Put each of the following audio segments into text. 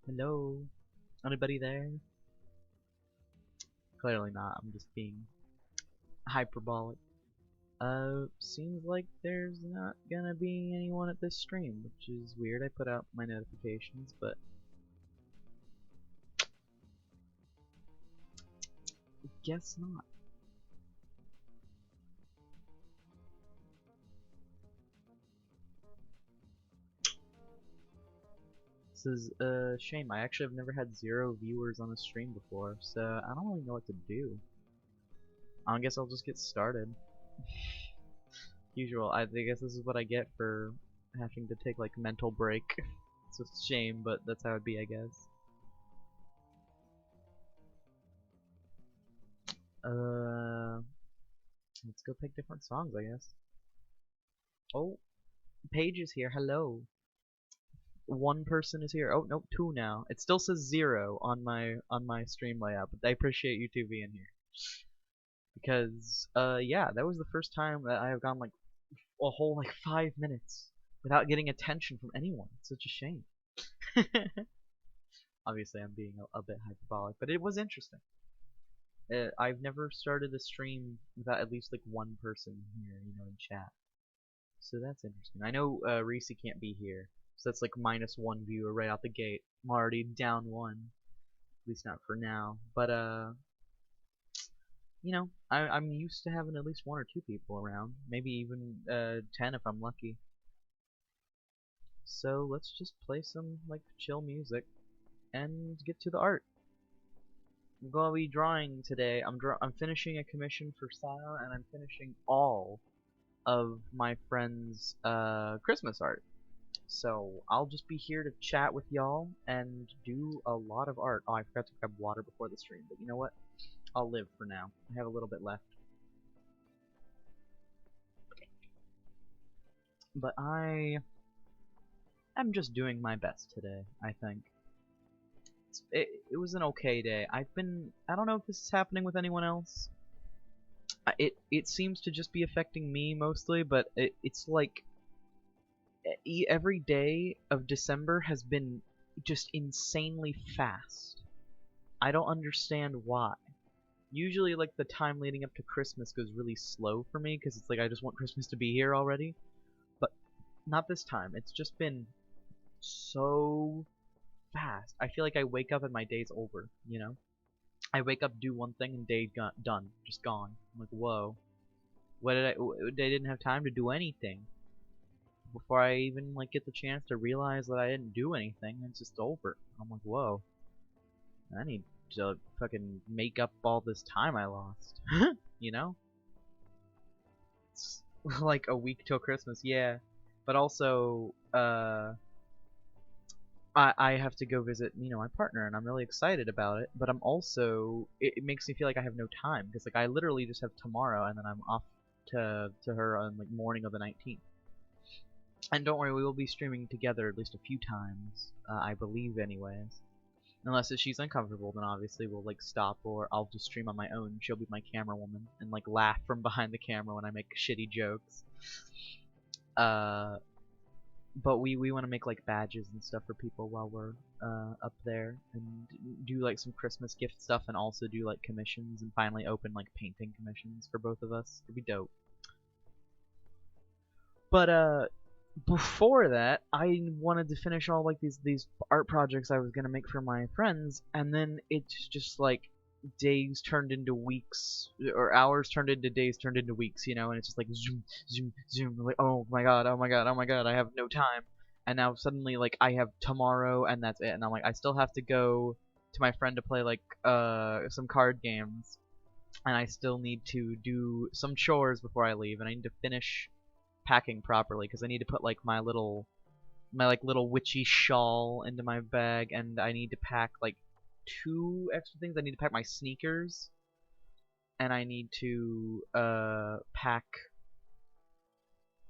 Hello? Anybody there? Clearly not. I'm just being hyperbolic. Seems like there's not gonna be anyone at this stream, which is weird. I put out my notifications, but guess not. This is a shame. I actually have never had 0 viewers on a stream before, so I don't really know what to do. I guess I'll just get started. Usual. I guess this is what I get for having to take like mental break. It's a shame, but that's how it'd be, I guess. Uh, let's go pick different songs, I guess. Oh, Paige is here. Hello. One person is here. Oh, no, 2 now. It still says 0 on my stream layout, but I appreciate you two being here. Because yeah, that was the first time that I have gone like a whole like 5 minutes without getting attention from anyone. It's such a shame. Obviously, I'm being a bit hyperbolic, but it was interesting. I've never started a stream without at least like one person here, in chat. So that's interesting. I know Reese can't be here, so that's like -1 viewer right out the gate. I'm already down 1, at least not for now. But I'm used to having at least 1 or 2 people around, maybe even 10 if I'm lucky. So let's just play some like chill music and get to the art. I'm gonna be drawing today. I'm finishing a commission for Sile, and I'm finishing all of my friend's Christmas art. So I'll just be here to chat with y'all and do a lot of art. Oh, I forgot to grab water before the stream, but you know what? I'll live for now. I have a little bit left. But I am just doing my best today, I think. It was an okay day. I don't know if this is happening with anyone else. It seems to just be affecting me mostly, but it's like every day of December has been just insanely fast. I don't understand why. Usually, like, the time leading up to Christmas goes really slow for me, because it's like I just want Christmas to be here already. But not this time. It's just been so fast. I feel like I wake up and my day's over, you know? I wake up, do one thing, and day done. Just gone. I'm like, whoa. They didn't have time to do anything before I even like get the chance to realize that I didn't do anything. It's just over. I'm like, whoa. I need to fucking make up all this time I lost. You know? It's like a week till Christmas, yeah. But also, I have to go visit, my partner, and I'm really excited about it. But I'm also, it makes me feel like I have no time because like I literally just have tomorrow, and then I'm off to her on like morning of the 19th. And don't worry, we will be streaming together at least a few times, I believe, anyways. Unless if she's uncomfortable, then obviously we'll like stop, or I'll just stream on my own. She'll be my camera woman and like laugh from behind the camera when I make shitty jokes. Uh, but we want to make like badges and stuff for people while we're up there, and do like some Christmas gift stuff, and also do like commissions, and finally open like painting commissions for both of us. It'd be dope. But before that, I wanted to finish all like these art projects I was gonna make for my friends, and then it's just like days turned into weeks, or hours turned into days turned into weeks, and it's just like zoom, zoom, zoom. Like, oh my god, oh my god, oh my god, I have no time. And now suddenly like I have tomorrow, and that's it. And I'm like, I still have to go to my friend to play like some card games, and I still need to do some chores before I leave, and I need to finish packing properly because I need to put like my little witchy shawl into my bag, and I need to pack like 2 extra things. I need to pack my sneakers, and I need to pack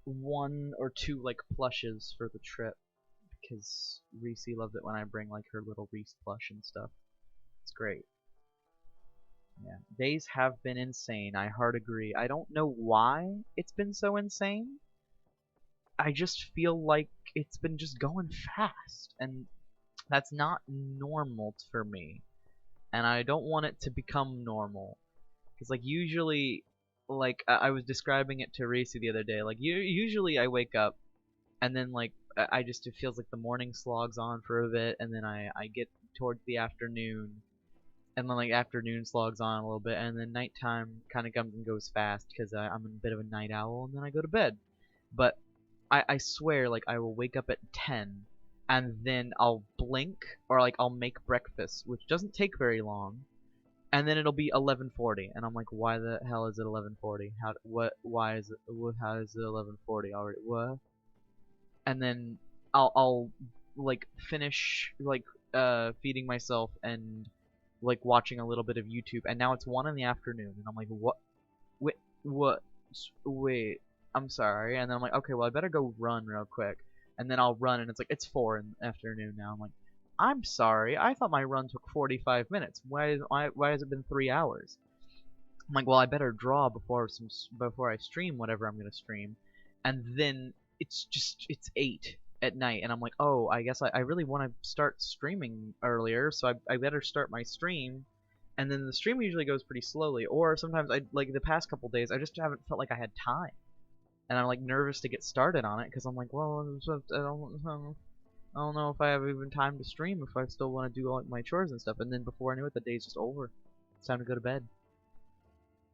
1 or 2 like plushes for the trip because Reese loves it when I bring like her little Reese plush and stuff. It's great. Yeah, days have been insane. I hard agree. I don't know why it's been so insane. I just feel like it's been just going fast, and That's not normal for me, and I don't want it to become normal. Because like usually, like I was describing it to Reese the other day. Like usually I wake up and then like I just it feels like the morning slogs on for a bit, and then I get towards the afternoon, and then like afternoon slogs on a little bit, and then nighttime kind of comes and goes fast because I'm a bit of a night owl, and then I go to bed. But I swear, like I will wake up at 10, and then I'll blink or like I'll make breakfast, which doesn't take very long, and then it'll be 11:40, and I'm like, why the hell is it 11:40? Why is it? How is it 11:40 already? What? And then I'll like finish like feeding myself and like watching a little bit of YouTube, and now it's 1 in the afternoon, and I'm like, what? Wait, what? Wait, I'm sorry. And then I'm like, okay, well I better go run real quick, and then I'll run, and it's like it's 4 in the afternoon now. I'm like, I'm sorry, I thought my run took 45 minutes. Why has it been 3 hours? I'm like, well, I better draw before I stream whatever I'm gonna stream, and then it's 8 at night, and I'm like, oh, I guess I really want to start streaming earlier, so I better start my stream, and then the stream usually goes pretty slowly, or sometimes I like the past couple days I just haven't felt like I had time, and I'm like nervous to get started on it because I'm like, well, I don't know if I have even time to stream if I still want to do all my chores and stuff, and then before I knew it, the day's just over. It's time to go to bed.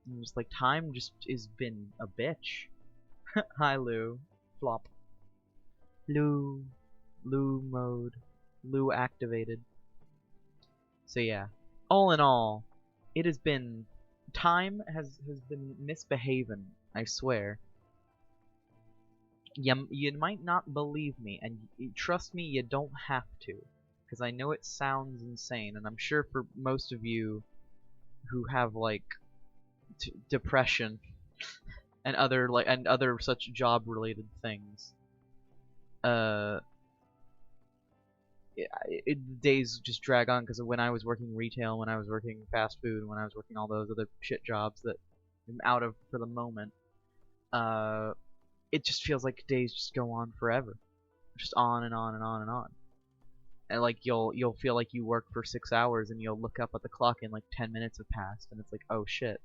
And just like time just has been a bitch. Hi Lou. Flop. Lou. Lou mode. Lou activated. So yeah. All in all, it has been time has been misbehaving, I swear. You might not believe me, and trust me, you don't have to, because I know it sounds insane, and I'm sure for most of you who have like depression and other such job related things, days just drag on because of when I was working retail, when I was working fast food, when I was working all those other shit jobs that I'm out of for the moment. It just feels like days just go on forever, just on and on and on and on. And like you'll feel like you work for 6 hours, and you'll look up at the clock and like 10 minutes have passed, and it's like, oh shit,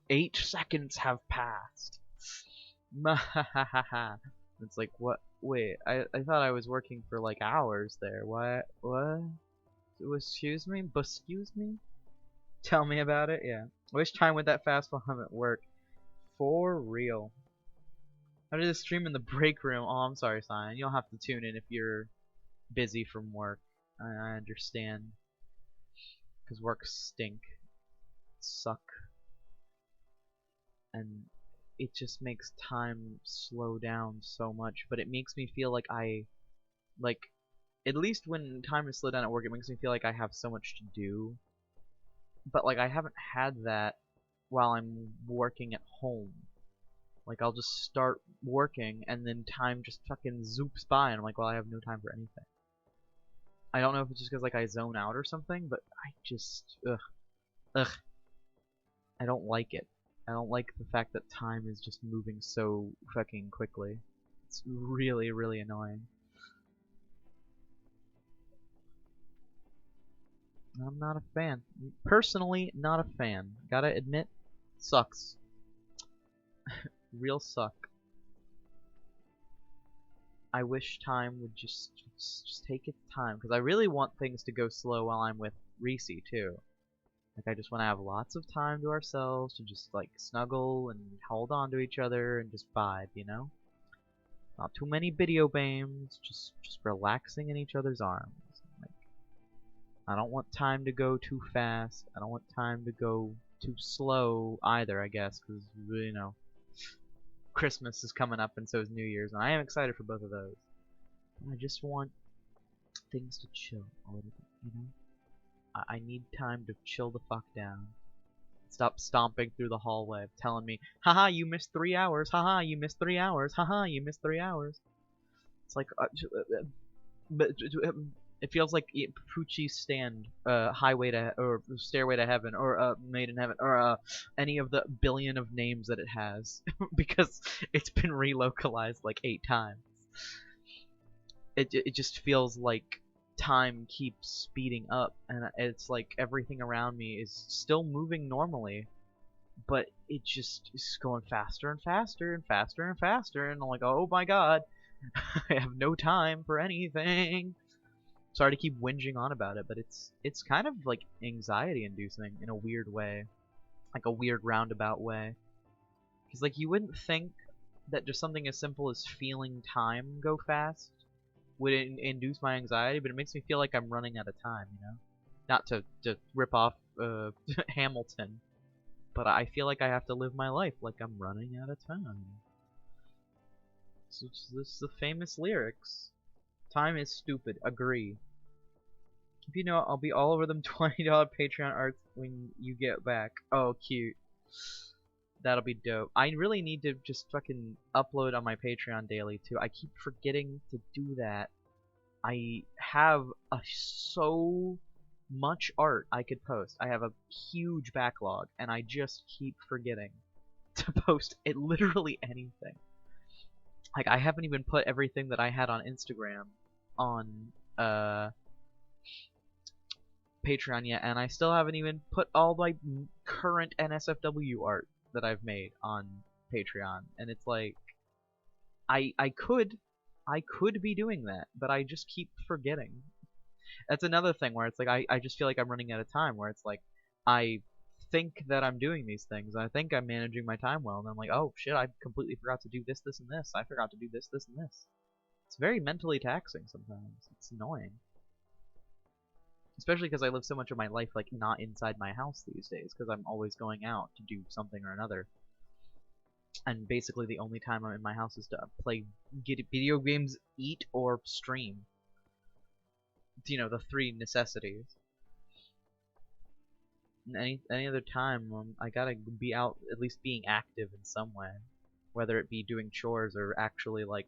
8 seconds have passed. It's like, what? Wait, I thought I was working for like hours there. What? What? Excuse me? Excuse me? Tell me about it? Yeah. I wish time went that fast while I'm at work. For real. I did a stream in the break room. Oh, I'm sorry, Cyan. You'll have to tune in if you're busy from work. I understand. Because work stink. Suck. And it just makes time slow down so much, but it makes me feel like at least when time is slowed down at work, it makes me feel like I have so much to do, but like I haven't had that while I'm working at home. Like I'll just start working, and then time just fucking zoops by, and I'm like, well, I have no time for anything. I don't know if it's just because like I zone out or something, but I just ugh, I don't like it. I don't like the fact that time is just moving so fucking quickly. It's really, really annoying. I'm not a fan. Personally, not a fan. Gotta admit, sucks. Real suck. I wish time would just take its time, because I really want things to go slow while I'm with Reese too. Like, I just want to have lots of time to ourselves to just, like, snuggle and hold on to each other and just vibe, you know? Not too many video games, just relaxing in each other's arms. Like, I don't want time to go too fast. I don't want time to go too slow either, I guess, because, you know, Christmas is coming up and so is New Year's, and I am excited for both of those. And I just want things to chill a little bit, you know? I need time to chill the fuck down. Stop stomping through the hallway telling me, haha, you missed 3 hours, haha, you missed 3 hours, haha, you missed 3 hours. It's like, but it feels like Poochie's Stand, Highway to, or Stairway to Heaven, or Made in Heaven, or any of the billion of names that it has, because it's been relocalized like 8 times. It just feels like time keeps speeding up, and it's like everything around me is still moving normally, but it just is going faster and faster and faster and faster, and I'm like, oh my god, I have no time for anything. Sorry to keep whinging on about it, but it's kind of like anxiety inducing in a weird way, like a weird roundabout way. Because like you wouldn't think that just something as simple as feeling time go fast would induce my anxiety, but it makes me feel like I'm running out of time, you know? Not to rip off Hamilton, but I feel like I have to live my life like I'm running out of time. So this is the famous lyrics. Time is stupid. Agree. If you know, I'll be all over them $20 Patreon arts when you get back. Oh, cute. That'll be dope. I really need to just fucking upload on my Patreon daily too. I keep forgetting to do that. I have so much art I could post. I have a huge backlog, and I just keep forgetting to post it literally anything. Like I haven't even put everything that I had on Instagram on Patreon yet, and I still haven't even put all my current NSFW art that I've made on Patreon. And it's like I could be doing that, but I just keep forgetting. That's another thing where it's like I just feel like I'm running out of time, where it's like I think that I'm doing these things, I think I'm managing my time well, and I'm like, oh shit, I completely forgot to do this, this, and this. I forgot to do this, this, and this. It's very mentally taxing sometimes. It's annoying. Especially because I live so much of my life like not inside my house these days, because I'm always going out to do something or another. And basically the only time I'm in my house is to play video games, eat, or stream. You know, the three necessities. And any other time, I gotta be out at least being active in some way. Whether it be doing chores or actually like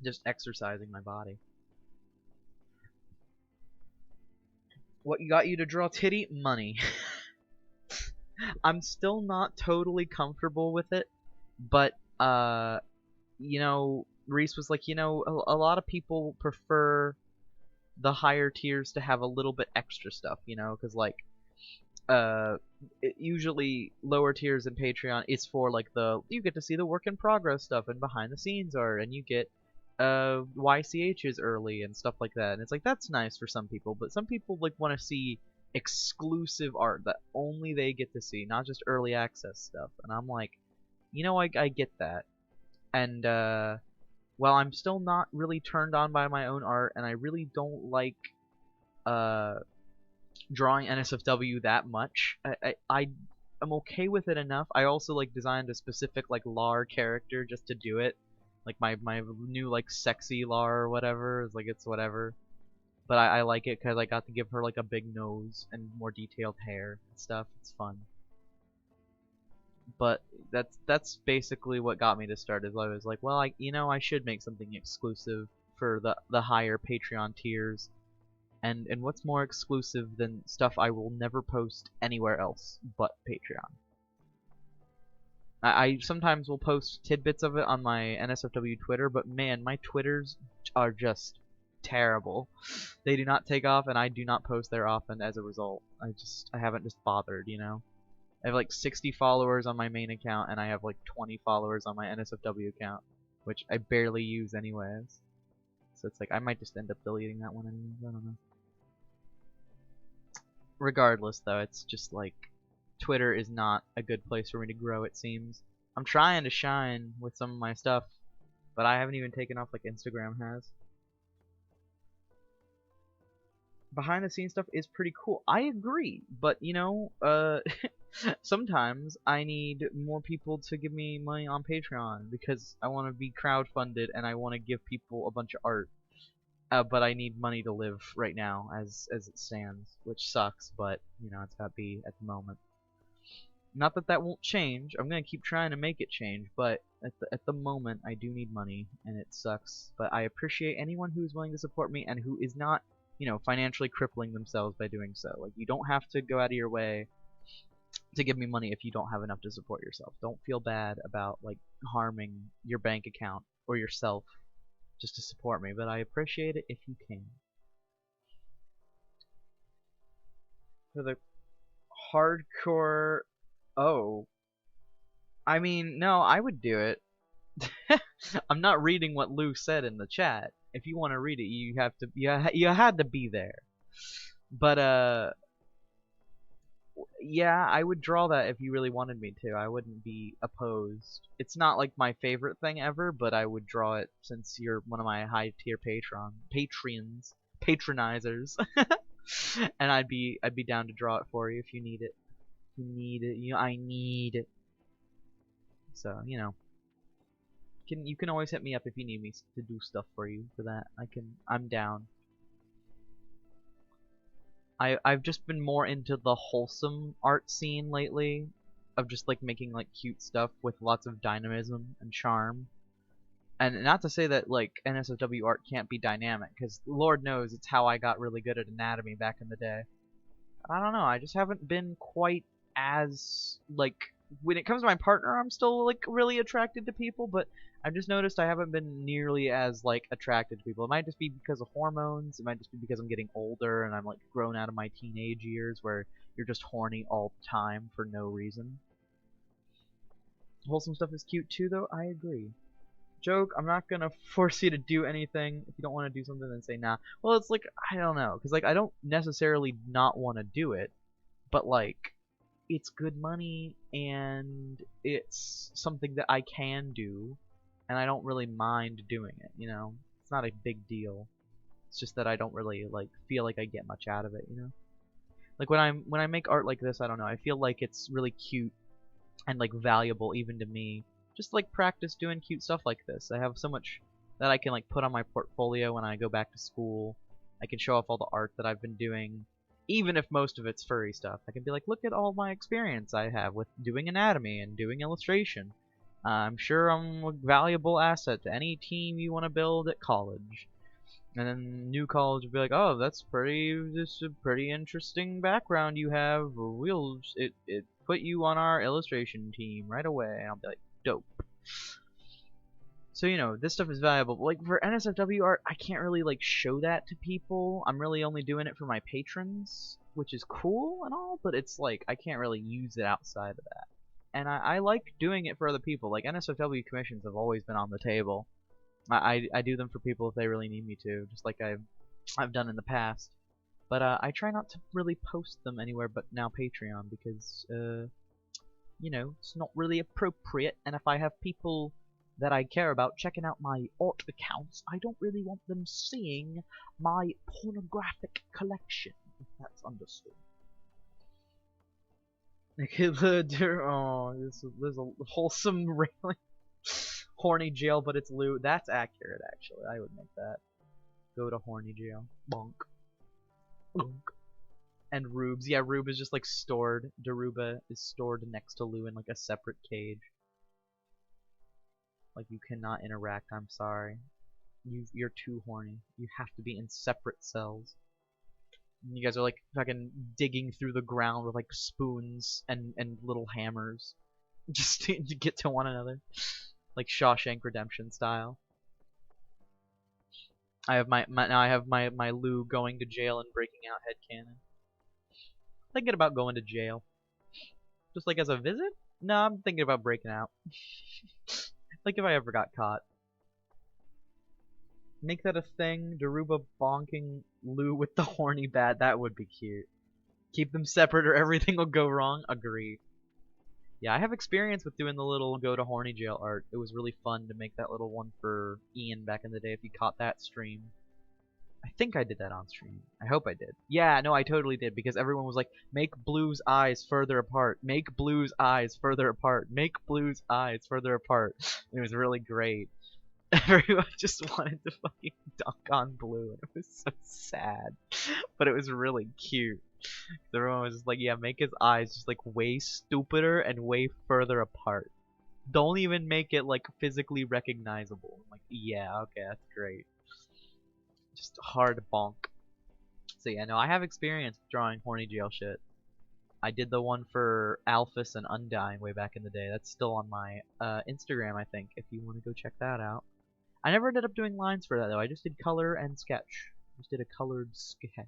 just exercising my body. What got you to draw titty? Money. I'm still not totally comfortable with it, but you know, Reese was like, you know, a lot of people prefer the higher tiers to have a little bit extra stuff, you know, because like usually lower tiers in Patreon is for like you get to see the work in progress stuff and behind the scenes art, and you get YCHs early and stuff like that. And it's like that's nice for some people, but some people like want to see exclusive art that only they get to see, not just early access stuff. And I'm like, you know, I get that. And while I'm still not really turned on by my own art, and I really don't like drawing NSFW that much, I'm okay with it enough. I also like designed a specific like Lart character just to do it. Like my new like sexy Lart or whatever is like it's whatever. But I like it because I got to give her like a big nose and more detailed hair and stuff. It's fun. But that's basically what got me to start. Is I was like, well, I should make something exclusive for the higher Patreon tiers. And what's more exclusive than stuff I will never post anywhere else but Patreon? I sometimes will post tidbits of it on my NSFW Twitter, but man, my Twitters are just terrible. They do not take off, and I do not post there often as a result. I haven't just bothered, you know? I have like 60 followers on my main account, and I have like 20 followers on my NSFW account, which I barely use anyways. So it's like, I might just end up deleting that one anyways, I don't know. Regardless, though, it's just like, Twitter is not a good place for me to grow, it seems. I'm trying to shine with some of my stuff, but I haven't even taken off like Instagram has. Behind the scenes stuff is pretty cool. I agree, but you know, sometimes I need more people to give me money on Patreon because I want to be crowdfunded and I want to give people a bunch of art. But I need money to live right now as it stands, which sucks, but you know, it's gotta be at the moment. Not that that won't change. I'm gonna keep trying to make it change, but at the moment I do need money and it sucks. But I appreciate anyone who's willing to support me and who is not, you know, financially crippling themselves by doing so. Like, you don't have to go out of your way to give me money if you don't have enough to support yourself. Don't feel bad about like harming your bank account or yourself just to support me, but I appreciate it if you can. For the hardcore... Oh. I mean, no, I would do it. I'm not reading what Lou said in the chat. If you want to read it, you have to. You had to be there. But yeah, I would draw that if you really wanted me to. I wouldn't be opposed. It's not like my favorite thing ever, but I would draw it since you're one of my high tier patronizers, and I'd be down to draw it for you if you need it. You need it. I need it. So you can always hit me up if you need me to do stuff for you for that. I'm down. I've just been more into the wholesome art scene lately, of just like making like cute stuff with lots of dynamism and charm. And not to say that like NSFW art can't be dynamic, because Lord knows it's how I got really good at anatomy back in the day. I don't know, I just haven't been quite as like when it comes to my partner, I'm still like really attracted to people, but I've just noticed I haven't been nearly as like attracted to people. It might just be because of hormones, it might just be because I'm getting older and I'm like grown out of my teenage years where you're just horny all the time for no reason. Wholesome stuff is cute too though, I agree. Joke, I'm not gonna force you to do anything. If you don't want to do something, then say nah. Well, it's like, I don't know, because like I don't necessarily not want to do it, but like it's good money and it's something that I can do, and I don't really mind doing it. It's not a big deal. It's just that I don't really like feel like I get much out of it. Like when I make art like this, I don't know. I feel like it's really cute and like valuable even to me. Just like practice doing cute stuff like this. I have so much that I can like put on my portfolio when I go back to school. I can show off all the art that I've been doing, even if most of it's furry stuff. I can be like, look at all my experience I have with doing anatomy and doing illustration. I'm sure I'm a valuable asset to any team you want to build at college. And then new college would be like, oh, that's just a pretty interesting background you have. It put you on our illustration team right away. And I'll be like, dope. So this stuff is valuable. But like for NSFW art, I can't really like show that to people. I'm really only doing it for my patrons, which is cool and all, but it's like I can't really use it outside of that. And I like doing it for other people. Like NSFW commissions have always been on the table. I do them for people if they really need me to, just like I've done in the past. But I try not to really post them anywhere but now Patreon because it's not really appropriate. And if I have people that I care about checking out my art accounts, I don't really want them seeing my pornographic collection, if that's understood. There's a wholesome railing. Horny jail, but it's Lou. That's accurate, actually. I would make that. Go to horny jail. Bonk. Bonk. And Rubes. Yeah, Rube is just like stored. Daruba is stored next to Lou in like a separate cage. Like you cannot interact, I'm sorry. You're too horny. You have to be in separate cells. And you guys are like fucking digging through the ground with like spoons and little hammers. Just to get to one another. Like Shawshank Redemption style. I have my Lou going to jail and breaking out headcanon. Thinking about going to jail. Just like as a visit? No, I'm thinking about breaking out. Like if I ever got caught. Make that a thing, Daruba bonking Lou with the horny bat, that would be cute. Keep them separate or everything will go wrong, agree. Yeah, I have experience with doing the little go to horny jail art. It was really fun to make that little one for Ian back in the day if you caught that stream. I think I did that on stream. I hope I did. Yeah, no, I totally did because everyone was like, make Blue's eyes further apart. Make Blue's eyes further apart. Make Blue's eyes further apart. And it was really great. Everyone just wanted to fucking dunk on Blue and it was so sad. But it was really cute. Everyone was just like, yeah, make his eyes just like way stupider and way further apart. Don't even make it like physically recognizable. I'm like, yeah, okay, that's great. Just hard bonk. So yeah, no, I have experience drawing horny jail shit. I did the one for Alphys and Undying way back in the day. That's still on my Instagram, I think, if you want to go check that out. I never ended up doing lines for that though. I just did color and sketch. Just did a colored sketch.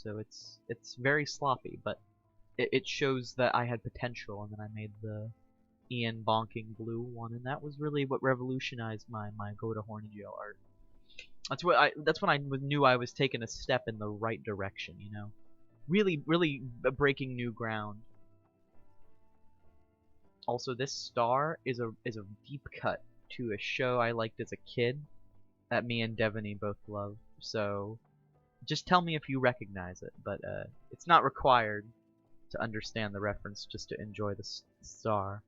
so it's very sloppy, but it shows that I had potential, and then I made the Ian bonking blue one, and that was really what revolutionized my go to horny jail art. That's when I knew I was taking a step in the right direction, you know, really breaking new ground. Also, this star is a deep cut to a show I liked as a kid that me and Devaney both love. So just tell me if you recognize it, but it's not required to understand the reference just to enjoy the star.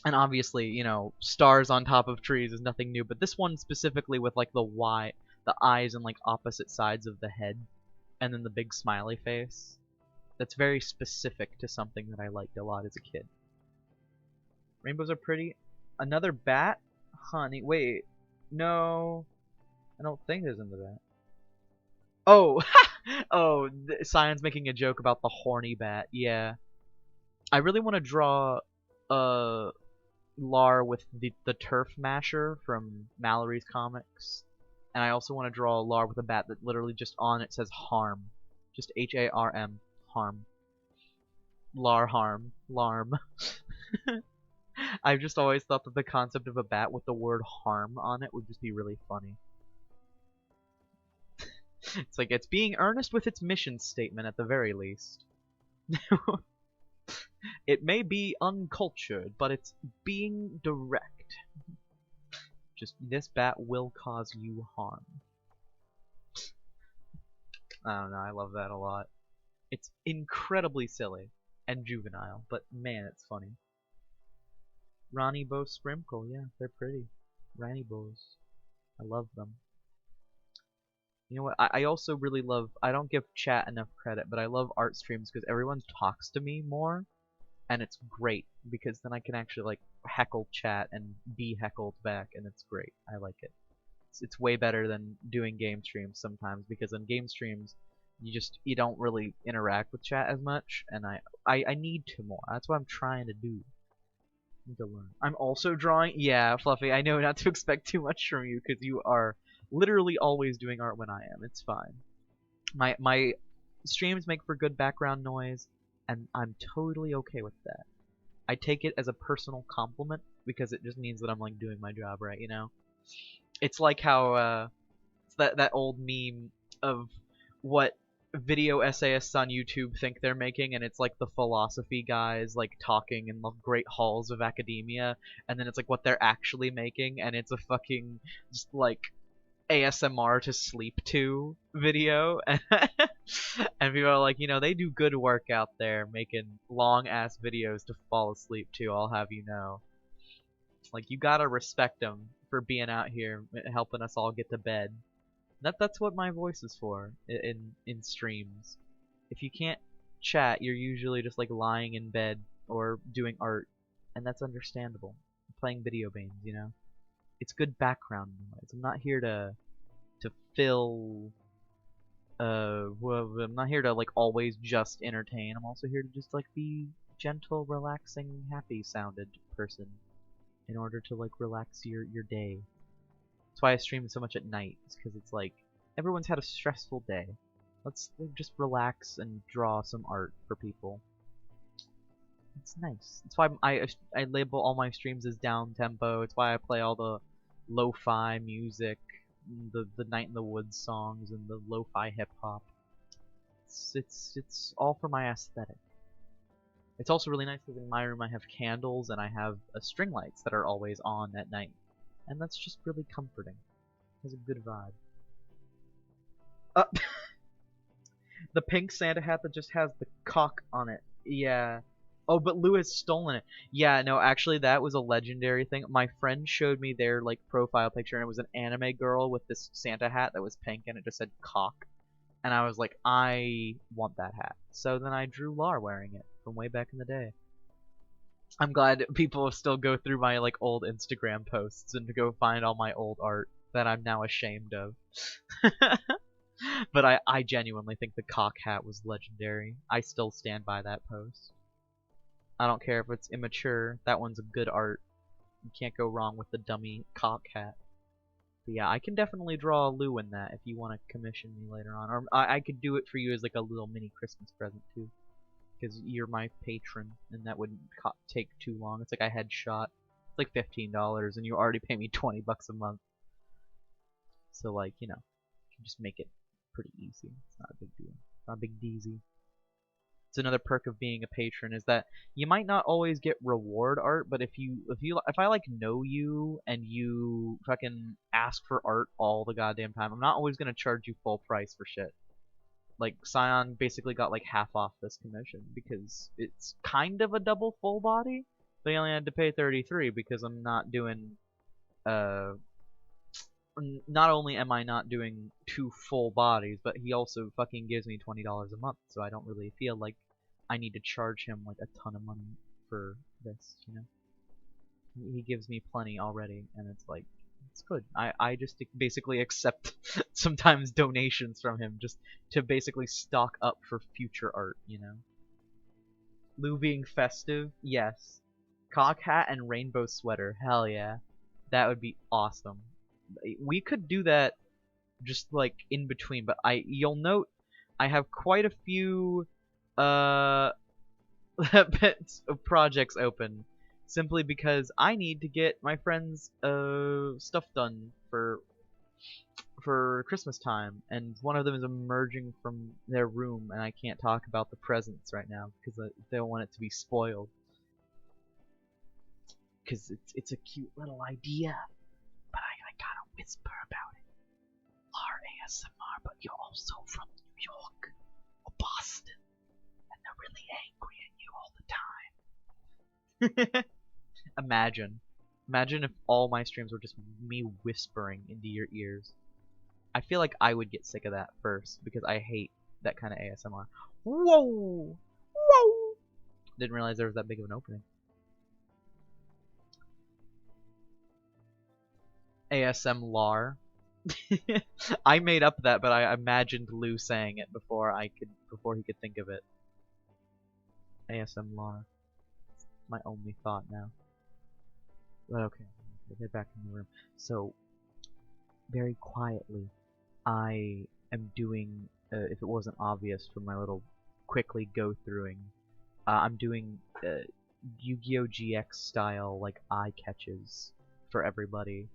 And obviously, you know, stars on top of trees is nothing new, but this one specifically with like the eyes and like opposite sides of the head, and then the big smiley face. That's very specific to something that I liked a lot as a kid. Rainbows are pretty. Another bat? Honey, wait. No. I don't think there's another bat. Oh! Oh, Cyan's making a joke about the horny bat. Yeah. I really want to draw Lar with the turf masher from Mallory's comics. And I also want to draw Lar with a bat that literally just on it says harm. Just H-A-R-M. Harm. Lar harm. Larm. I've just always thought that the concept of a bat with the word harm on it would just be really funny. It's like, it's being earnest with its mission statement at the very least. It may be uncultured, but it's being direct. Just, this bat will cause you harm. I don't know, I love that a lot. It's incredibly silly and juvenile, but man, it's funny. Ronnie Bow Sprinkle, yeah, they're pretty. Ranny Bows. I love them. You know what, I also really love, I don't give chat enough credit, but I love art streams because everyone talks to me more, and it's great, because then I can actually, like, heckle chat and be heckled back, and it's great. I like it. It's way better than doing game streams sometimes, because on game streams, you don't really interact with chat as much, and I need to more. That's what I'm trying to do. To learn. I'm also drawing. Yeah, Fluffy, I know not to expect too much from you because you are literally always doing art when I am. It's fine. My streams make for good background noise, and I'm totally okay with that. I take it as a personal compliment because it just means that I'm like doing my job right, you know? It's like how it's that old meme of what video essayists on YouTube think they're making, and it's like the philosophy guys like talking in the great halls of academia, and then it's like what they're actually making, and it's a fucking just like ASMR to sleep to video. And people are like, you know, they do good work out there making long ass videos to fall asleep to, I'll have you know. Like, you gotta respect them for being out here helping us all get to bed. That's what my voice is for in streams. If you can't chat, you're usually just like lying in bed or doing art, and that's understandable. Playing video games, you know. It's good background noise. I'm not here to fill. Well, I'm not here to like always just entertain. I'm also here to just like be gentle, relaxing, happy sounded person in order to like relax your day. That's why I stream so much at night. It's because it's like everyone's had a stressful day. Let's just relax and draw some art for people. It's nice. That's why I label all my streams as down tempo. It's why I play all the lo-fi music, the Night in the Woods songs, and the lo-fi hip hop. It's all for my aesthetic. It's also really nice because in my room I have candles and I have string lights that are always on at night. And that's just really comforting. It has a good vibe. The pink Santa hat that just has the cock on it. Yeah. Oh, but Lou has stolen it. Yeah, no, actually that was a legendary thing. My friend showed me their like profile picture, and it was an anime girl with this Santa hat that was pink and it just said cock. And I was like, I want that hat. So then I drew Lar wearing it from way back in the day. I'm glad people still go through my like old Instagram posts and to go find all my old art that I'm now ashamed of. But I genuinely think the cock hat was legendary. I still stand by that post. I don't care if it's immature, that one's a good art. You can't go wrong with the dummy cock hat. But yeah, I can definitely draw a Lou in that if you want to commission me later on. Or I could do it for you as like a little mini Christmas present too. Because you're my patron, and that wouldn't take too long. It's like a headshot. It's like $15, and you already pay me $20 a month. So like, you know, you can just make it pretty easy. It's not a big deal. It's not a big deezy. It's another perk of being a patron is that you might not always get reward art, but if I like know you and you fucking ask for art all the goddamn time, I'm not always gonna charge you full price for shit. Like Scion basically got like half off this commission because it's kind of a double full body. They only had to pay 33 because I'm not doing uh not only am I not doing 2 full bodies, but he also fucking gives me $20 a month, so I don't really feel like I need to charge him like a ton of money for this, you know? He gives me plenty already, and it's like, it's good. I just basically accept sometimes donations from him just to basically stock up for future art, you know? Lou being festive, yes. Cock hat and rainbow sweater, hell yeah. That would be awesome. We could do that just like in between, but you'll note I have quite a few bits of projects open simply because I need to get my friends stuff done for Christmas time, and one of them is emerging from their room, and I can't talk about the presents right now because they don't want it to be spoiled. Because it's a cute little idea, but I gotta whisper about it. Lart ASMR, but you're also from New York or Boston, and they're really angry at you all the time. Imagine if all my streams were just me whispering into your ears. I feel like I would get sick of that first because I hate that kind of ASMR. Whoa! Whoa! Didn't realize there was that big of an opening. ASM Lar. I made up that, but I imagined Lou saying it before he could think of it. ASM Lar. My only thought now. But okay, get back in the room. So, very quietly, I am doing, if it wasn't obvious from my little quickly go-throughing, I'm doing Yu-Gi-Oh! GX style, like, eye catches for everybody.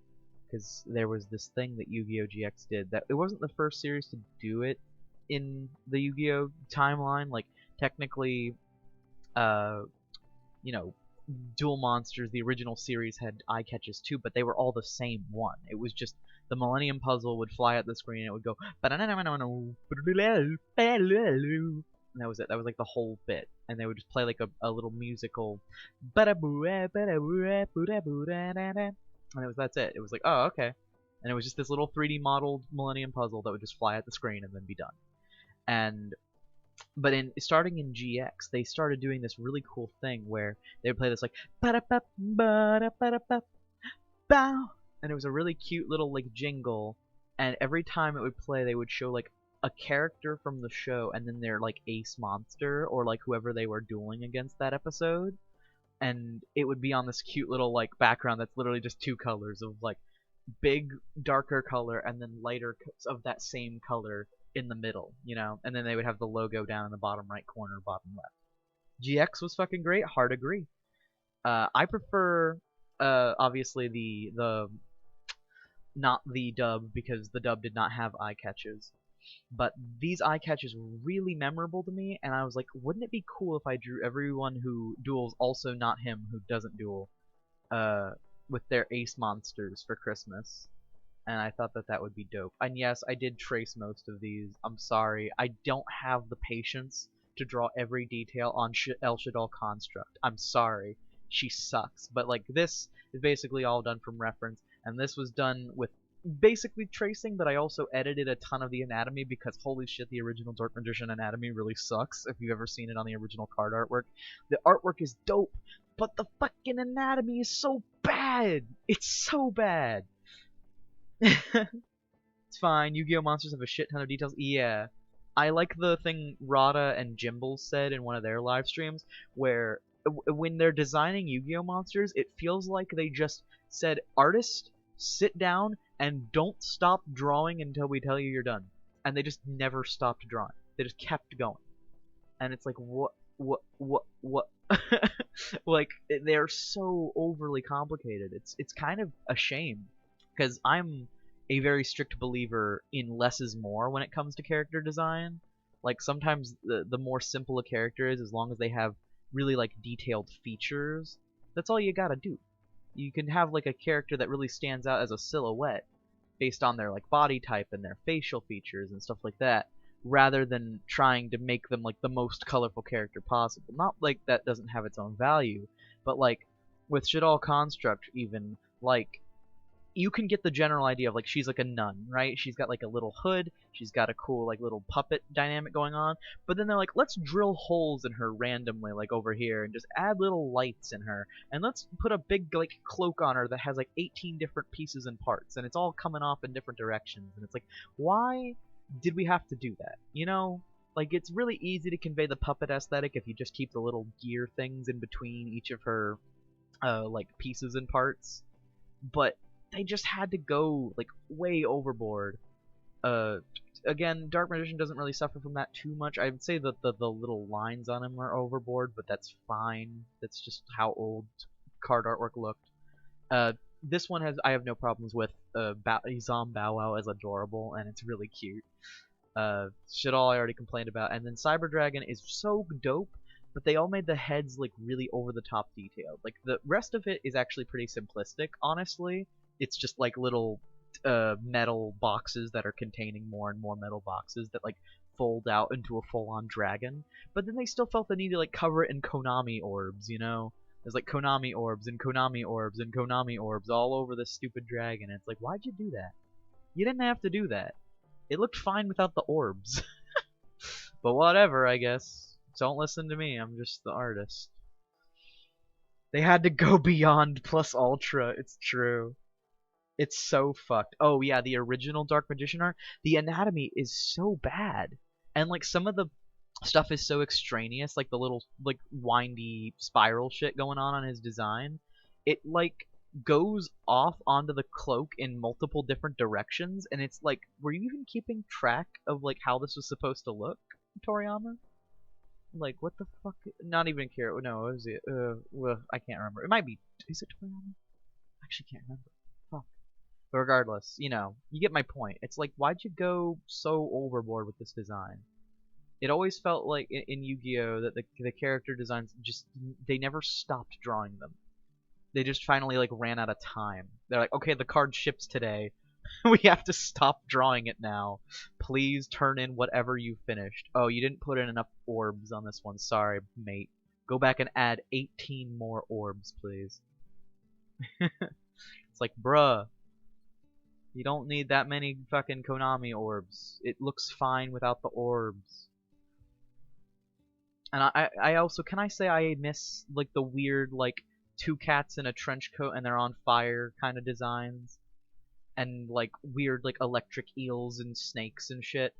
Because there was this thing that Yu-Gi-Oh! GX did that it wasn't the first series to do it in the Yu-Gi-Oh! Timeline. Like, technically, you know, Duel Monsters, the original series, had eye catches too, but they were all the same one. It was just the Millennium Puzzle would fly at the screen and it would go, and that was it. That was like the whole bit. And they would just play like a little musical, and that's it. It was like, oh, okay. And it was just this little 3D modeled Millennium Puzzle that would just fly at the screen and then be done. But starting in GX, they started doing this really cool thing where they would play this like bow, and it was a really cute little like jingle. And every time it would play, they would show like a character from the show, and then their like ace monster or like whoever they were dueling against that episode, and it would be on this cute little like background that's literally just 2 colors of like big darker color and then lighter of that same color in the middle, you know, and then they would have the logo down in the bottom right corner, bottom left. GX was fucking great, hard agree. I prefer obviously the not the dub because the dub did not have eye catches. But these eye catches were really memorable to me, and I was like, wouldn't it be cool if I drew everyone who duels, also not him who doesn't duel, with their ace monsters for Christmas? And I thought that would be dope. And yes, I did trace most of these. I'm sorry. I don't have the patience to draw every detail on El Shaddoll Construct. I'm sorry. She sucks. But like this is basically all done from reference, and this was done with basically tracing, but I also edited a ton of the anatomy because holy shit, the original Dark Magician anatomy really sucks. If you've ever seen it on the original card artwork, the artwork is dope, but the fucking anatomy is so bad. It's so bad. It's fine. Yu-Gi-Oh! Monsters have a shit ton of details. Yeah. I like the thing Rada and Jimble said in one of their live streams, where when they're designing Yu-Gi-Oh! Monsters, it feels like they just said, artist, sit down, and don't stop drawing until we tell you you're done. And they just never stopped drawing. They just kept going. And it's like, what? Like, they're so overly complicated. It's kind of a shame, because I'm a very strict believer in less is more when it comes to character design. Like, sometimes the more simple a character is, as long as they have really, like, detailed features, that's all you gotta do. You can have, like, a character that really stands out as a silhouette based on their, like, body type and their facial features and stuff like that, rather than trying to make them like the most colorful character possible. Not like that doesn't have its own value, but like with Shadal Construct even, like, you can get the general idea of, like, she's like a nun, right? She's got like a little hood, she's got a cool like little puppet dynamic going on, but then they're like, let's drill holes in her randomly, like over here, and just add little lights in her, and let's put a big like cloak on her that has like 18 different pieces and parts, and it's all coming off in different directions, and it's like, why did we have to do that? You know? Like, it's really easy to convey the puppet aesthetic if you just keep the little gear things in between each of her like pieces and parts, but they just had to go like way overboard. Uh, Again, Dark Magician doesn't really suffer from that too much. I would say that the little lines on him are overboard, but that's fine. That's just how old card artwork looked. Uh, this one I have no problems with. Zom Bow Wow is adorable and it's really cute. Shadal I already complained about, and then Cyber Dragon is so dope, but they all made the heads like really over the top detailed. Like, the rest of it is actually pretty simplistic, honestly. It's just like little metal boxes that are containing more and more metal boxes that like fold out into a full-on dragon. But then they still felt the need to like cover it in Konami orbs, you know? There's like Konami orbs and Konami orbs and Konami orbs all over this stupid dragon. And it's like, why'd you do that? You didn't have to do that. It looked fine without the orbs. But whatever, I guess. Don't listen to me. I'm just the artist. They had to go beyond plus ultra. It's true. It's so fucked. Oh yeah, the original Dark Magician art, the anatomy is so bad. And like some of the stuff is so extraneous, like the little like windy spiral shit going on his design. It like goes off onto the cloak in multiple different directions, and it's like, were you even keeping track of like how this was supposed to look, Toriyama? Like, what the fuck? Not even care. No, is it? Well, I can't remember. It might be. Is it Toriyama? I actually can't remember. Fuck. But regardless, you know, you get my point. It's like, why'd you go so overboard with this design? It always felt like in Yu-Gi-Oh! That the character designs just, they never stopped drawing them. They just finally like ran out of time. They're like, okay, the card ships today. We have to stop drawing it now. Please turn in whatever you finished. Oh, you didn't put in enough orbs on this one. Sorry, mate. Go back and add 18 more orbs, please. It's like, bruh. You don't need that many fucking Konami orbs. It looks fine without the orbs. And I also, can I say I miss like the weird like two cats in a trench coat and they're on fire kind of designs, and like weird like electric eels and snakes and shit,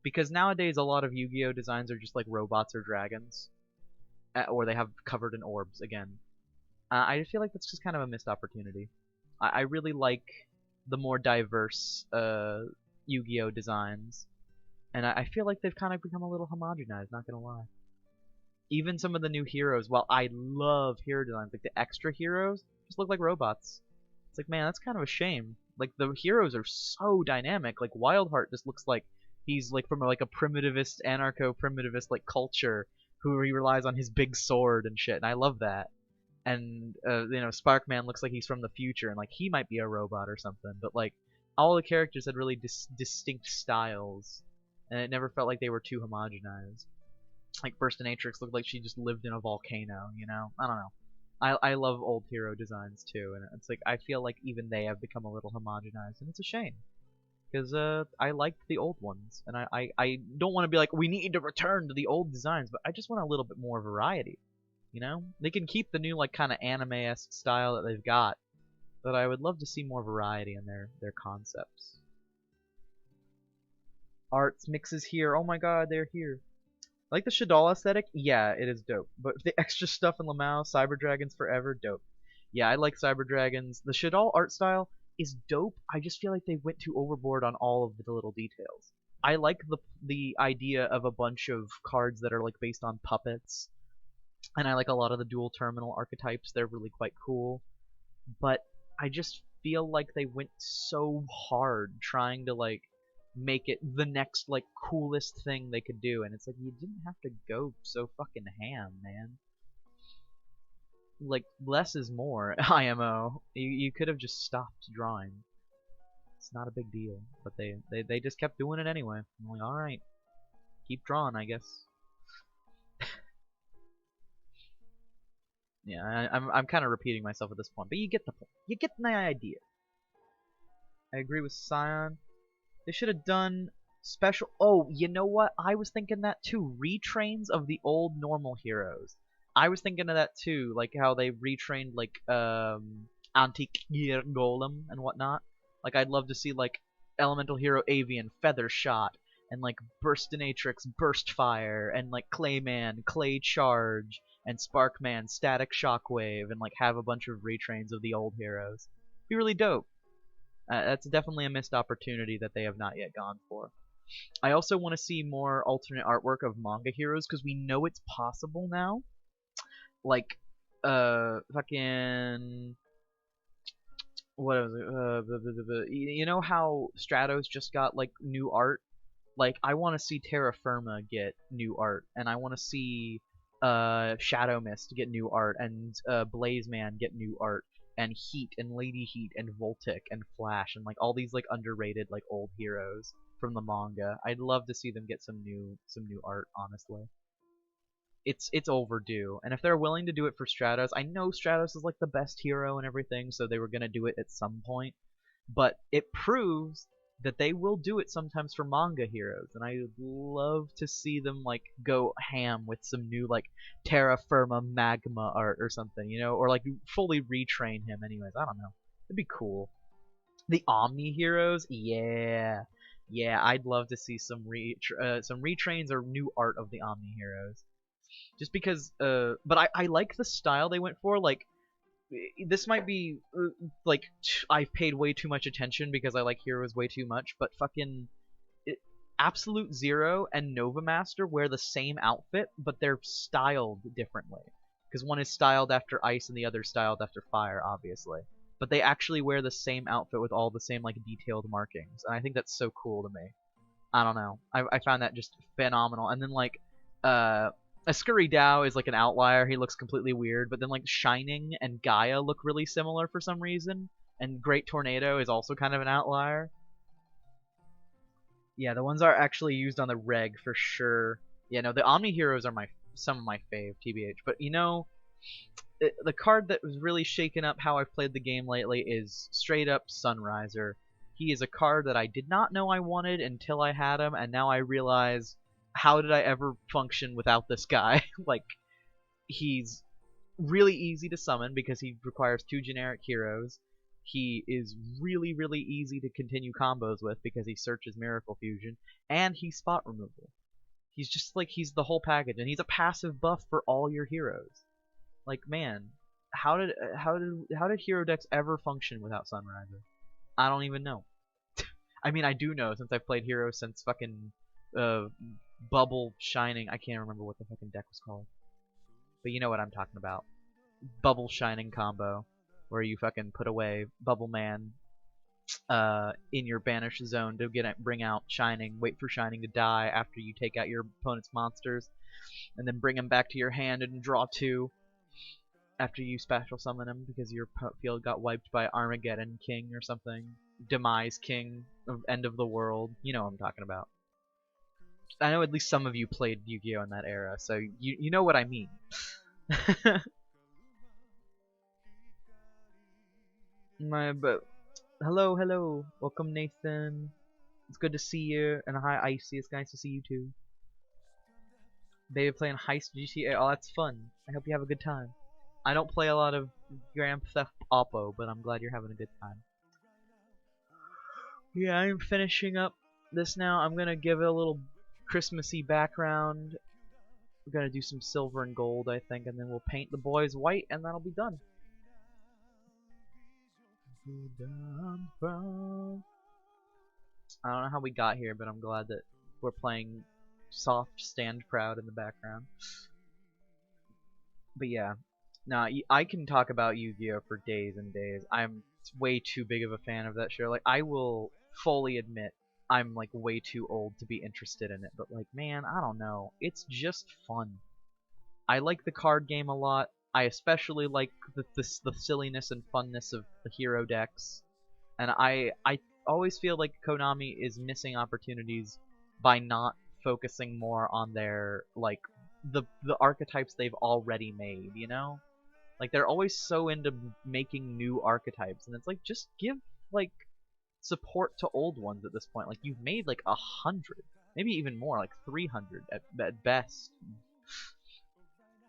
because nowadays a lot of Yu-Gi-Oh designs are just like robots or dragons, or they have covered in orbs again. I feel like that's just kind of a missed opportunity. I really like the more diverse Yu-Gi-Oh designs, and I feel like they've kind of become a little homogenized, not gonna lie. Even some of the new heroes, while I love hero designs, like the extra heroes, just look like robots. It's like, man, that's kind of a shame. Like, the heroes are so dynamic. Like, Wildheart just looks like he's like from like a primitivist, anarcho-primitivist like culture who he relies on his big sword and shit, and I love that. And you know, Sparkman looks like he's from the future, and like he might be a robot or something. But like, all the characters had really distinct styles, and it never felt like they were too homogenized. Like Burstinatrix looked like she just lived in a volcano, you know? I don't know. I love old hero designs too, and it's like I feel like even they have become a little homogenized, and it's a shame. Because I liked the old ones, and I don't want to be like, we need to return to the old designs, but I just want a little bit more variety. You know? They can keep the new like kind of anime-esque style that they've got, but I would love to see more variety in their concepts. Arts mixes here. Oh my god, they're here. Like the Shadal aesthetic, yeah, it is dope. But the extra stuff in Lamau, Cyber Dragons Forever, dope. Yeah, I like Cyber Dragons. The Shadal art style, is dope. I just feel like they went too overboard on all of the little details. I like the idea of a bunch of cards that are like based on puppets, and I like a lot of the dual terminal archetypes. They're really quite cool, but I just feel like they went so hard trying to like make it the next like coolest thing they could do, and it's like you didn't have to go so fucking ham, man. Like less is more. IMO. You could have just stopped drawing. It's not a big deal, but they just kept doing it anyway. I'm like, all right, keep drawing, I guess. Yeah, I'm kind of repeating myself at this point, but you get the point. You get the idea. I agree with Scion. They should have done special. Oh, you know what? I was thinking that too. Retrains of the old normal heroes. I was thinking of that too, like how they retrained like Antique Golem and whatnot. Like I'd love to see like Elemental Hero Avian Feather Shot and like Burstinatrix Burst Fire and like Clayman Clay Charge and Sparkman Static Shockwave and like have a bunch of retrains of the old heroes. Be really dope. That's definitely a missed opportunity that they have not yet gone for. I also want to see more alternate artwork of manga heroes because we know it's possible now. Like, fucking what was it? You know how Stratos just got like new art? Like, I want to see Terra Firma get new art, and I want to see Shadow Mist get new art, and Blaze Man get new art, and Heat and Lady Heat and Voltic and Flash and like all these like underrated like old heroes from the manga. I'd love to see them get some new art, honestly. It's overdue. And if they're willing to do it for Stratos, I know Stratos is like the best hero and everything, so they were gonna do it at some point. But it proves that they will do it sometimes for manga heroes, and I would love to see them like go ham with some new like Terra Firma Magma art or something, you know, or like fully retrain him. Anyways, I don't know. It'd be cool. The Omni heroes, yeah, yeah. I'd love to see some retrains or new art of the Omni heroes. Just because, but I like the style they went for. Like, this might be like I've paid way too much attention because I like heroes way too much, but fucking Absolute Zero and Nova Master wear the same outfit, but they're styled differently. Because one is styled after ice and the other styled after fire, obviously. But they actually wear the same outfit with all the same like detailed markings, and I think that's so cool to me. I don't know. I found that just phenomenal. And then like a Scurry Dow is like an outlier. He looks completely weird, but then like Shining and Gaia look really similar for some reason. And Great Tornado is also kind of an outlier. Yeah, the ones are actually used on the reg for sure. Yeah, no, the Omni heroes are some of my fave, TBH. But you know, the card that was really shaken up how I've played the game lately is straight up Sunriser. He is a card that I did not know I wanted until I had him, and now I realize how did I ever function without this guy? Like, he's really easy to summon because he requires 2 generic heroes. He is really, really easy to continue combos with because he searches Miracle Fusion, and he's spot removal. He's just like, he's the whole package, and he's a passive buff for all your heroes. Like, man, how did hero decks ever function without Sunriser? I don't even know. I mean, I do know since I've played heroes since fucking uh, Bubble Shining. I can't remember what the fucking deck was called, but you know what I'm talking about. Bubble Shining combo, where you fucking put away Bubble Man in your banish zone to bring out Shining. Wait for Shining to die after you take out your opponent's monsters, and then bring him back to your hand and draw 2 after you special summon him because your field got wiped by Armageddon King or something. Demise King of End of the World. You know what I'm talking about. I know at least some of you played Yu-Gi-Oh! In that era, so you know what I mean. But hello, welcome Nathan. It's good to see you, and hi Icy. It's nice to see you too. Baby playing Heist GTA. Oh, that's fun. I hope you have a good time. I don't play a lot of Grand Theft Auto, but I'm glad you're having a good time. Yeah, I'm finishing up this now. I'm gonna give it a little Christmassy background. We're gonna do some silver and gold, I think, and then we'll paint the boys white, and that'll be done. Down from. I don't know how we got here, but I'm glad that we're playing soft Stand Proud in the background. But yeah, no, I can talk about Yu-Gi-Oh for days and days. I'm way too big of a fan of that show. Like, I will fully admit I'm like way too old to be interested in it. But like, man, I don't know. It's just fun. I like the card game a lot. I especially like the silliness and funness of the hero decks. And I always feel like Konami is missing opportunities by not focusing more on their like the archetypes they've already made, you know? Like they're always so into making new archetypes, and it's like just give like support to old ones at this point. Like you've made like 100, maybe even more, like 300 at best.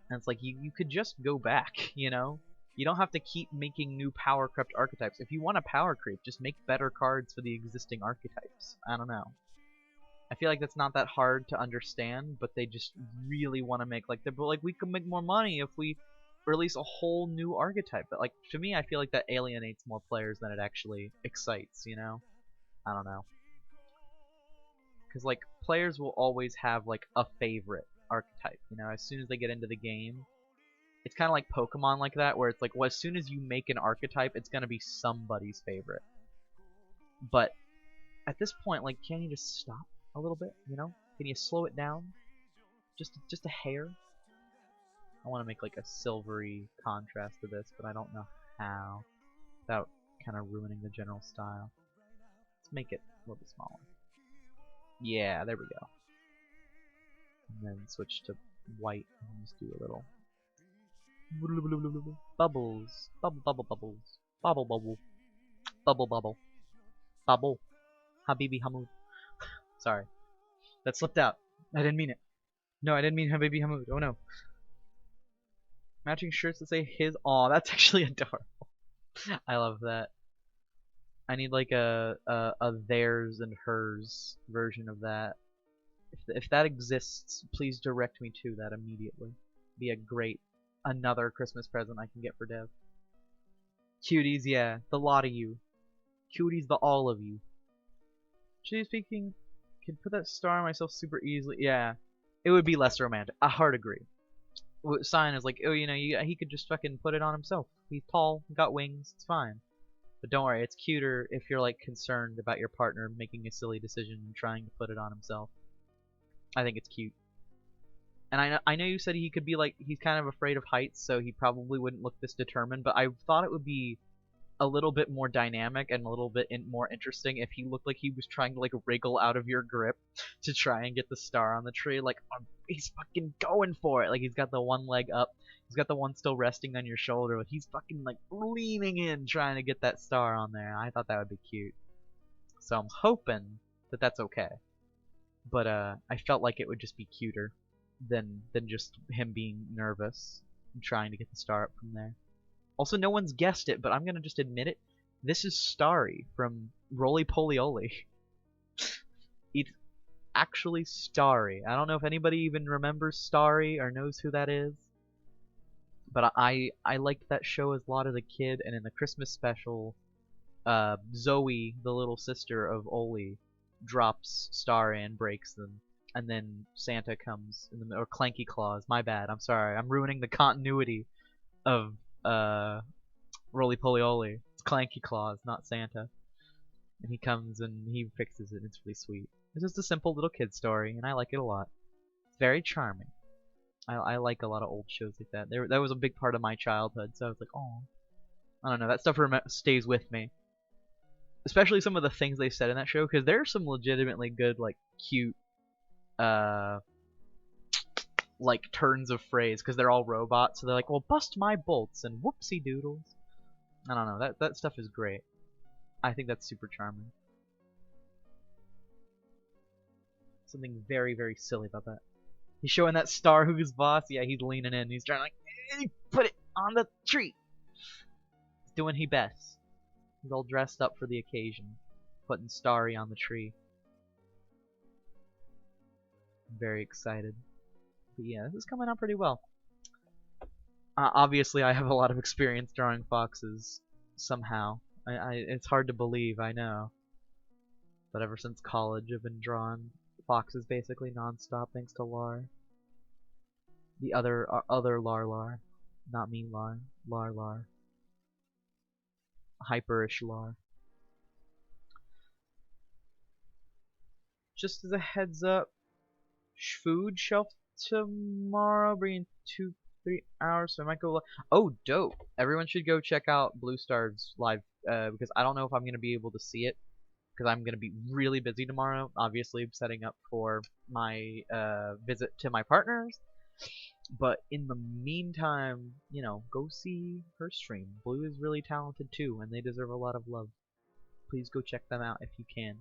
And it's like you could just go back, you know? You don't have to keep making new power crept archetypes. If you want a power creep, just make better cards for the existing archetypes. I don't know. I feel like that's not that hard to understand, but they just really want to make like but like we could make more money if we release a whole new archetype. But like to me, I feel like that alienates more players than it actually excites, you know? I don't know. Because like players will always have like a favorite archetype, you know, as soon as they get into the game. It's kind of like Pokemon like that, where it's like, well, as soon as you make an archetype, it's going to be somebody's favorite. But at this point, like, can't you just stop a little bit, you know? Can you slow it down? Just a hair? I want to make like a silvery contrast to this, but I don't know how without kind of ruining the general style. Let's make it a little bit smaller. Yeah, there we go. And then switch to white and just do a little bubbles. Bubble, bubble, bubbles. Bubble, bubble. Bubble, bubble. Bubble. Habibi Hamoud. Sorry. That slipped out. I didn't mean it. No, I didn't mean Habibi Hamoud. Oh no. Matching shirts that say his. Aw, that's actually adorable. I love that. I need like a theirs and hers version of that. If that exists, please direct me to that immediately. Be a great another Christmas present I can get for Dev. Cuties, yeah, the lot of you. Cuties, the all of you. Actually speaking, can put that star on myself super easily. Yeah, it would be less romantic. I hard agree. Sign is like, oh, you know, he could just fucking put it on himself. He's tall, got wings, it's fine. But don't worry, it's cuter if you're like concerned about your partner making a silly decision and trying to put it on himself. I think it's cute. And I know you said he could be like, he's kind of afraid of heights, so he probably wouldn't look this determined, but I thought it would be a little bit more dynamic and a little bit more interesting if he looked like he was trying to like wriggle out of your grip to try and get the star on the tree. Like he's fucking going for it. Like he's got the one leg up, he's got the one still resting on your shoulder. Like he's fucking like leaning in trying to get that star on there. I thought that would be cute. So I'm hoping that that's okay. But I felt like it would just be cuter than just him being nervous and trying to get the star up from there. Also, no one's guessed it, but I'm gonna just admit it. This is Starry from Roly Poly Oly. It's actually Starry. I don't know if anybody even remembers Starry or knows who that is. But I liked that show a lot as a kid, and in the Christmas special, Zoe, the little sister of Oly, drops Starry and breaks them. And then Santa comes in the or Clanky Claus. My bad. I'm sorry. I'm ruining the continuity of Roly Poly Oly. It's Clanky Claus, not Santa. And he comes and he fixes it. It's really sweet. It's just a simple little kid story, and I like it a lot. It's very charming. I like a lot of old shows like that. That was a big part of my childhood, so I was like, oh, I don't know. That stuff stays with me. Especially some of the things they said in that show, because there's some legitimately good, like, cute like turns of phrase, because they're all robots, so they're like, well, bust my bolts and whoopsie doodles. I don't know, that stuff is great. I think that's super charming. Something very, very silly about that. He's showing that star who's boss. Yeah, he's leaning in. He's trying to like, put it on the tree. He's doing his best. He's all dressed up for the occasion, putting Starry on the tree. I'm very excited. But yeah, this is coming out pretty well. Obviously, I have a lot of experience drawing foxes, somehow. It's hard to believe, I know. But ever since college, I've been drawing foxes basically nonstop thanks to Lar. The other Lar. Not me Lar. Lar. Hyperish Lar. Just as a heads up, food shelf tomorrow, bringing 2-3 hours, so I might go. Oh, dope! Everyone should go check out Blue Star's live, because I don't know if I'm gonna be able to see it, because I'm gonna be really busy tomorrow. Obviously, setting up for my visit to my partners. But in the meantime, you know, go see her stream. Blue is really talented too, and they deserve a lot of love. Please go check them out if you can.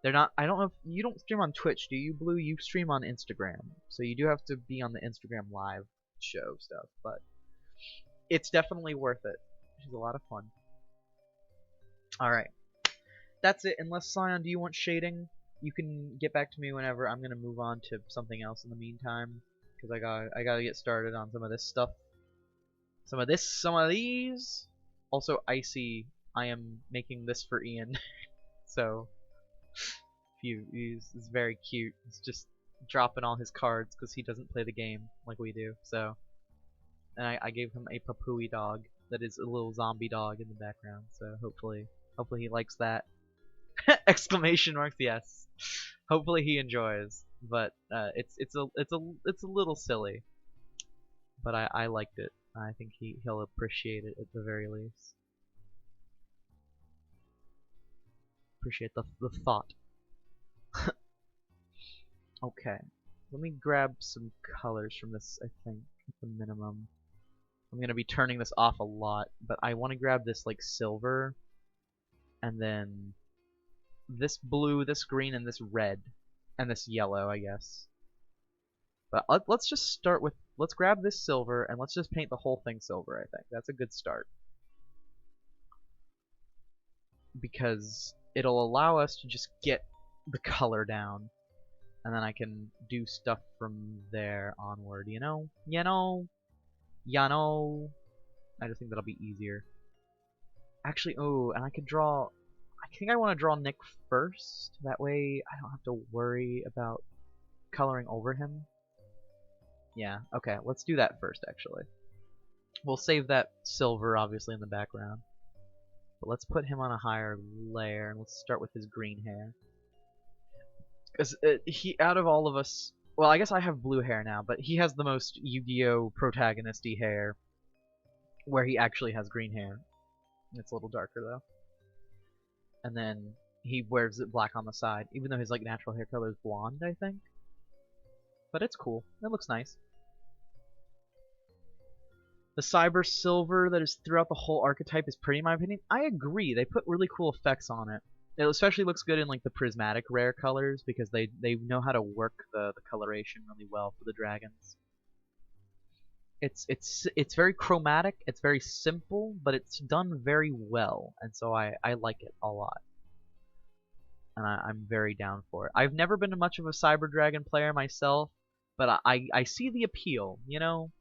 They're not. I don't know if you don't stream on Twitch, do you, Blue? You stream on Instagram, so you do have to be on the Instagram live show stuff. But it's definitely worth it. She's a lot of fun. All right, that's it. Unless Scion, do you want shading? You can get back to me whenever. I'm gonna move on to something else in the meantime because I gotta get started on some of this stuff. Some of these. Also, Icy. I am making this for Ian, so. He's very cute. He's just dropping all his cards because he doesn't play the game like we do. So, and I gave him a papooey dog that is a little zombie dog in the background. So hopefully he likes that. Exclamation marks! Yes. Hopefully he enjoys. But it's a little silly. But I liked it. I think he'll appreciate it at the very least. Appreciate the thought. Okay, let me grab some colors from this, I think, at the minimum. I'm going to be turning this off a lot, but I want to grab this, like, silver, and then this blue, this green, and this red, and this yellow, I guess. But let's just start with, let's grab this silver, and let's just paint the whole thing silver, I think. That's a good start. Because it'll allow us to just get the color down. And then I can do stuff from there onward, you know? You know? I just think that'll be easier. Actually, oh, and I could draw... I think I want to draw Nick first. That way I don't have to worry about coloring over him. Yeah, okay, let's do that first, actually. We'll save that silver, obviously, in the background. But let's put him on a higher layer, and let's start with his green hair. Because he, out of all of us, well, I guess I have blue hair now, but he has the most Yu-Gi-Oh! Protagonist-y hair, where he actually has green hair. It's a little darker, though. And then he wears it black on the side, even though his like natural hair color is blonde, I think. But it's cool. It looks nice. The cyber silver that is throughout the whole archetype is pretty, in my opinion. I agree. They put really cool effects on it. It especially looks good in like the prismatic rare colors because they know how to work the coloration really well for the dragons. It's very chromatic, it's very simple, but it's done very well, and so I like it a lot. And I'm very down for it. I've never been much of a Cyber Dragon player myself, but I see the appeal, you know?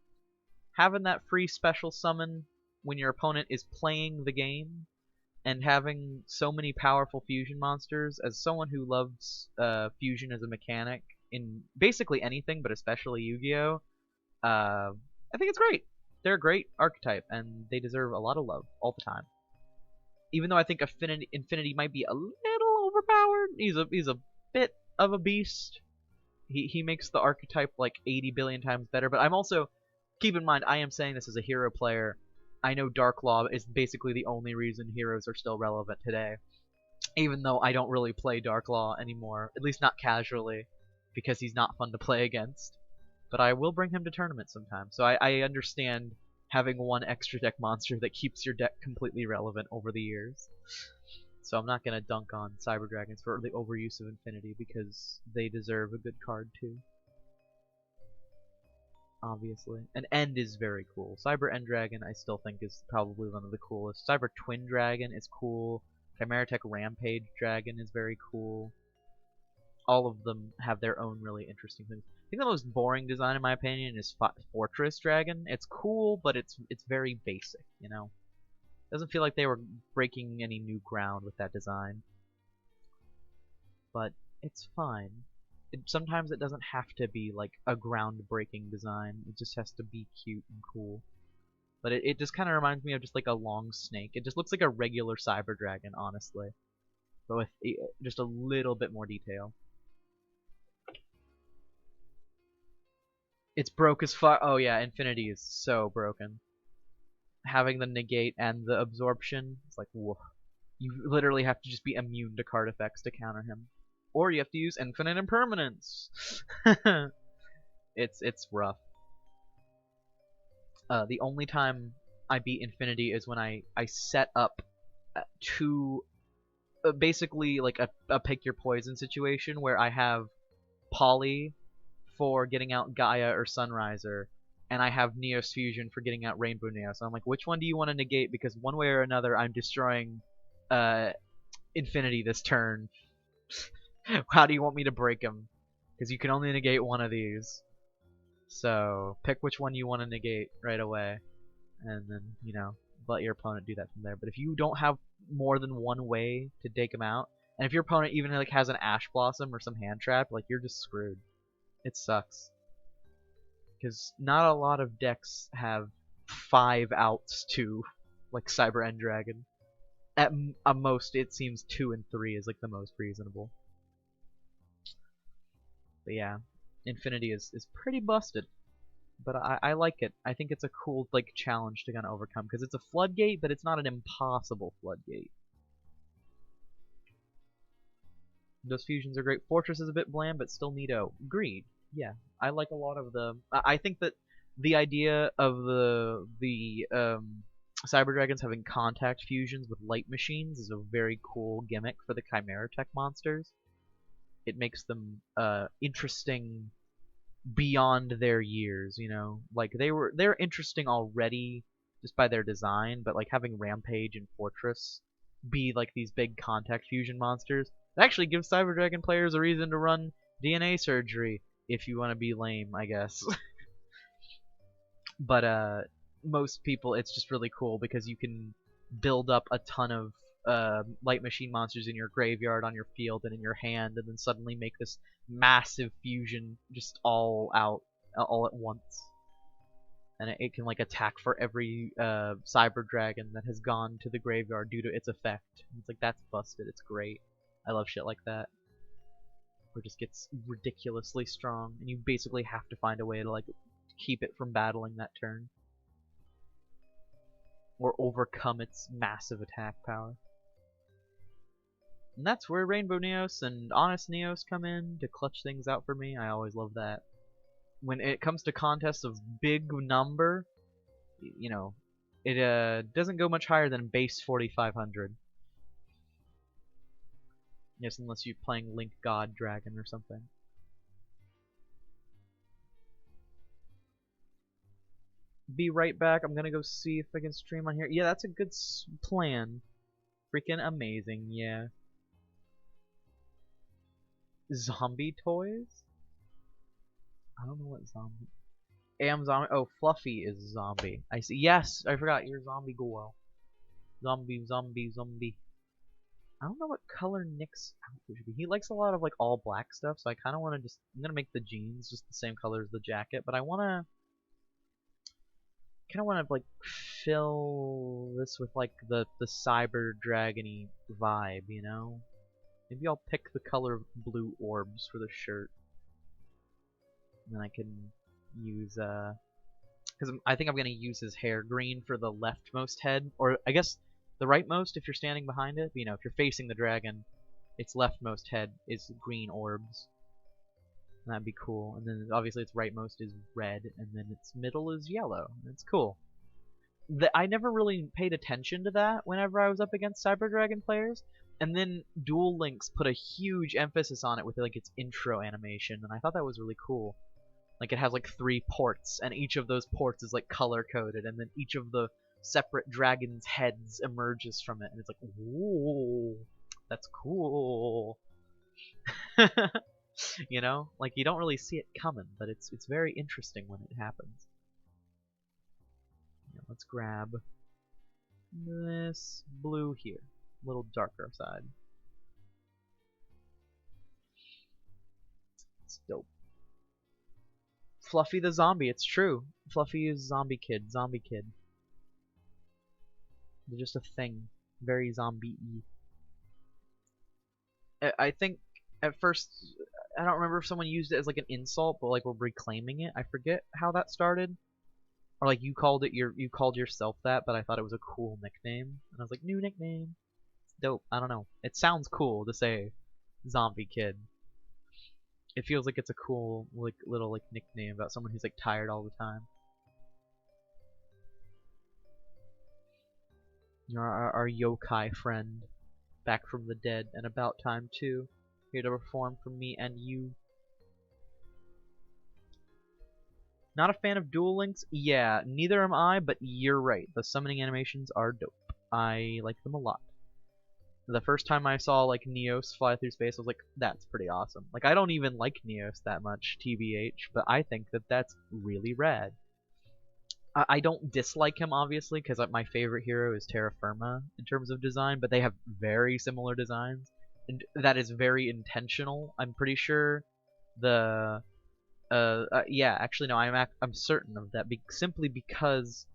Having that free special summon when your opponent is playing the game and having so many powerful fusion monsters, as someone who loves fusion as a mechanic in basically anything, but especially Yu-Gi-Oh, I think it's great. They're a great archetype, and they deserve a lot of love all the time. Even though I think Infinity might be a little overpowered, he's a bit of a beast. He makes the archetype like 80 billion times better. But I'm also, keep in mind, I am saying this as a hero player. I know Dark Law is basically the only reason heroes are still relevant today. Even though I don't really play Dark Law anymore, at least not casually, because he's not fun to play against. But I will bring him to tournaments sometime. So I understand having one extra deck monster that keeps your deck completely relevant over the years. So I'm not going to dunk on Cyber Dragons for the overuse of Infinity because they deserve a good card too. Obviously. And End is very cool. Cyber End Dragon I still think is probably one of the coolest. Cyber Twin Dragon is cool. Chimera Tech Rampage Dragon is very cool. All of them have their own really interesting things. I think the most boring design in my opinion is Fortress Dragon. It's cool, but it's very basic, you know? Doesn't feel like they were breaking any new ground with that design, but it's fine. Sometimes it doesn't have to be like a groundbreaking design. It just has to be cute and cool. But it just kind of reminds me of just like a long snake. It just looks like a regular cyber dragon, honestly, but with just a little bit more detail. It's broke as fuck. Oh yeah, Infinity is so broken. Having the negate and the absorption, it's like, whoa. You literally have to just be immune to card effects to counter him. Or you have to use infinite impermanence. It's rough. The only time I beat Infinity is when I set up two, basically like a pick your poison situation where I have Poly for getting out Gaia or Sunriser, and I have Neos Fusion for getting out Rainbow Neos. So I'm like, which one do you want to negate? Because one way or another, I'm destroying Infinity this turn. How do you want me to break him? Because you can only negate one of these. So pick which one you want to negate right away, and then, you know, let your opponent do that from there. But if you don't have more than one way to take him out, and if your opponent even like has an Ash Blossom or some hand trap, like, you're just screwed. It sucks. Because not a lot of decks have 5 outs to like Cyber End Dragon. At most, it seems 2 and 3 is like the most reasonable. But yeah, Infinity is pretty busted. But I like it. I think it's a cool like challenge to kind of overcome, because it's a floodgate, but it's not an impossible floodgate. Those fusions are great. Fortress is a bit bland, but still neato. Agreed. Yeah, I like a lot of the. I think that the idea of the Cyber Dragons having contact fusions with light machines is a very cool gimmick for the Chimera Tech monsters. It makes them interesting beyond their years, you know. Like they're interesting already just by their design, but like having Rampage and Fortress be like these big contact fusion monsters, it actually gives Cyber Dragon players a reason to run DNA surgery if you want to be lame, I guess. But most people, it's just really cool because you can build up a ton of light machine monsters in your graveyard, on your field, and in your hand, and then suddenly make this massive fusion just all out all at once. And it can like attack for every Cyber Dragon that has gone to the graveyard due to its effect. It's like, that's busted. It's great. I love shit like that. Where it just gets ridiculously strong, and you basically have to find a way to like keep it from battling that turn, or overcome its massive attack power. And that's where Rainbow Neos and Honest Neos come in to clutch things out for me. I always love that. When it comes to contests of big number, you know, it doesn't go much higher than base 4,500. Yes, unless you're playing Link God Dragon or something. Be right back. I'm gonna go see if I can stream on here. Yeah, that's a good plan. Freaking amazing, yeah. Zombie toys? I don't know what zombie. Am zombie. Oh, Fluffy is zombie. I see. Yes, I forgot. You're zombie girl. Zombie, zombie, zombie. I don't know what color Nick's outfit should be. He likes a lot of like all black stuff, so I kind of want to just. I'm gonna make the jeans just the same color as the jacket, but I wanna. Kind of want to like fill this with like the cyber dragony vibe, you know? Maybe I'll pick the color of blue orbs for the shirt. And then I can use because I think I'm gonna use his hair green for the leftmost head, or I guess the rightmost if you're standing behind it. But, you know, if you're facing the dragon, its leftmost head is green orbs. That'd be cool. And then obviously its rightmost is red, and then its middle is yellow. It's cool. I never really paid attention to that whenever I was up against Cyber Dragon players. And then Duel Links put a huge emphasis on it with like its intro animation, and I thought that was really cool. Like it has like 3 ports, and each of those ports is like color coded, and then each of the separate dragon's heads emerges from it, and it's like, whoa, that's cool. You know, like you don't really see it coming, but it's very interesting when it happens. Yeah, let's grab this blue here. A little darker side. It's dope. Fluffy the zombie, it's true. Fluffy is zombie kid. They're just a thing. Very zombie-y. I think at first, I don't remember if someone used it as like an insult, but like we're reclaiming it. I forget how that started. Or like you called yourself that, but I thought it was a cool nickname. And I was like, new nickname. It's dope. I don't know. It sounds cool to say zombie kid. It feels like it's a cool like little like nickname about someone who's like tired all the time. Our yokai friend, back from the dead and about time too, here to perform for me and you. Not a fan of Duel Links? Yeah, neither am I, but you're right. The summoning animations are dope. I like them a lot. The first time I saw like Neos fly through space, I was like, that's pretty awesome. Like, I don't even like Neos that much, TBH, but I think that that's really rad. I don't dislike him, obviously, because my favorite hero is Terra Firma in terms of design, but they have very similar designs, and that is very intentional. I'm pretty sure the yeah, actually no, I'm certain of that, simply because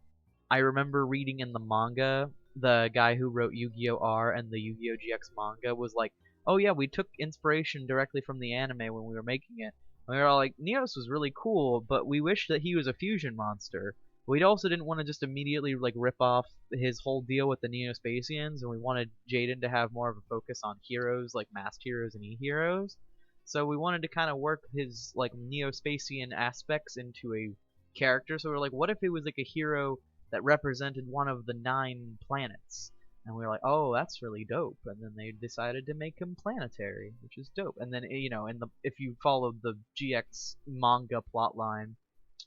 I remember reading in the manga, the guy who wrote Yu-Gi-Oh! R and the Yu-Gi-Oh! GX manga was like, oh yeah, we took inspiration directly from the anime when we were making it. And we were all like, Neos was really cool, but we wish that he was a fusion monster. We also didn't want to just immediately like rip off his whole deal with the Neospatians, and we wanted Jaden to have more of a focus on heroes like masked heroes and e-heroes. So we wanted to kind of work his like Neospatian aspects into a character. So we were like, what if it was like a hero that represented one of the 9 planets? And we were like, oh, that's really dope. And then they decided to make him planetary, which is dope. And then, you know, if you followed the GX manga plotline,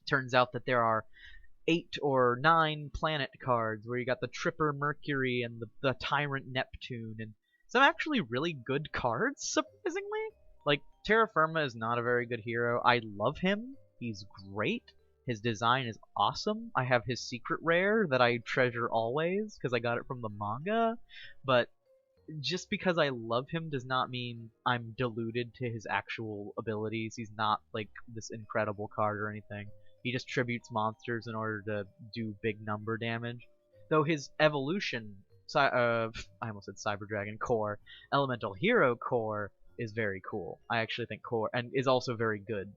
turns out that there are 8 or 9 planet cards where you got the Tripper Mercury and the Tyrant Neptune, and some actually really good cards, surprisingly. Like, Terra Firma is not a very good hero. I love him. He's great. His design is awesome. I have his secret rare that I treasure always because I got it from the manga. But just because I love him does not mean I'm deluded to his actual abilities. He's not like this incredible card or anything. He just tributes monsters in order to do big number damage. Though his evolution, I almost said Cyber Dragon Core, Elemental Hero Core is very cool. I actually think Core, and is also very good.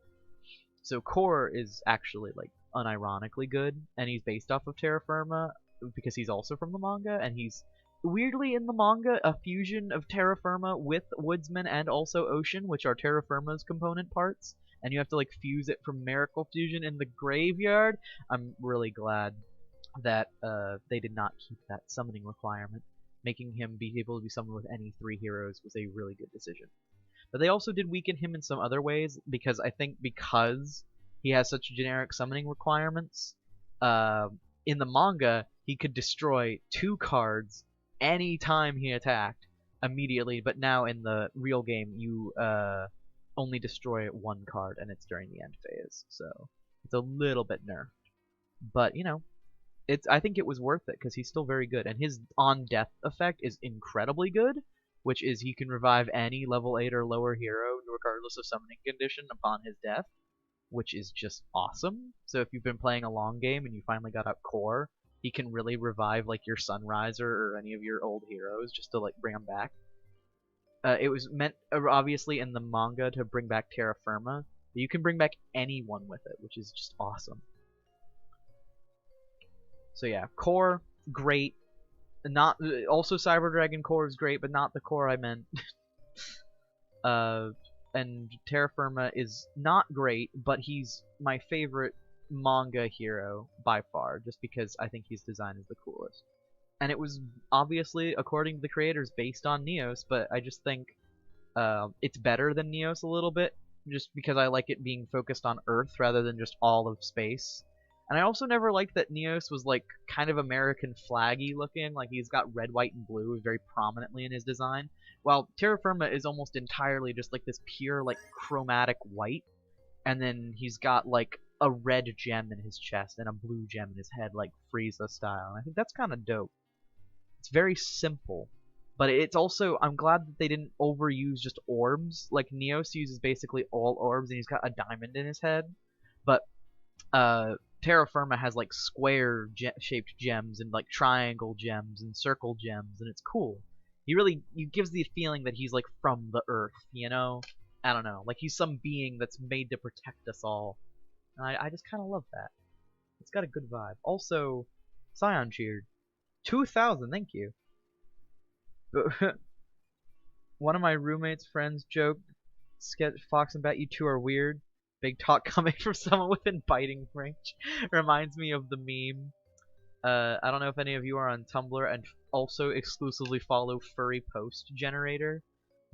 So Core is actually like unironically good, and he's based off of Terra Firma because he's also from the manga, and he's weirdly in the manga a fusion of Terra Firma with Woodsman and also Ocean, which are Terra Firma's component parts, and you have to like fuse it from Miracle Fusion in the graveyard. I'm really glad that they did not keep that summoning requirement. Making him be able to be summoned with any 3 heroes was a really good decision. But they also did weaken him in some other ways, because I think because he has such generic summoning requirements, in the manga, he could destroy 2 cards anytime he attacked immediately, but now in the real game, you only destroy 1 card, and it's during the end phase, so it's a little bit nerfed. But, you know, I think it was worth it, because he's still very good, and his on-death effect is incredibly good, which is he can revive any level 8 or lower hero regardless of summoning condition upon his death, which is just awesome. So if you've been playing a long game and you finally got up Core, he can really revive like your Sunriser or any of your old heroes just to like bring them back. It was meant obviously in the manga to bring back Terra Firma, but you can bring back anyone with it, which is just awesome. So yeah, Core, great. Not also Cyber Dragon Core is great, but not the Core I meant. And Terra Firma is not great, but he's my favorite manga hero by far, just because I think his design is the coolest. And it was obviously, according to the creators, based on Neos, but I just think it's better than Neos a little bit, just because I like it being focused on Earth rather than just all of space. And I also never liked that Neos was like kind of American flaggy looking, like he's got red, white, and blue very prominently in his design, while Terra Firma is almost entirely just like this pure like chromatic white, and then he's got like a red gem in his chest and a blue gem in his head, like Frieza style. And I think that's kind of dope. It's very simple, but it's also I'm glad that they didn't overuse just orbs. Like Neos uses basically all orbs, and he's got a diamond in his head, but Terra Firma has like square shaped gems and like triangle gems and circle gems, and it's cool. He gives the feeling that he's like from the earth, you know? I don't know, like he's some being that's made to protect us all. And I just kind of love that. It's got a good vibe. Also, Scion cheered. 2,000, thank you. One of my roommate's friends joked, Fox and Bat, you two are weird. Big talk coming from someone within biting range. Reminds me of the meme. I don't know if any of you are on Tumblr and also exclusively follow Furry Post Generator,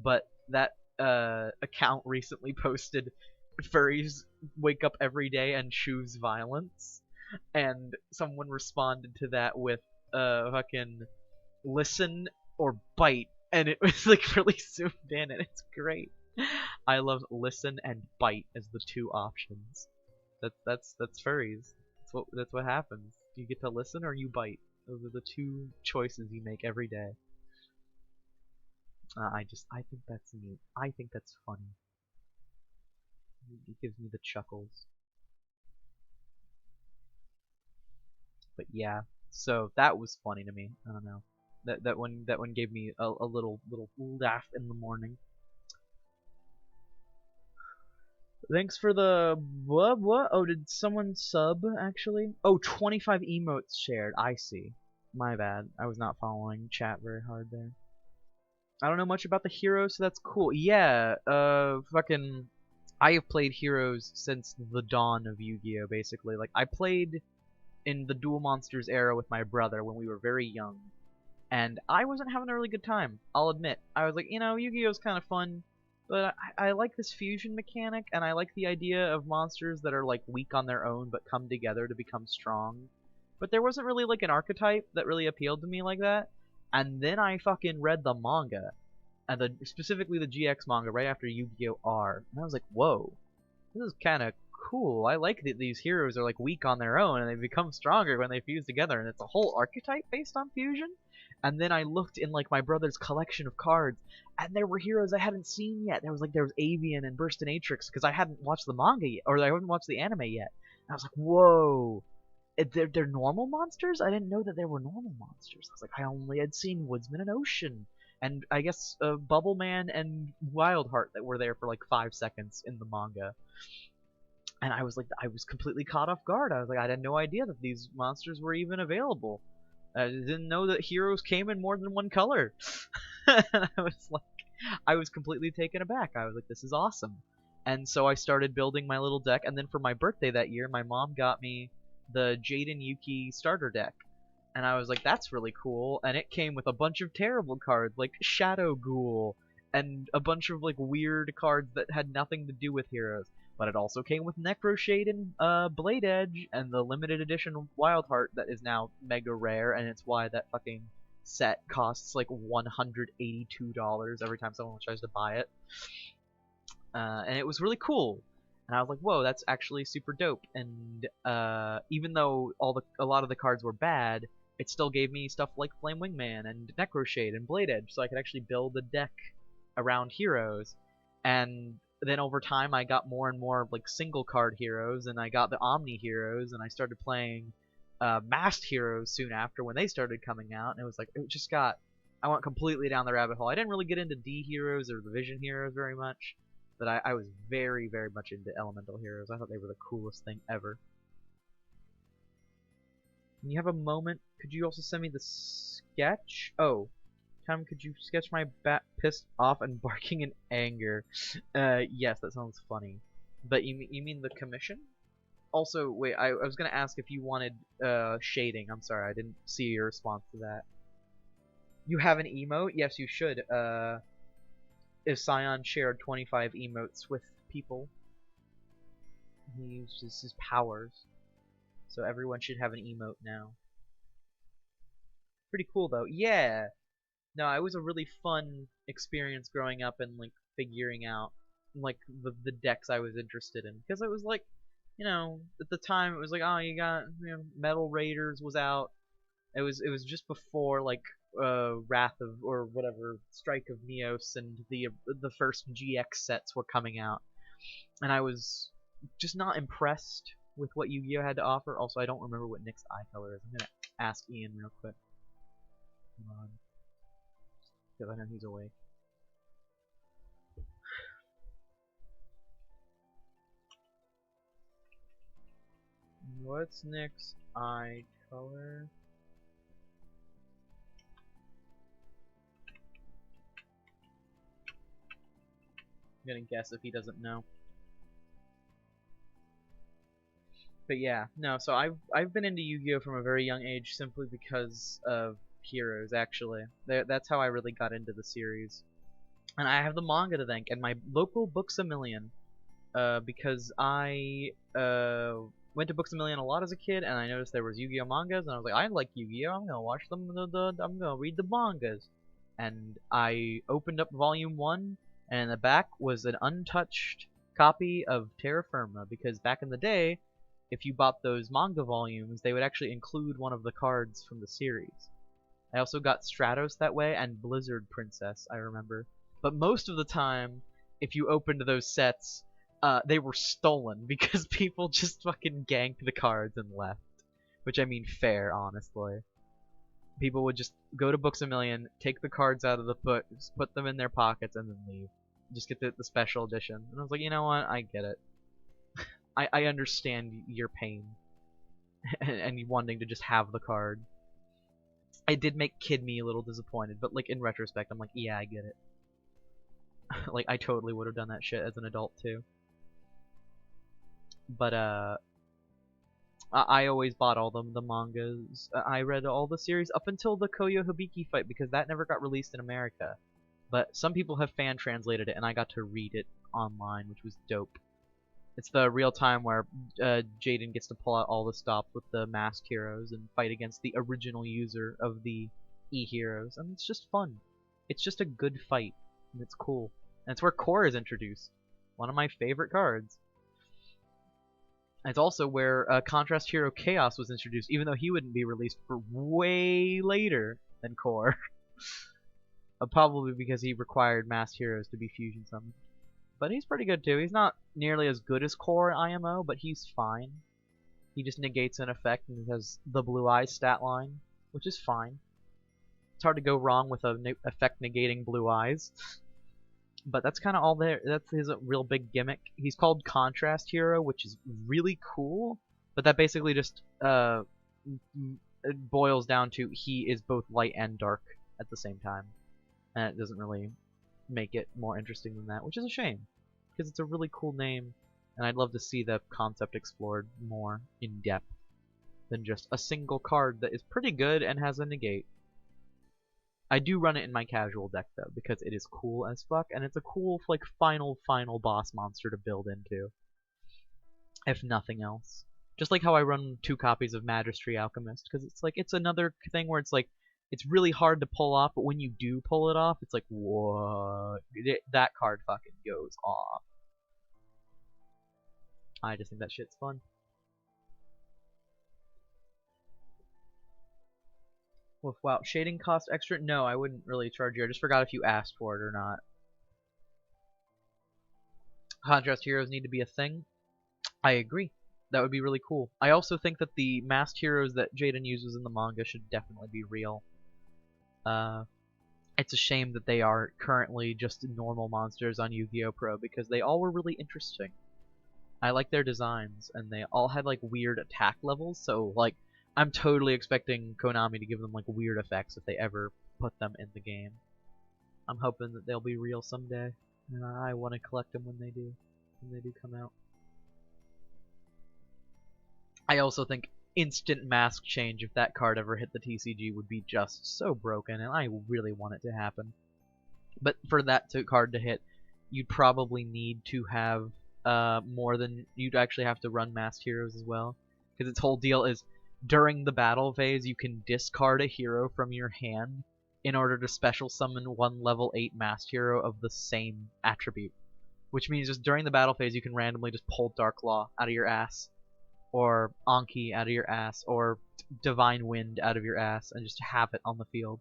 but that account recently posted furries wake up every day and choose violence, and someone responded to that with fucking listen or bite, and it was like really zoomed in, and it's great. I love listen and bite as the two options. That's furries. That's what happens. You get to listen or you bite. Those are the two choices you make every day. I think that's neat. I think that's funny. It gives me the chuckles. But yeah, so that was funny to me. I don't know. That one gave me a little laugh in the morning. Thanks for the what? Oh, did someone sub actually? Oh, 25 emotes shared. I see. My bad. I was not following chat very hard there. I don't know much about the heroes, so that's cool. Yeah, fucking I have played heroes since the dawn of Yu-Gi-Oh! Basically. Like I played in the Duel Monsters era with my brother when we were very young, and I wasn't having a really good time. I'll admit. I was like, Yu-Gi-Oh's kind of fun, but I like this fusion mechanic, and I like the idea of monsters that are like weak on their own but come together to become strong. But there wasn't really like an archetype that really appealed to me like that. And then I fucking read the manga, and specifically the GX manga right after Yu-Gi-Oh! R, and I was like, whoa, this is kind of cool. I like that these heroes are like weak on their own and they become stronger when they fuse together, and it's a whole archetype based on fusion. And then I looked in like my brother's collection of cards, and there were heroes I hadn't seen yet. There was Avian and Burstinatrix because I hadn't watched the manga yet, or I hadn't watched the anime yet. And I was like, whoa. They're normal monsters? I didn't know that they were normal monsters. I was like, I only had seen Woodsman and Ocean, and I guess Bubble Man and Wildheart that were there for like 5 seconds in the manga. And I was like, I was completely caught off guard. I was like, I had no idea that these monsters were even available. I didn't know that heroes came in more than one color. And I was completely taken aback. I was like, this is awesome. And so I started building my little deck, and then for my birthday that year, my mom got me the Jaden Yuki starter deck. And I was like, that's really cool. And it came with a bunch of terrible cards, like Shadow Ghoul, and a bunch of like weird cards that had nothing to do with heroes. But it also came with Necroshade and Blade Edge, and the limited edition Wildheart that is now mega rare, and it's why that fucking set costs like $182 every time someone tries to buy it. And it was really cool. And I was like, whoa, that's actually super dope. And even though a lot of the cards were bad, it still gave me stuff like Flame Wingman and Necroshade and Blade Edge, so I could actually build a deck around heroes. And then over time, I got more and more like single card heroes, and I got the Omni heroes, and I started playing masked heroes soon after when they started coming out. And it was like, I went completely down the rabbit hole. I didn't really get into D heroes or the Vision heroes very much. But I was very, very much into elemental heroes. I thought they were the coolest thing ever. When you have a moment, could you also send me the sketch? Oh, Tom, could you sketch my bat pissed off and barking in anger? Yes, that sounds funny. But you mean the commission? Also, wait, I was gonna ask if you wanted shading. I'm sorry, I didn't see your response to that. You have an emote? Yes, you should. If Scion shared 25 emotes with people, he uses his powers. So everyone should have an emote now. Pretty cool though. Yeah. No, it was a really fun experience growing up and like figuring out like the decks I was interested in, because it was like, at the time it was like, oh, you got Metal Raiders was out. It was just before like Wrath of, or whatever, Strike of Neos and the first GX sets were coming out, and I was just not impressed with what Yu-Gi-Oh had to offer. Also, I don't remember what Nick's eye color is. I'm gonna ask Ian real quick. Come on, because I know he's awake. What's Nick's eye color? I'm gonna guess if he doesn't know. But yeah, no. So I've been into Yu-Gi-Oh from a very young age simply because of Heroes. Actually, that's how I really got into the series. And I have the manga to thank, and my local Books a Million, because I went to Books a Million a lot as a kid, and I noticed there was Yu-Gi-Oh mangas, and I was like, I like Yu-Gi-Oh, I'm gonna watch them. I'm gonna read the mangas, and I opened up Volume 1, and in the back was an untouched copy of Terra Firma, because back in the day, if you bought those manga volumes, they would actually include one of the cards from the series. I also got Stratos that way, and Blizzard Princess, I remember. But most of the time, if you opened those sets, they were stolen because people just fucking ganked the cards and left. Which, I mean, fair, honestly. People would just go to Books A Million, take the cards out of the books, put them in their pockets, and then leave. Just get the special edition. And I was like, you know what? I get it. I understand your pain and you wanting to just have the card. It did make Kid Me a little disappointed, but like in retrospect, I'm like, yeah, I get it. Like I totally would have done that shit as an adult too. But I always bought all the mangas. I read all the series up until the Koyo Hibiki fight because that never got released in America. But some people have fan translated it, and I got to read it online, which was dope. It's the real time where Jaden gets to pull out all the stops with the masked heroes and fight against the original user of the E-heroes. And it's just fun. It's just a good fight, and it's cool. And it's where Core is introduced. One of my favorite cards. And it's also where Contrast Hero Chaos was introduced, even though he wouldn't be released for way later than Core. Probably because he required masked heroes to be fusion summoned. But he's pretty good too. He's not nearly as good as Core IMO, but he's fine. He just negates an effect and has the blue eyes stat line, which is fine. It's hard to go wrong with a effect negating blue eyes. But that's kind of all there. That's his real big gimmick. He's called Contrast Hero, which is really cool. But that basically just it boils down to he is both light and dark at the same time. And it doesn't really make it more interesting than that, which is a shame, because it's a really cool name, and I'd love to see the concept explored more in depth than just a single card that is pretty good and has a negate. I do run it in my casual deck though, because it is cool as fuck, and it's a cool like final boss monster to build into, if nothing else. Just like how I run 2 copies of Magistry Alchemist, because it's like it's another thing where it's like it's really hard to pull off, but when you do pull it off, it's like, what? That card fucking goes off. I just think that shit's fun. Well, wow, shading cost extra? No, I wouldn't really charge you. I just forgot if you asked for it or not. Contrast heroes need to be a thing. I agree. That would be really cool. I also think that the masked heroes that Jaden uses in the manga should definitely be real. It's a shame that they are currently just normal monsters on Yu-Gi-Oh! Pro because they all were really interesting. I like their designs, and they all had like weird attack levels, so like I'm totally expecting Konami to give them like weird effects if they ever put them in the game. I'm hoping that they'll be real someday, and I want to collect them when they do come out. I also think instant mask change, if that card ever hit the TCG, would be just so broken, and I really want it to happen. But for that card to hit, you'd probably need to have more than you'd actually have to run masked heroes as well, because its whole deal is during the battle phase you can discard a hero from your hand in order to special summon one level 8 masked hero of the same attribute, which means just during the battle phase you can randomly just pull Dark Law out of your ass, or Anki out of your ass, or Divine Wind out of your ass, and just have it on the field.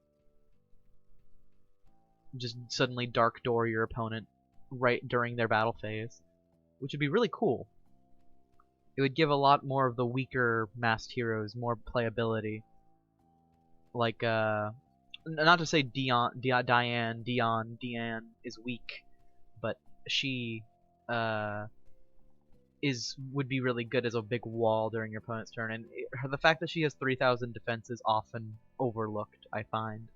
just suddenly Dark Door your opponent right during their battle phase, which would be really cool. It would give a lot more of the weaker masked heroes more playability. Like, not to say Diane is weak, but she, would be really good as a big wall during your opponent's turn, and the fact that she has 3,000 defense is often overlooked, I find.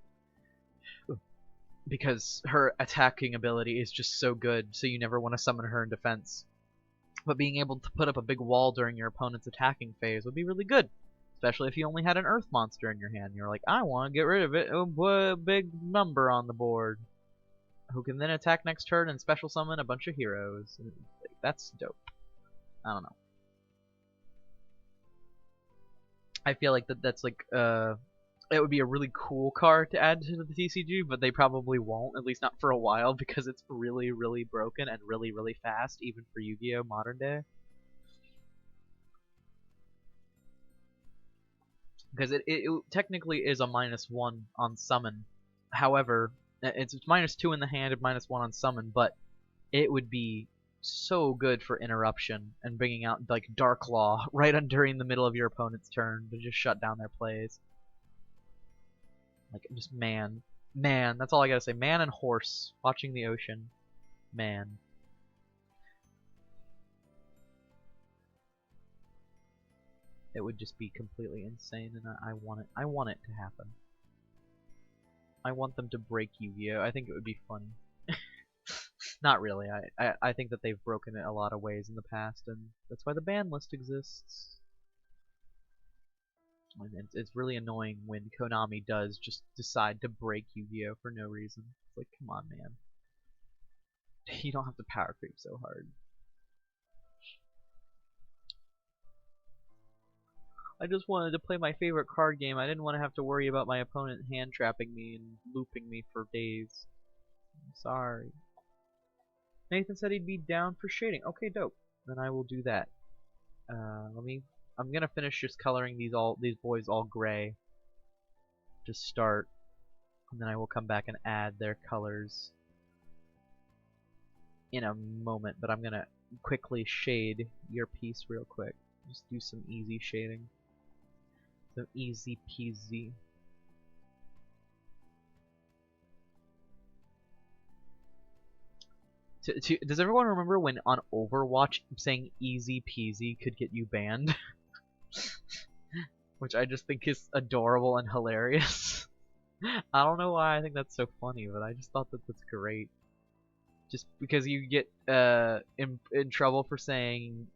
Because her attacking ability is just so good, so you never want to summon her in defense. But being able to put up a big wall during your opponent's attacking phase would be really good. Especially if you only had an earth monster in your hand. You're like, I want to get rid of it. Oh, put a big number on the board. Who can then attack next turn and special summon a bunch of heroes. That's dope. I don't know. I feel like that's like, it would be a really cool card to add to the TCG, but they probably won't, at least not for a while, because it's really, really broken and really, really fast, even for Yu-Gi-Oh! Modern day. Because it technically is a -1 on summon. However, it's -2 in the hand and -1 on summon, but it would be so good for interruption and bringing out like Dark Law right during the middle of your opponent's turn to just shut down their plays. Like, just man, that's all I gotta say. Man and horse watching the ocean, man. It would just be completely insane, and I want it. I want it to happen. I want them to break Yu-Gi-Oh! I think it would be funny. Not really. I think that they've broken it a lot of ways in the past, and that's why the ban list exists. And it's really annoying when Konami does just decide to break Yu-Gi-Oh! For no reason. It's like, come on, man. You don't have to power creep so hard. I just wanted to play my favorite card game. I didn't want to have to worry about my opponent hand trapping me and looping me for days. I'm sorry. Nathan said he'd be down for shading. Okay, dope. Then I will do that. I'm gonna finish just coloring these boys all gray to start, and then I will come back and add their colors in a moment. But I'm gonna quickly shade your piece real quick. Just do some easy shading. So easy peasy. Does everyone remember when on Overwatch saying easy peasy could get you banned? Which I just think is adorable and hilarious. I don't know why I think that's so funny, but I just thought that that's great. Just because you get in trouble for saying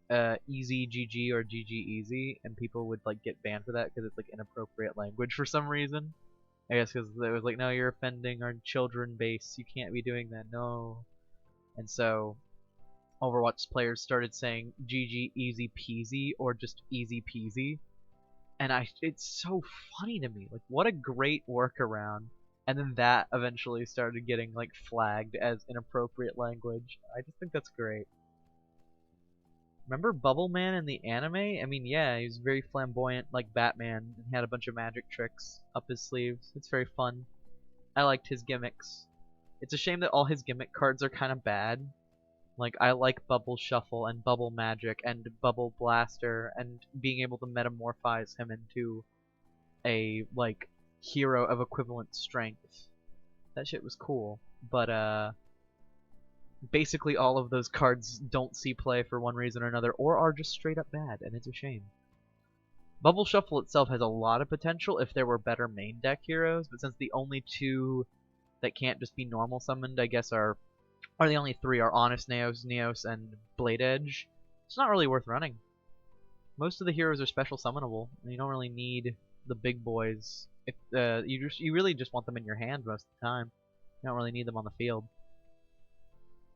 easy GG or GG easy, and people would like get banned for that because it's like inappropriate language for some reason. I guess because it was like, no, you're offending our children base. You can't be doing that. No. And so Overwatch players started saying GG easy peasy or just easy peasy. And it's so funny to me. Like, what a great workaround. And then that eventually started getting like flagged as inappropriate language. I just think that's great. Remember Bubble Man in the anime? I mean, yeah, he was very flamboyant like Batman and had a bunch of magic tricks up his sleeves. It's very fun. I liked his gimmicks. It's a shame that all his gimmick cards are kind of bad. Like, I like Bubble Shuffle and Bubble Magic and Bubble Blaster and being able to metamorphize him into a, like, hero of equivalent strength. That shit was cool. But, basically all of those cards don't see play for one reason or another, or are just straight up bad, and it's a shame. Bubble Shuffle itself has a lot of potential if there were better main deck heroes, but since the only two that can't just be normal summoned, I guess, are the only three are Honest Neos, and Blade Edge. It's not really worth running. Most of the heroes are special summonable, and you don't really need the big boys. If you really just want them in your hand most of the time. You don't really need them on the field.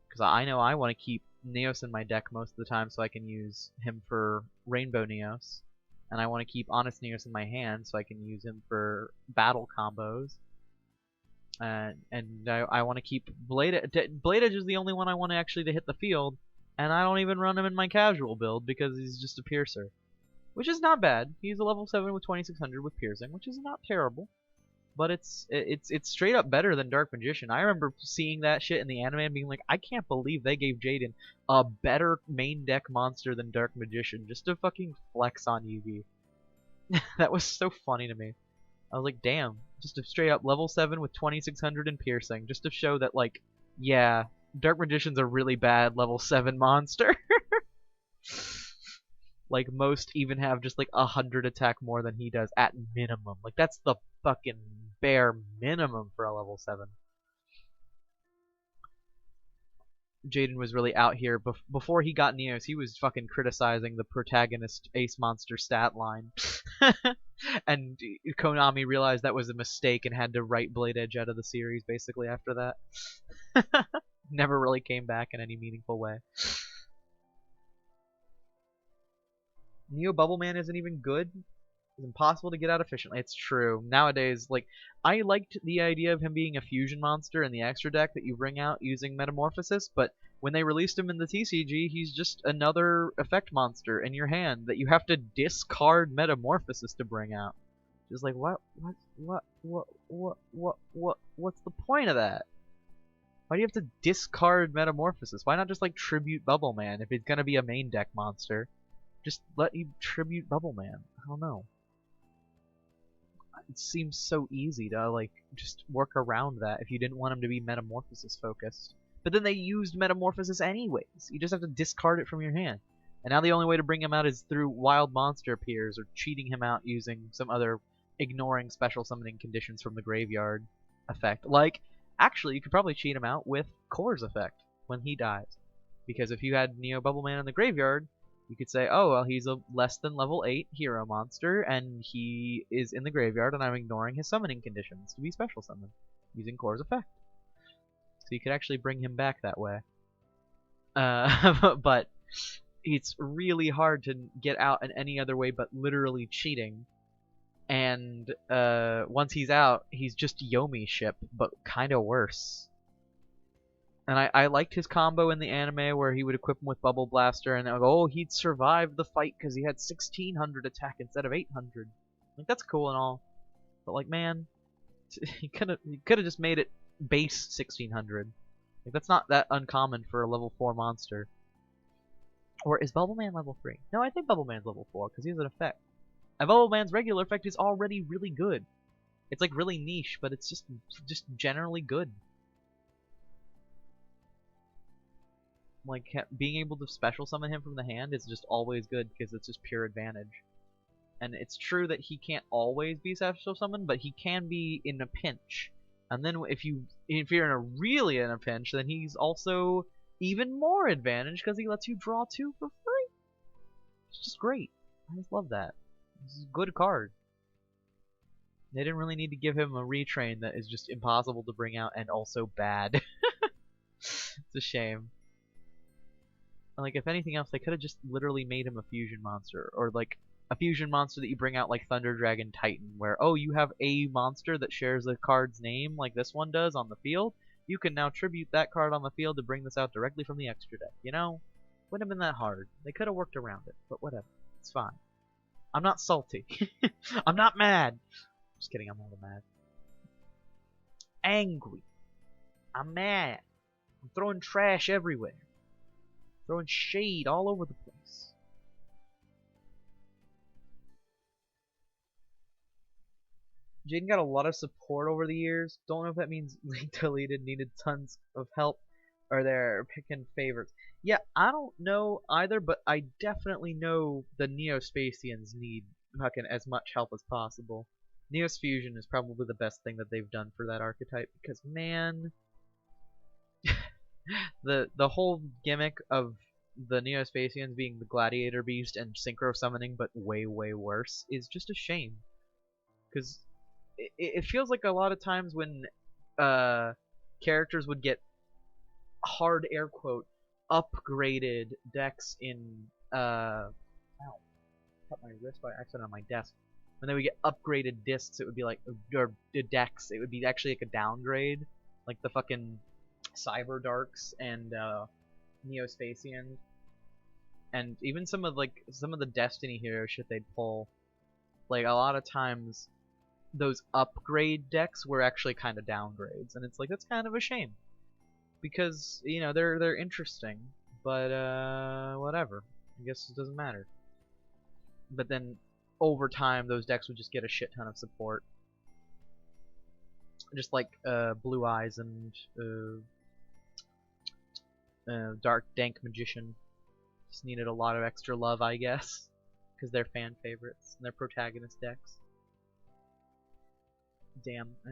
Because I know I want to keep Neos in my deck most of the time so I can use him for Rainbow Neos. And I want to keep Honest Neos in my hand so I can use him for battle combos. And I want to keep Blade Edge is the only one I want actually to hit the field, and I don't even run him in my casual build because he's just a piercer, which is not bad. He's a level 7 with 2600 with piercing, which is not terrible. but it's straight up better than Dark Magician. I remember seeing that shit in the anime and being like, I can't believe they gave Jaden a better main deck monster than Dark Magician just to fucking flex on Yugi. That was so funny to me. I was like, damn, just a straight up level 7 with 2600 in piercing, just to show that, like, yeah, Dark Magician's a really bad level 7 monster. Like, most even have just like 100 attack more than he does at minimum. Like, that's the fucking bare minimum for a level 7. Jaden was really out here. Before he got Neos, he was fucking criticizing the protagonist Ace Monster stat line. And Konami realized that was a mistake and had to write Blade Edge out of the series basically after that. Never really came back in any meaningful way. Neo Bubble Man isn't even good. It's impossible to get out efficiently. It's true. Nowadays, like, I liked the idea of him being a fusion monster in the extra deck that you bring out using Metamorphosis, but when they released him in the TCG, he's just another effect monster in your hand that you have to discard Metamorphosis to bring out. Just like, what's the point of that? Why do you have to discard Metamorphosis? Why not just, like, tribute Bubble Man if it's gonna be a main deck monster? Just let you tribute Bubble Man. I don't know. It seems so easy to, like, just work around that if you didn't want him to be Metamorphosis focused. But then they used Metamorphosis anyways. You just have to discard it from your hand. And now the only way to bring him out is through Wild Monster Appears or cheating him out using some other ignoring special summoning conditions from the graveyard effect. Like, actually, you could probably cheat him out with Core's effect when he dies. Because if you had Neo Bubble Man in the graveyard, you could say, oh, well, he's a less than level 8 hero monster, and he is in the graveyard, and I'm ignoring his summoning conditions to be special summoned, using Core's effect. So you could actually bring him back that way. But it's really hard to get out in any other way but literally cheating. And once he's out, he's just Yomi ship, but kind of worse. And I liked his combo in the anime where he would equip him with Bubble Blaster, and oh, he'd survive the fight because he had 1600 attack instead of 800. Like, that's cool and all, but like, man, he could have just made it base 1600. Like, that's not that uncommon for a level 4 monster. Or is Bubble Man level 3? No, I think Bubble Man's level 4 because he has an effect. And Bubble Man's regular effect is already really good. It's like really niche, but it's just generally good. Like, being able to special summon him from the hand is just always good because it's just pure advantage. And it's true that he can't always be special summoned, but he can be in a pinch. And then if you're really in a pinch, then he's also even more advantage because he lets you draw 2 for free. It's just great. I just love that. This is a good card. They didn't really need to give him a retrain that is just impossible to bring out and also bad. It's a shame. Like, if anything else, they could have just literally made him a fusion monster, or like a fusion monster that you bring out like Thunder Dragon Titan, where, oh, you have a monster that shares a card's name like this one does on the field. You can now tribute that card on the field to bring this out directly from the extra deck. You know, wouldn't have been that hard. They could have worked around it, but whatever. It's fine. I'm not salty. I'm not mad. Just kidding. I'm a little mad. Angry. I'm mad. I'm throwing trash everywhere. Throwing shade all over the place. Jaden got a lot of support over the years. Don't know if that means Link Deleted needed tons of help or they're picking favorites. Yeah, I don't know either, but I definitely know the Neo-Spacians need fucking as much help as possible. Neos Fusion is probably the best thing that they've done for that archetype because, man, the whole gimmick of the Neo-Spacians being the Gladiator Beast and Synchro Summoning, but way, way worse, is just a shame. Because it feels like a lot of times when characters would get hard air quote upgraded decks in ow, cut my wrist by accident on my desk. When they would get upgraded discs, it would be like, or decks, it would be actually like a downgrade, like the fucking Cyber Darks and Neo-Spacian, and even some of the Destiny hero shit they'd pull. Like, a lot of times those upgrade decks were actually kind of downgrades, and it's like that's kind of a shame because you know they're interesting, but whatever. I guess it doesn't matter. But then over time, those decks would just get a shit ton of support, just like Blue Eyes and Dark Dank Magician. Just needed a lot of extra love, I guess, because they're fan favorites and they're protagonist decks. Damn, I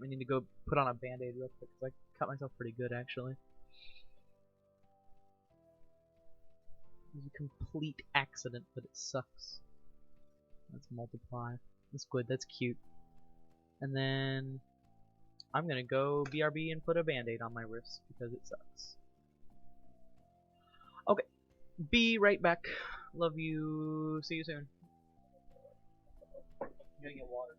need to go put on a band-aid real quick because I cut myself pretty good actually. It was a complete accident, but it sucks. Let's multiply. That's good, that's cute. And then I'm gonna go BRB and put a band-aid on my wrist because it sucks. Okay, be right back. Love you. See you soon. I'm gonna get water.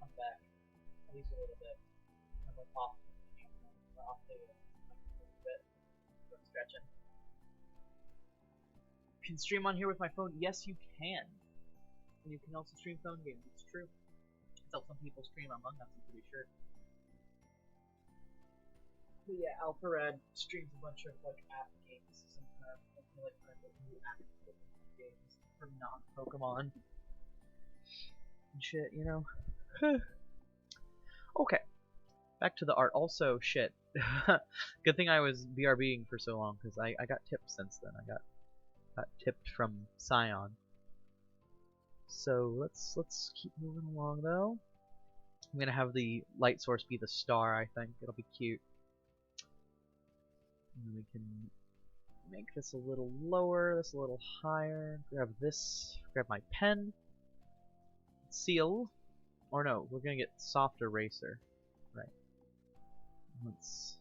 I'm back. At least a little bit. I'm like off the a bit. I'm stretching. You can stream on here with my phone. Yes, you can. And you can also stream phone games. It's true. That's how some people stream Among Us, I'm pretty sure. But yeah, Alpharad streams a bunch of like app games sometimes. Like he like trying to new app games for non-Pokemon and shit, you know. Okay, back to the art. Also, shit. Good thing I was BRBing for so long because I got tipped since then. I got tipped from Scion. So let's keep moving along though. I'm gonna have the light source be the star. I think it'll be cute. And we can make this a little lower, this a little higher. Grab this. Grab my pen. Seal. Or no, we're gonna get soft eraser. Right. Let's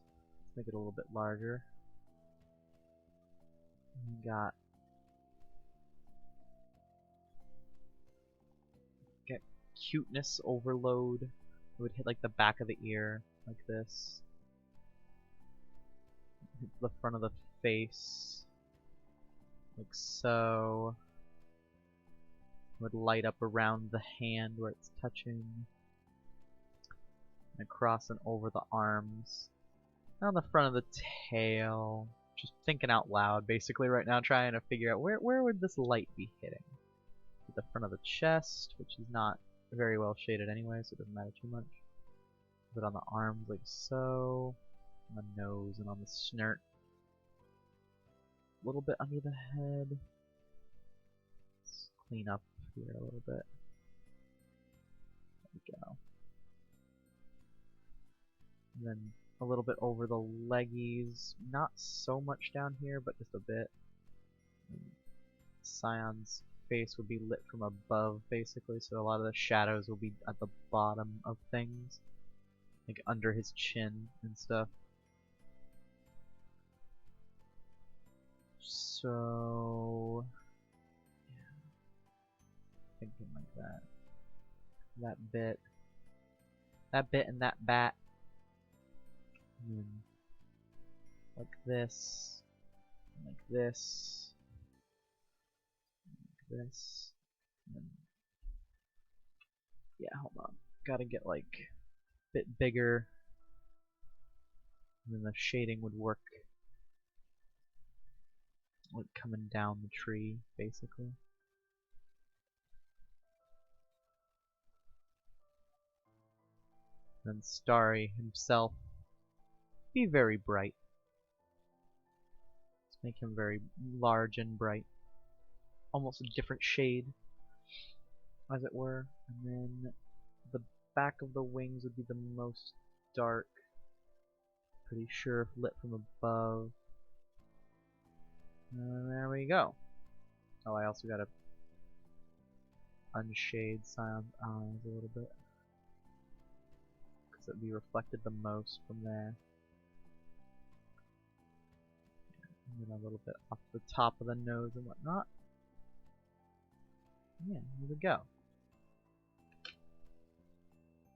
make it a little bit larger. We got cuteness overload. It would hit like the back of the ear, like this. Hit the front of the face, like so. It would light up around the hand where it's touching, and across and over the arms. On the front of the tail. Just thinking out loud, basically, right now, trying to figure out where would this light be hitting. At the front of the chest, which is not very well shaded anyway, so it doesn't matter too much. But on the arms, like so. On the nose and on the snout. A little bit under the head. Let's clean up here a little bit. There we go. And then a little bit over the leggies. Not so much down here, but just a bit. And Scion's face would be lit from above, basically, so a lot of the shadows will be at the bottom of things. Like under his chin and stuff. So, yeah, thinking like that. That bit, and that bat. And then like this, like this, like this. And then, yeah, hold on. Gotta get like a bit bigger. And then the shading would work. Like coming down the tree, basically. Then Starry himself be very bright. Let's make him very large and bright. Almost a different shade, as it were. And then the back of the wings would be the most dark. Pretty sure if lit from above. And there we go. Oh, I also gotta unshade Scion's eyes a little bit. Because it'd be reflected the most from there. And then a little bit off the top of the nose and whatnot. Yeah, here we go.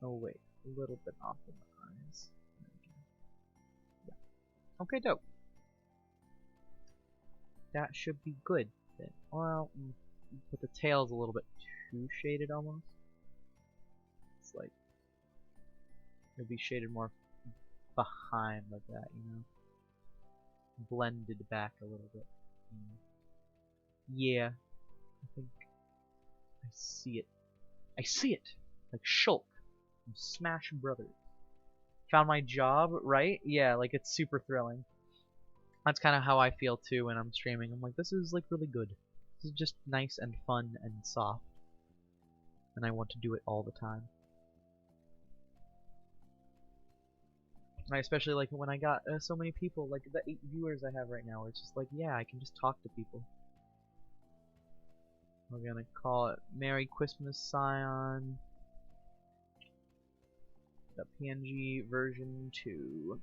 Oh wait, a little bit off in the eyes. There we go. Yeah. Okay, dope. That should be good then. Well, but the tail's a little bit too shaded almost. It's like it'd be shaded more behind like that, you know, blended back a little bit. Yeah, I think I see it. I see it, like Shulk from Smash Brothers. Found my job, right? Yeah, like it's super thrilling. That's kind of how I feel too when I'm streaming. I'm like, this is like really good. This is just nice and fun and soft. And I want to do it all the time. I especially like when I got so many people, like the 8 viewers I have right now, where it's just like, yeah, I can just talk to people. We're gonna call it Merry Christmas Scion. The PNG version 2.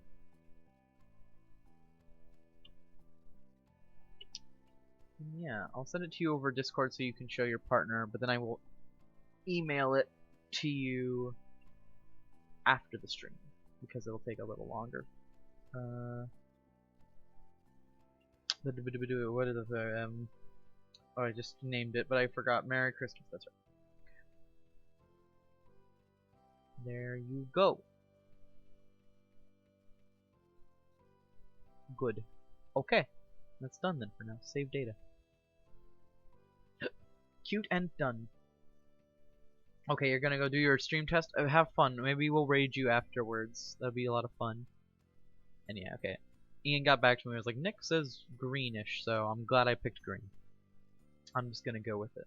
And yeah, I'll send it to you over Discord so you can show your partner, but then I will email it to you after the stream because it'll take a little longer. What is the oh, I just named it, but I forgot. Merry Christmas. That's right. There you go. Good. Okay. That's done then for now. Save data. Cute and done. Okay, you're gonna go do your stream test. Have fun. Maybe we'll raid you afterwards. That'll be a lot of fun. And yeah, okay. Ian got back to me. He was like, Nick says greenish, so I'm glad I picked green. I'm just gonna go with it.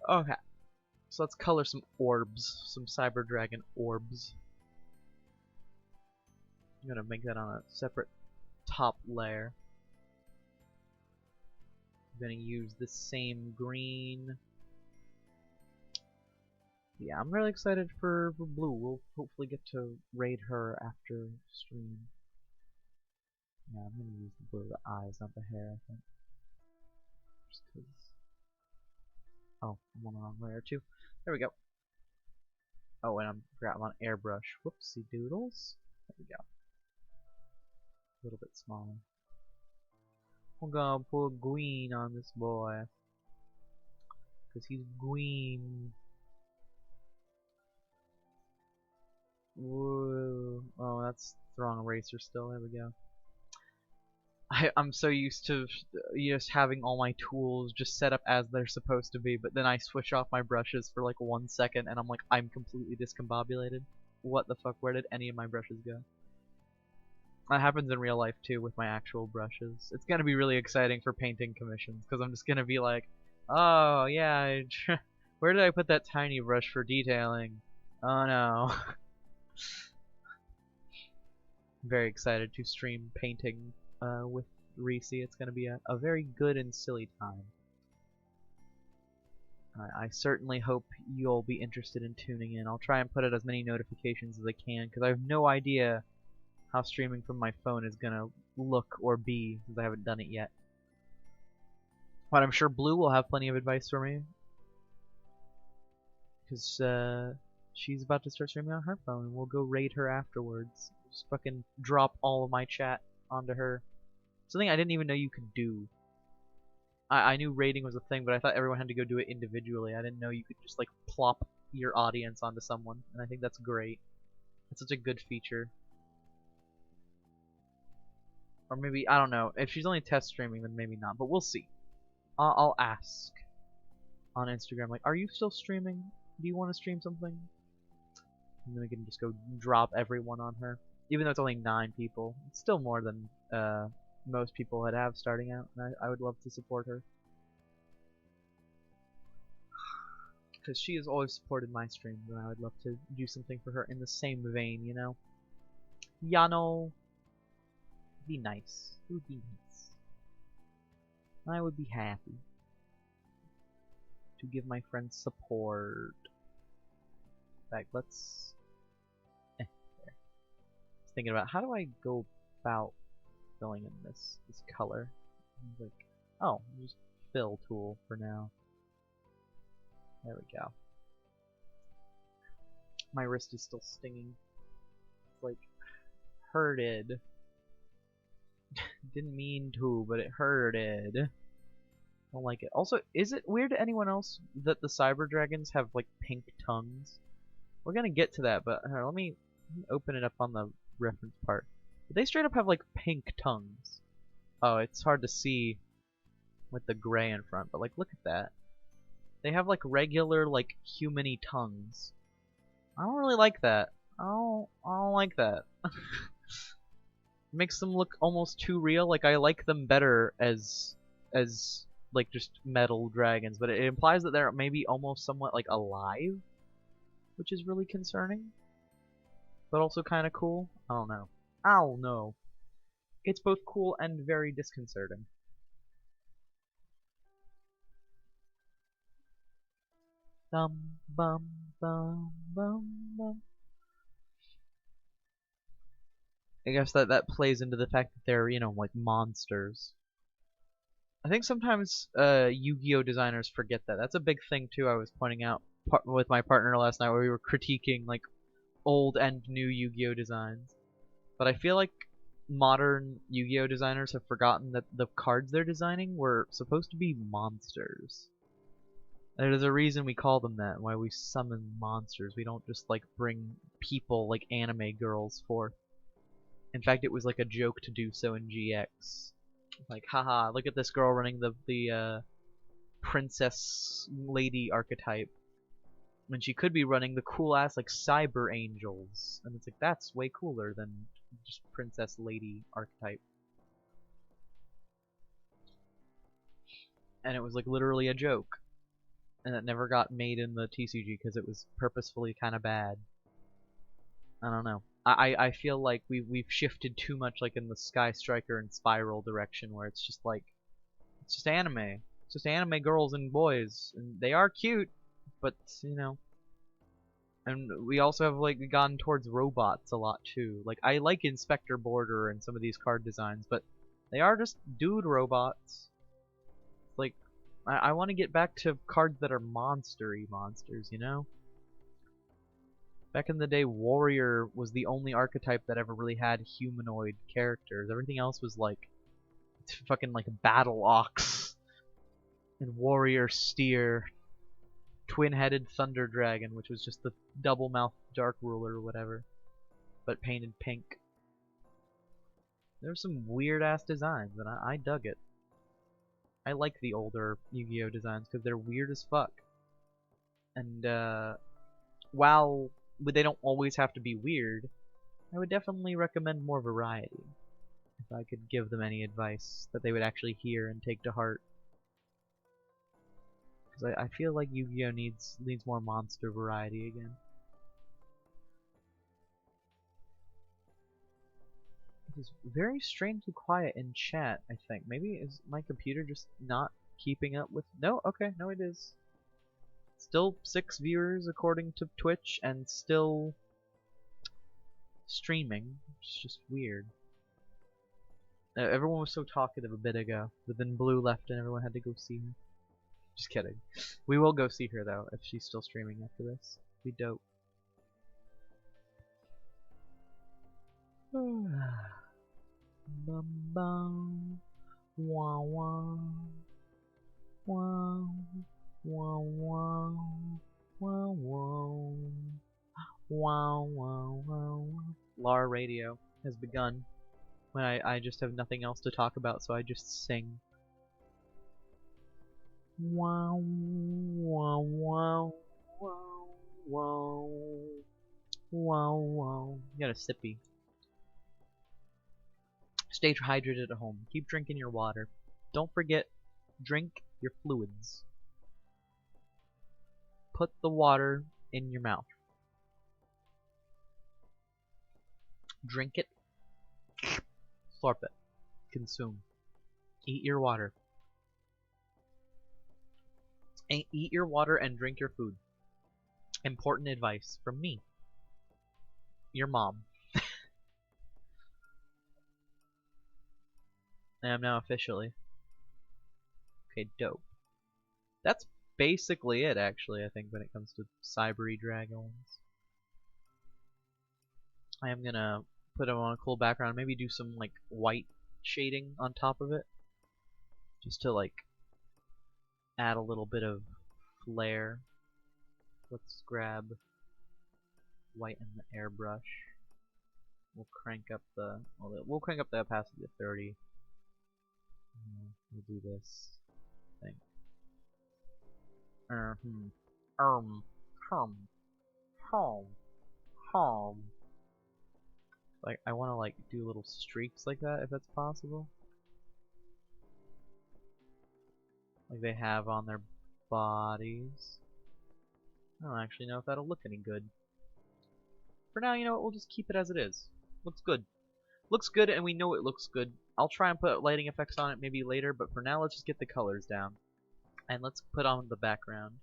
Okay. So let's color some orbs. Some Cyber Dragon orbs. I'm gonna make that on a separate top layer. I'm gonna use the same green. Yeah, I'm really excited for blue. We'll hopefully get to raid her after stream. Yeah, I'm gonna use the blue of the eyes, not the hair, I think. Just 'cause. Oh, I'm on the wrong layer too. There we go. Oh, and I'm on airbrush. Whoopsie doodles. There we go. A little bit smaller. We're gonna put green on this boy. Cause he's green. Whoa. Oh, that's the wrong eraser still. There we go. I'm so used to just having all my tools just set up as they're supposed to be, but then I switch off my brushes for like 1 second and I'm like, I'm completely discombobulated. What the fuck? Where did any of my brushes go? That happens in real life too with my actual brushes. It's gonna be really exciting for painting commissions because I'm just gonna be like, oh yeah, where did I put that tiny brush for detailing? Oh no. I'm very excited to stream painting with Reese. It's going to be a very good and silly time. I certainly hope you'll be interested in tuning in. I'll try and put out as many notifications as I can because I have no idea how streaming from my phone is going to look or be since I haven't done it yet. But I'm sure Blue will have plenty of advice for me because she's about to start streaming on her phone and we'll go raid her afterwards. Just fucking drop all of my chat onto her. Something I didn't even know you could do. I knew raiding was a thing, but I thought everyone had to go do it individually. I didn't know you could just like plop your audience onto someone, and I think that's great. It's such a good feature. Or maybe, I don't know. If she's only test streaming, then maybe not, but we'll see. I'll ask on Instagram, like, are you still streaming? Do you want to stream something? And then we can just go drop everyone on her. Even though it's only 9 people. It's still more than most people would have starting out, and I would love to support her. Because she has always supported my streams, and I would love to do something for her in the same vein, you know? Yano. Be nice. It would be nice. I would be happy to give my friends support. In fact, let's... there. I was thinking about how do I go about filling in this color. Like, oh, just fill tool for now. There we go. My wrist is still stinging. It's like hurted. Didn't mean to, but it hurted. Don't like it. Also, is it weird to anyone else that the cyber dragons have like pink tongues? We're gonna get to that, but let me open it up on the reference part. But they straight up have like pink tongues. Oh, it's hard to see with the gray in front, but like look at that. They have like regular like human-y tongues. I don't really like that. I don't like that. Makes them look almost too real. Like I like them better as like just metal dragons, but it implies that they're maybe almost somewhat like alive, which is really concerning. But also kind of cool. I don't know. I don't know. It's both cool and very disconcerting. Bum bum bum bum bum. I guess that plays into the fact that they're, you know, like monsters. I think sometimes Yu-Gi-Oh designers forget that. That's a big thing too. I was pointing out with my partner last night where we were critiquing like old and new Yu-Gi-Oh designs. But I feel like modern Yu-Gi-Oh designers have forgotten that the cards they're designing were supposed to be monsters. There's a reason we call them that, why we summon monsters. We don't just like bring people like anime girls forth. In fact, it was like a joke to do so in GX. Like, haha, look at this girl running the princess lady archetype. When she could be running the cool ass like cyber angels. And it's like, that's way cooler than just princess lady archetype. And it was like literally a joke. And it never got made in the TCG because it was purposefully kind of bad. I don't know. I feel like we've shifted too much like in the Sky Striker and Spiral direction where it's just like it's just anime. It's just anime girls and boys and they are cute, but you know. And we also have like gone towards robots a lot too. Like I like Inspector Border and some of these card designs, but they are just dude robots. Like I want to get back to cards that are monster-y monsters, you know? Back in the day, Warrior was the only archetype that ever really had humanoid characters. Everything else was like fucking like battle ox and warrior steer, twin-headed thunder dragon, which was just the double-mouthed dark ruler or whatever, but painted pink. There's some weird-ass designs, and I dug it. I like the older Yu-Gi-Oh designs because they're weird as fuck. And while they don't always have to be weird, I would definitely recommend more variety. If I could give them any advice that they would actually hear and take to heart. Because I feel like Yu-Gi-Oh needs more monster variety again. It is very strangely quiet in chat, I think. Maybe is my computer just not keeping up with... No, okay, no it is. Still 6 viewers according to Twitch, and still streaming. It's just weird. Everyone was so talkative a bit ago, but then Blue left and everyone had to go see her. Just kidding. We will go see her though, if she's still streaming after this. Be dope. Bum bum. Wah wah. Wah. Wah wah. Wah wah. Wow wow wow. Lart radio has begun. When I just have nothing else to talk about, so I just sing. Wow, wow, wow, wow, wow, wow, wow. You got a sippy. Stay hydrated at home. Keep drinking your water. Don't forget, drink your fluids. Put the water in your mouth. Drink it. Slurp it. Consume. Eat your water. Eat your water and drink your food. Important advice from me. Your mom. I am now officially. Okay, dope. That's basically it, actually, I think, when it comes to cybery dragons. I am gonna put them on a cool background, maybe do some, like, white shading on top of it. Just to, like, add a little bit of flair. Let's grab white and the airbrush. We'll crank up the opacity to 30. We'll do this thing. Like I want to like do little streaks like that if that's possible. Like they have on their bodies. I don't actually know if that'll look any good. For now, you know what, we'll just keep it as it is. Looks good. Looks good, and we know it looks good. I'll try and put lighting effects on it maybe later, but for now, let's just get the colors down. And let's put on the background.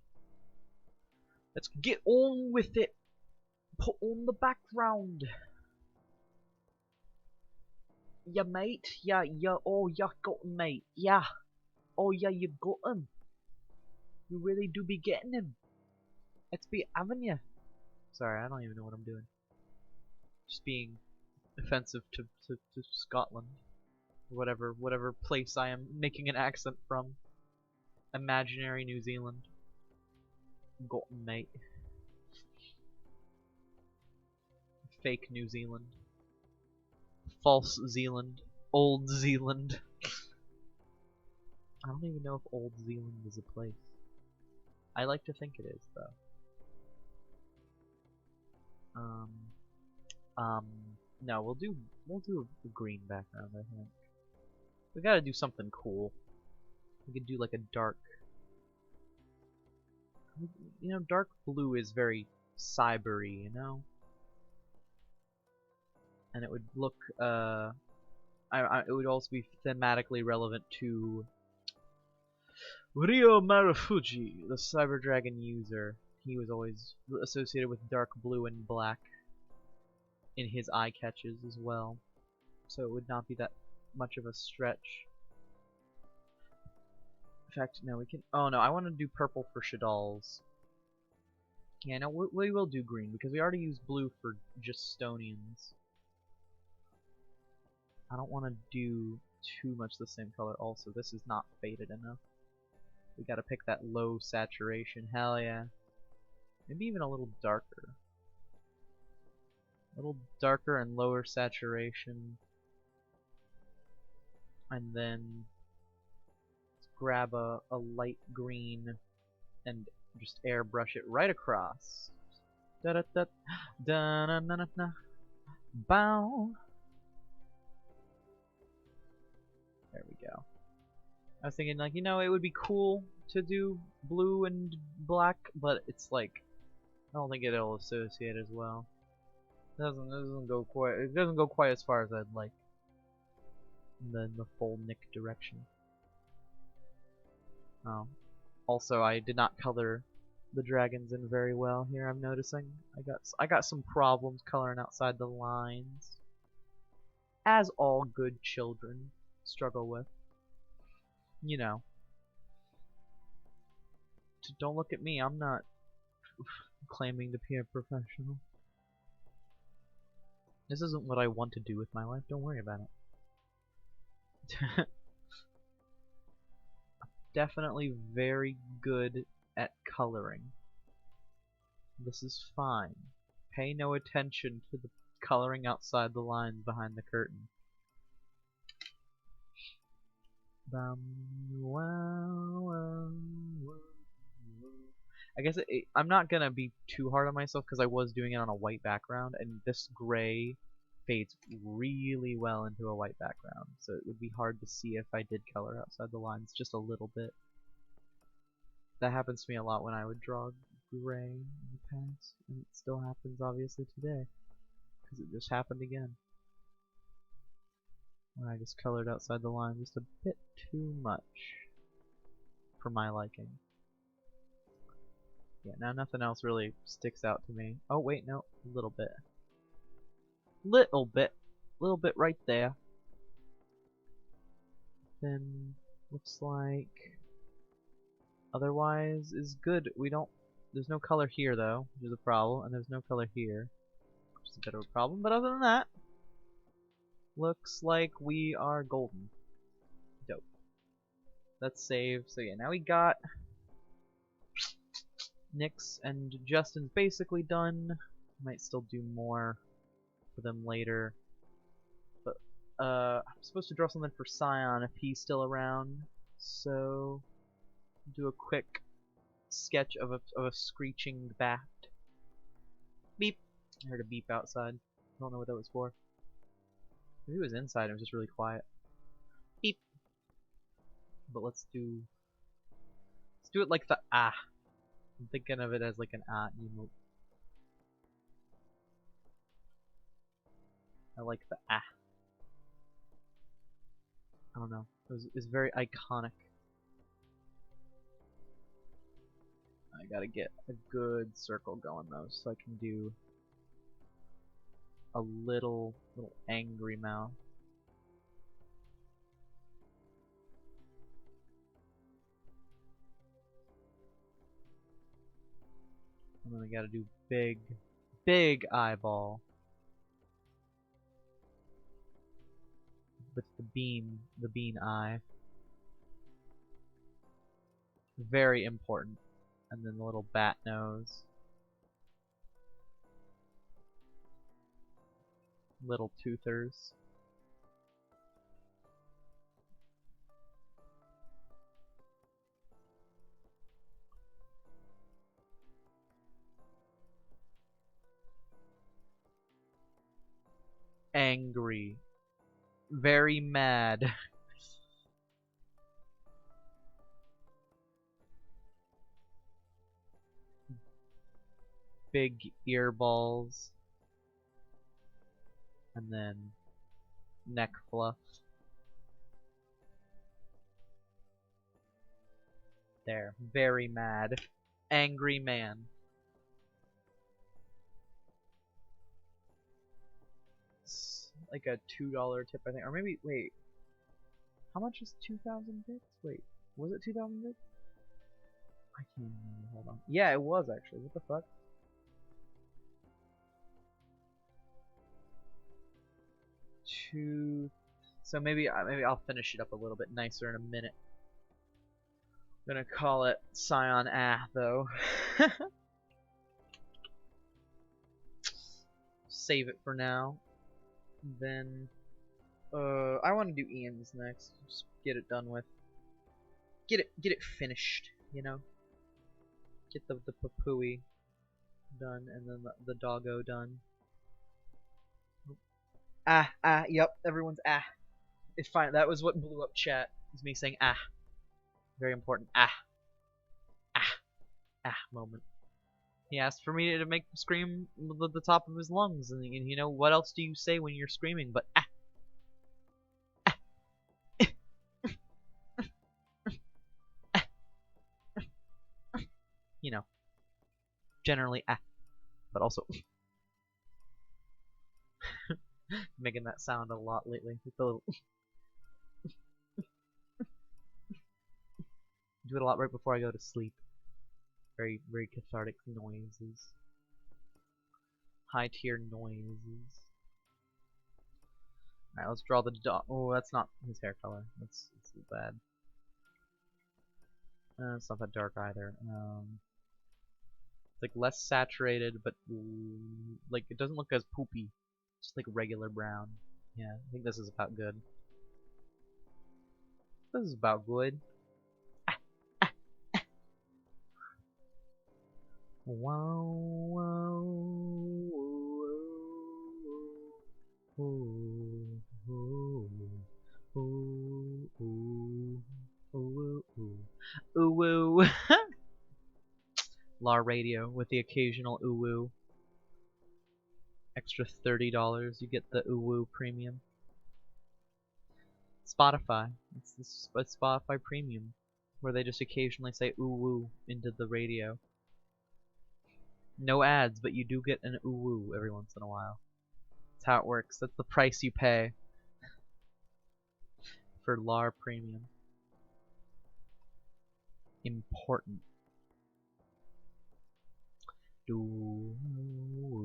Let's get on with it. Put on the background. Yeah, mate. Yeah. Oh, you got him, mate. Yeah. Oh, yeah, you got him. You really do be getting him. It's be having you. Sorry, I don't even know what I'm doing. Just being offensive to Scotland. Whatever place I am making an accent from. Imaginary New Zealand. Got him, mate. Fake New Zealand. False Zealand. Old Zealand. I don't even know if Old Zealand is a place. I like to think it is, though. No, we'll do a green background, I think. We gotta do something cool. We could do like a dark... You know, dark blue is very cybery, you know? And it would look, it would also be thematically relevant to Ryo Marufuji, the Cyber Dragon user. He was always associated with dark blue and black in his eye catches as well. So it would not be that much of a stretch. In fact, no, we can... Oh no, I want to do purple for Shadal's. Yeah, no, we will do green, because we already used blue for Justonians. I don't want to do too much the same color also. This is not faded enough. We gotta pick that low saturation. Hell yeah. Maybe even a little darker. A little darker and lower saturation. And then let's grab a light green and just airbrush it right across. Da da da da na na na na. Bow. There we go. I was thinking, like, you know, it would be cool to do blue and black, but it's like, I don't think it'll associate as well. It doesn't go quite as far as I'd like in the full Nick direction. Oh. Also, I did not color the dragons in very well here, I'm noticing. I got some problems coloring outside the lines. As all good children struggle with. You know. Don't look at me, I'm not claiming to be a professional. This isn't what I want to do with my life, don't worry about it. Definitely very good at coloring. This is fine. Pay no attention to the coloring outside the lines behind the curtain. I guess I'm not gonna be too hard on myself because I was doing it on a white background, and this gray fades really well into a white background, so it would be hard to see if I did color outside the lines just a little bit. That happens to me a lot when I would draw gray in the past, and it still happens obviously today, because it just happened again. When I just colored outside the line just a bit too much for my liking. Yeah, now nothing else really sticks out to me. Oh wait, no, a little bit. Little bit right there. Then looks like otherwise is good. There's no color here though, which is a problem, and there's no color here, which is a bit of a problem, but other than that, looks like we are golden. Dope. Let's save. So yeah, now we got Nick's and Justin's basically done. Might still do more for them later. But I'm supposed to draw something for Scion if he's still around. So do a quick sketch of a screeching bat. Beep. I heard a beep outside. I don't know what that was for. Maybe it was inside, it was just really quiet. Beep. But let's do it like the ah. I'm thinking of it as like an ah emote. I like the ah. I don't know. It's very iconic. I gotta get a good circle going though, so I can do a little angry mouth. And then I gotta do big eyeball. With the bean eye. Very important. And then the little bat nose. Little toothers. Angry. Very mad. Big ear balls. And then neck fluff. There. Very mad. Angry man. It's like a $2 tip, I think. Or maybe, wait. How much is 2,000 bits? Wait. Was it 2,000 bits? I can't remember. Hold on. Yeah, it was actually. What the fuck? So maybe I'll finish it up a little bit nicer in a minute. I'm gonna call it Scion though. Save it for now. Then I want to do Ian's next. Just get it done with. Get it finished, you know. Get the papooey done and then the doggo done. Yep, everyone's It's fine. That was what blew up chat. Is me saying Very important. Moment. He asked for me to make him scream the top of his lungs, and you know what else do you say when you're screaming but you know, generally but also making that sound a lot lately. With the little do it a lot right before I go to sleep. Very, very cathartic noises. High tier noises. Alright, let's draw the dog. Oh, that's not his hair color. That's bad. It's not that dark either. It's like less saturated, but like it doesn't look as poopy. Just like regular brown. Yeah, I think this is about good. This is about good. Wow, wow, ooh. Lart Radio with the occasional ooh. Extra $30, you get the ooh premium. Spotify. It's Spotify premium, where they just occasionally say ooh into the radio. No ads, but you do get an ooh every once in a while. That's how it works. That's the price you pay for Lart Premium. Important. Ooh, ooh,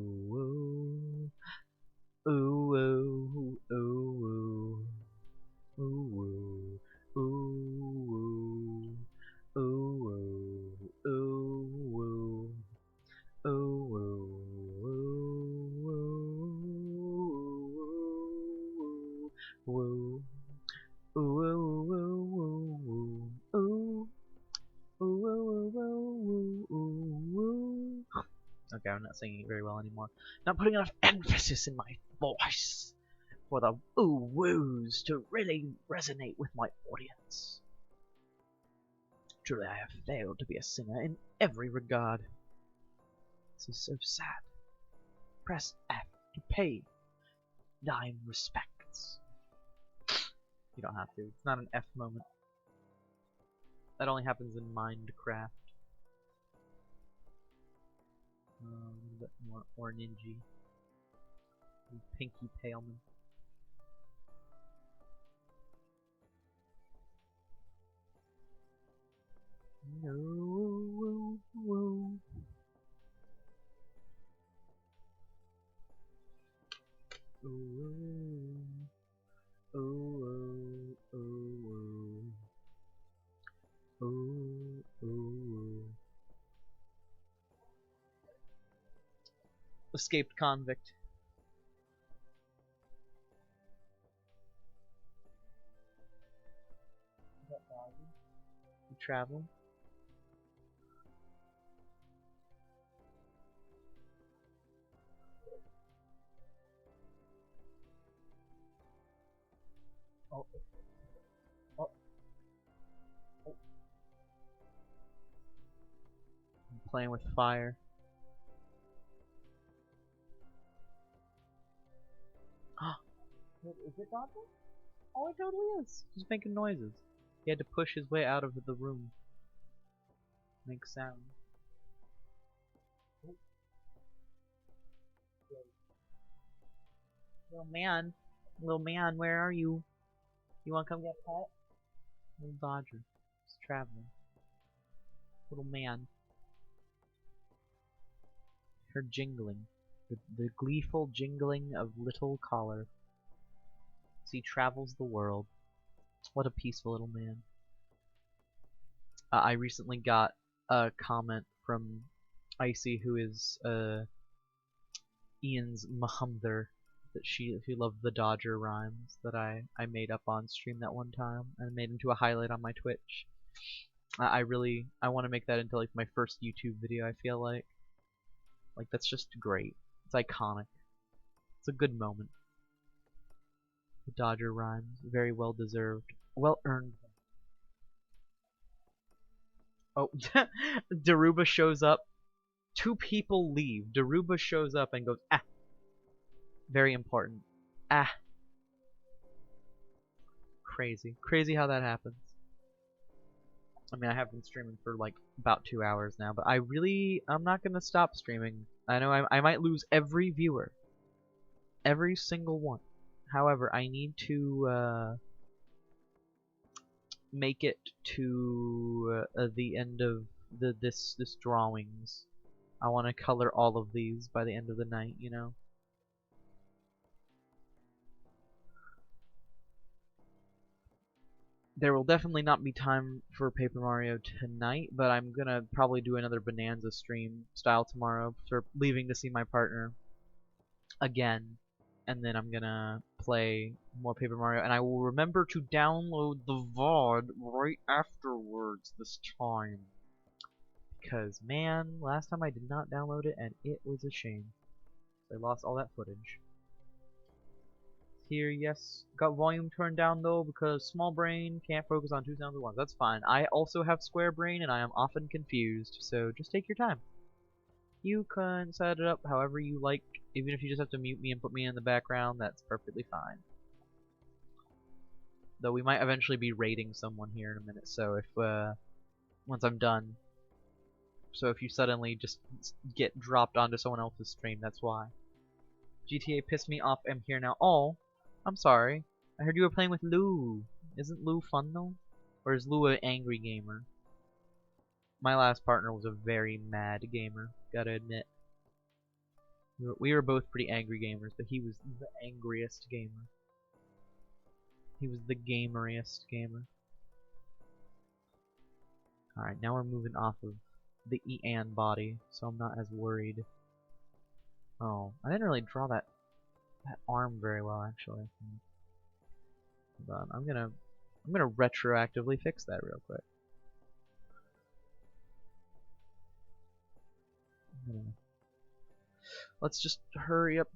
ooh, ooh, ooh, ooh, ooh, ooh, ooh, ooh. Okay, I'm not singing it very well anymore. Not putting enough emphasis in my voice for the ooh-woos to really resonate with my audience. Truly, I have failed to be a singer in every regard. This is so sad. Press F to pay thine respects. You don't have to. It's not an F moment. That only happens in Minecraft. A little bit more orangey. Pinky Paleman. No. Escaped convict. You traveling? Oh. Oh. Oh. I'm playing with fire. Is it Dodger? Oh, it totally is. He's making noises. He had to push his way out of the room. Make sound. Oh. Little man, where are you? You wanna come get pet? Little Dodger. He's traveling. Little man. Her jingling. The gleeful jingling of little collar. He travels the world. What a peaceful little man. I recently got a comment from Icy, who is Ian's Muhammadar, that who loved the Dodger rhymes that I made up on stream that one time and made into a highlight on my Twitch. I want to make that into like my first YouTube video. I feel like that's just great. It's iconic. It's a good moment. The Dodger rhymes, very well deserved, well earned. Oh, Daruba shows up. Two people leave. Daruba shows up and goes, ah. Very important. Ah. Crazy. Crazy how that happens. I mean, I have been streaming for like about 2 hours now, but I'm not gonna stop streaming. I know I might lose every viewer. Every single one. However, I need to make it to the end of this drawings. I want to color all of these by the end of the night, you know? There will definitely not be time for Paper Mario tonight, but I'm gonna probably do another Bonanza stream style tomorrow for leaving to see my partner again. And then I'm gonna play more Paper Mario, and I will remember to download the VOD right afterwards this time. Because, man, last time I did not download it, and it was a shame. I lost all that footage. Here, yes. Got volume turned down, though, because small brain can't focus on two sounds at once. That's fine. I also have square brain, and I am often confused, so just take your time. You can set it up however you like. Even if you just have to mute me and put me in the background, that's perfectly fine. Though we might eventually be raiding someone here in a minute, so if, once I'm done. So if you suddenly just get dropped onto someone else's stream, that's why. GTA pissed me off, I'm here now. Oh, I'm sorry. I heard you were playing with Lou. Isn't Lou fun, though? Or is Lou an angry gamer? My last partner was a very mad gamer, gotta admit. We were both pretty angry gamers, but he was the angriest gamer. He was the gameriest gamer. Alright, now we're moving off of the Ian body, so I'm not as worried. Oh, I didn't really draw that arm very well, actually. Hold on, I'm gonna retroactively fix that real quick. Let's just hurry up.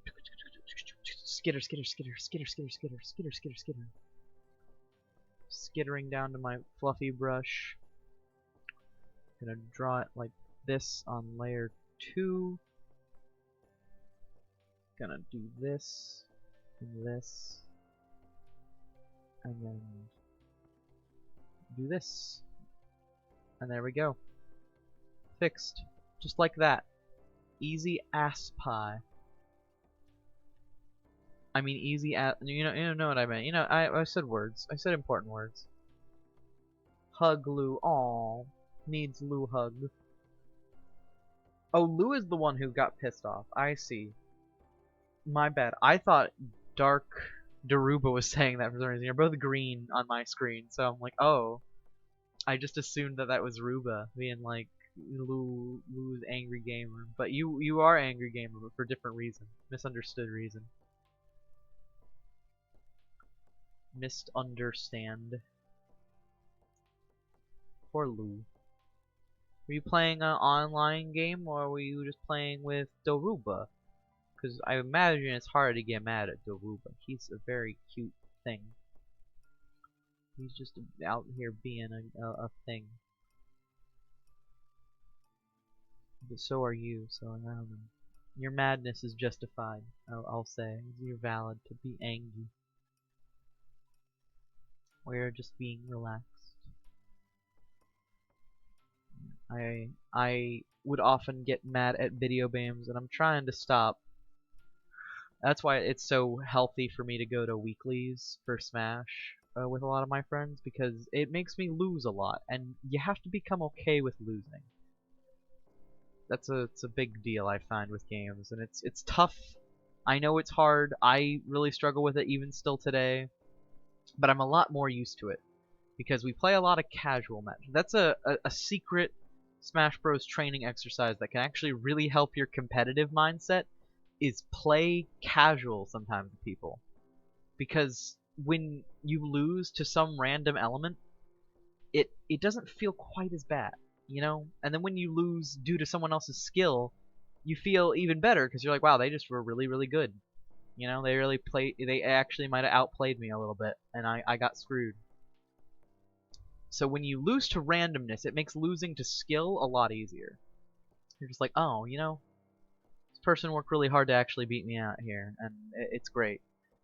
Skitter, skitter, skitter, skitter, skitter, skitter, skitter, skitter, skitter. Skittering down to my fluffy brush. Gonna draw it like this on layer 2. Gonna do this and this, and then do this, and there we go. Fixed, just like that. Easy ass pie. I mean, easy ass. You know what I meant. You know, I said words. I said important words. Hug Lou. Aw, needs Lou hug. Oh, Lou is the one who got pissed off. I see. My bad. I thought Dark Daruba was saying that for some reason. You're both green on my screen, so I'm like, oh. I just assumed that was Ruba being like Lou's angry gamer. But you are angry gamer, but for different reason. Misunderstood reason. Misunderstand. Poor Lou. Were you playing an online game, or were you just playing with Daruba? Because I imagine it's hard to get mad at Daruba. He's a very cute thing. He's just out here being a thing. But so are you, so I don't know. Your madness is justified, I'll say. You're valid to be angry. We're just being relaxed. I would often get mad at video games, and I'm trying to stop. That's why it's so healthy for me to go to weeklies for Smash with a lot of my friends, because it makes me lose a lot, and you have to become okay with losing. It's a big deal, I find, with games, and it's tough. I know it's hard. I really struggle with it even still today. but I'm a lot more used to it because we play a lot of casual matches. That's a secret Smash Bros. Training exercise that can actually really help your competitive mindset is play casual sometimes with people. Because when you lose to some random element, it doesn't feel quite as bad, you know? And then when you lose due to someone else's skill, you feel even better because you're like, wow, they just were really, really good. You know, they actually might have outplayed me a little bit, and I got screwed. So when you lose to randomness, it makes losing to skill a lot easier. You're just like, oh, you know, this person worked really hard to actually beat me out here, and it's great.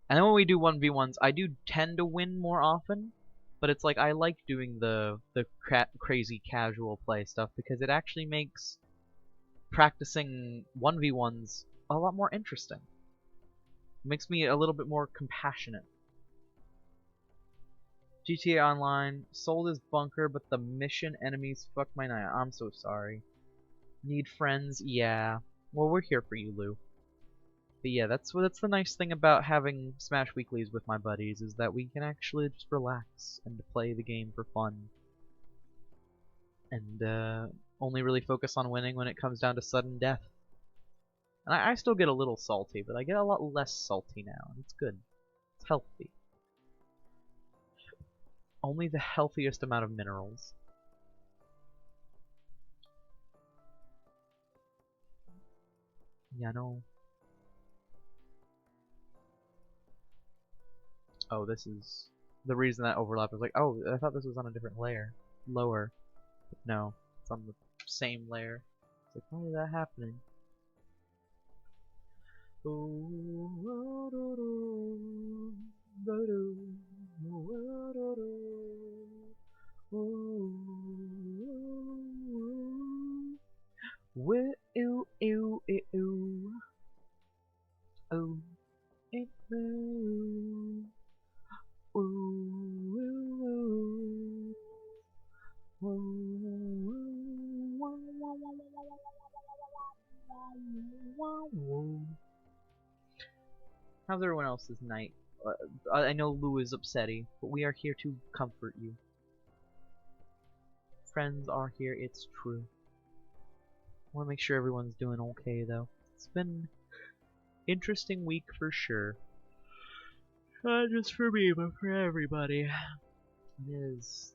And then when we do 1v1s, I do tend to win more often, but it's like I like doing the crazy casual play stuff because it actually makes practicing 1v1s a lot more interesting. It makes me a little bit more compassionate. GTA Online sold his bunker, but the mission enemies fucked my night. I'm so sorry. Need friends? Yeah. Well, we're here for you, Lou. But yeah, that's the nice thing about having Smash Weeklies with my buddies is that we can actually just relax and play the game for fun. And only really focus on winning when it comes down to sudden death. And I still get a little salty, but I get a lot less salty now, and it's good. It's healthy. Only the healthiest amount of minerals. Yeah, no. Oh, this is the reason that overlap is like, oh, I thought this was on a different layer. Lower. But no, it's on the same layer. It's like, why is that happening? How's everyone else's night? I know Lou is upsetty, but we are here to comfort you. Friends are here, it's true. I want to make sure everyone's doing okay, though. It's been an interesting week for sure. Not just for me, but for everybody. It is.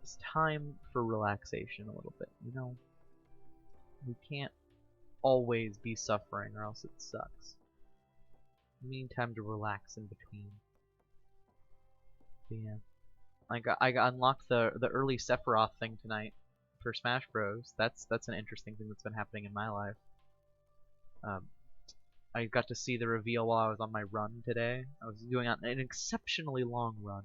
It's time for relaxation a little bit, you know? We can't always be suffering or else it sucks. We need time to relax in between. But yeah. I unlocked the early Sephiroth thing tonight for Smash Bros. That's an interesting thing that's been happening in my life. I got to see the reveal while I was on my run today. I was doing an exceptionally long run.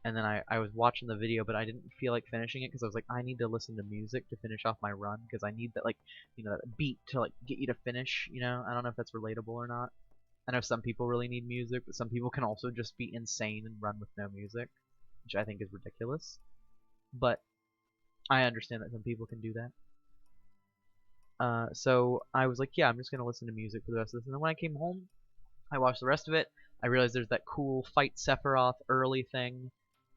And then I was watching the video, but I didn't feel like finishing it because I was like, I need to listen to music to finish off my run because I need that, like, you know, that beat to, like, get you to finish, you know? I don't know if that's relatable or not. I know some people really need music, but some people can also just be insane and run with no music, which I think is ridiculous. But I understand that some people can do that. So I was like, yeah, I'm just going to listen to music for the rest of this. And then when I came home, I watched the rest of it. I realized there's that cool fight Sephiroth early thing.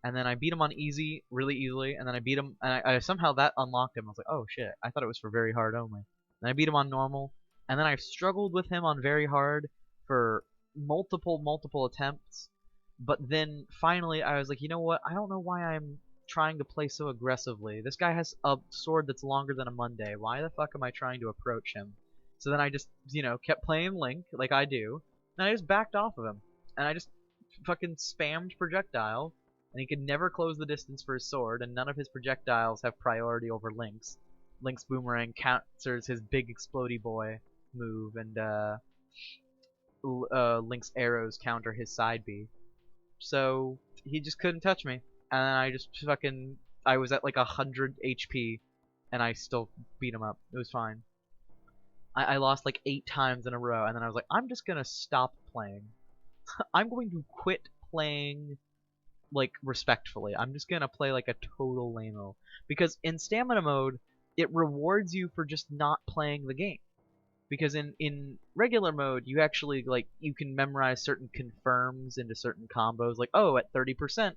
And then I beat him on easy, really easily. And then I beat him, and I somehow that unlocked him. I was like, oh shit, I thought it was for very hard only. Then I beat him on normal. And then I struggled with him on very hard for multiple attempts. But then finally I was like, you know what? I don't know why I'm trying to play so aggressively. This guy has a sword that's longer than a Monday. Why the fuck am I trying to approach him? So then I just, you know, kept playing Link like I do. And I just backed off of him. And I just fucking spammed projectile. And he could never close the distance for his sword. And none of his projectiles have priority over Link's. Link's boomerang counters his big explodey boy move. And Link's arrows counter his side B. So he just couldn't touch me. And I just fucking, I was at like 100 HP. And I still beat him up. It was fine. I lost like 8 times in a row, and then I was like, I'm just gonna stop playing. I'm going to quit playing, like, respectfully. I'm just gonna play like a total lame-o. Because in stamina mode, it rewards you for just not playing the game. Because in regular mode, you actually like you can memorize certain confirms into certain combos. Like, oh, at 30%,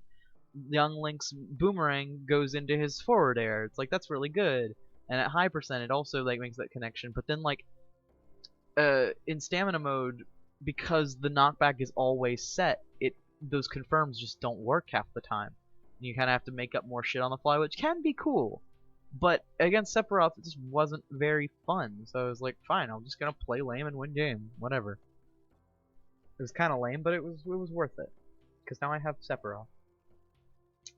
young Link's boomerang goes into his forward air. It's like that's really good. And at high percent, it also like makes that connection. But then like in stamina mode, because the knockback is always set, those confirms just don't work half the time. And you kind of have to make up more shit on the fly, which can be cool. But against Sephiroth, it just wasn't very fun. So I was like, fine, I'm just gonna play lame and win game, whatever. It was kind of lame, but it was worth it because now I have Sephiroth,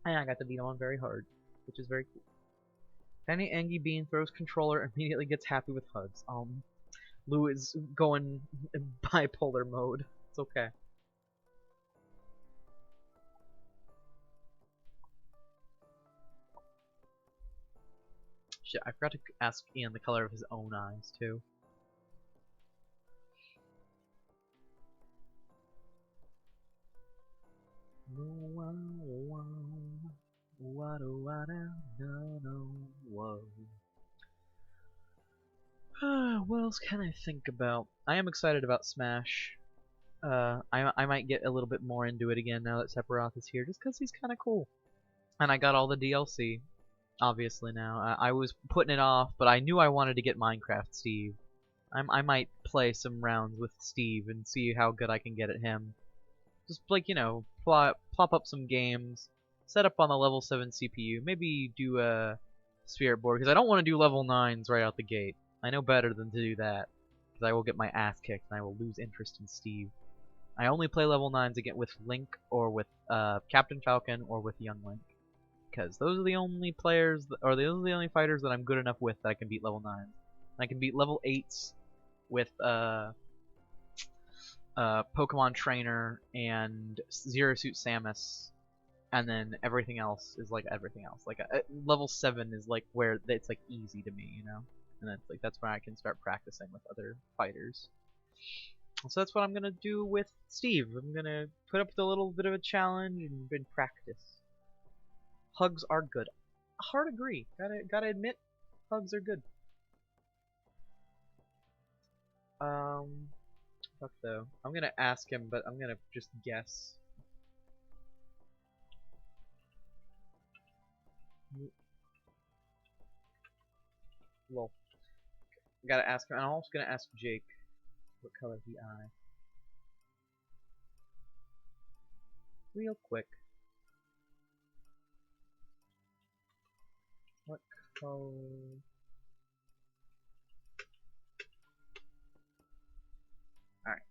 and I got to beat him on very hard, which is very cool. Any Angie Bean throws controller, immediately gets happy with hugs. Lou is going bipolar mode. It's okay. Shit, I forgot to ask Ian the color of his own eyes, too. What else can I think about? I am excited about Smash. I might get a little bit more into it again now that Sephiroth is here, just because he's kind of cool. And I got all the DLC, obviously now. I was putting it off, but I knew I wanted to get Minecraft Steve. I might play some rounds with Steve and see how good I can get at him. Just like, you know, plop up some games, set up on the level 7 CPU, maybe do a Spirit Board, because I don't want to do level 9s right out the gate. I know better than to do that, because I will get my ass kicked and I will lose interest in Steve. I only play level 9s again with Link or with Captain Falcon or with Young Link, because those are the only players, or those are the only fighters that I'm good enough with that I can beat level 9s. I can beat level 8s with Pokemon Trainer and Zero Suit Samus, and then everything else is like everything else. Like level 7 is like where it's like easy to me, you know, and that's where I can start practicing with other fighters. So that's what I'm gonna do with Steve. I'm gonna put up with a little bit of a challenge and practice. Hugs are good. Hard agree. Gotta admit, hugs are good. Fuck though. I'm gonna ask him, but I'm gonna just guess. Well, gotta ask him. I'm also gonna ask Jake what color the eye. Real quick. What color? Alright.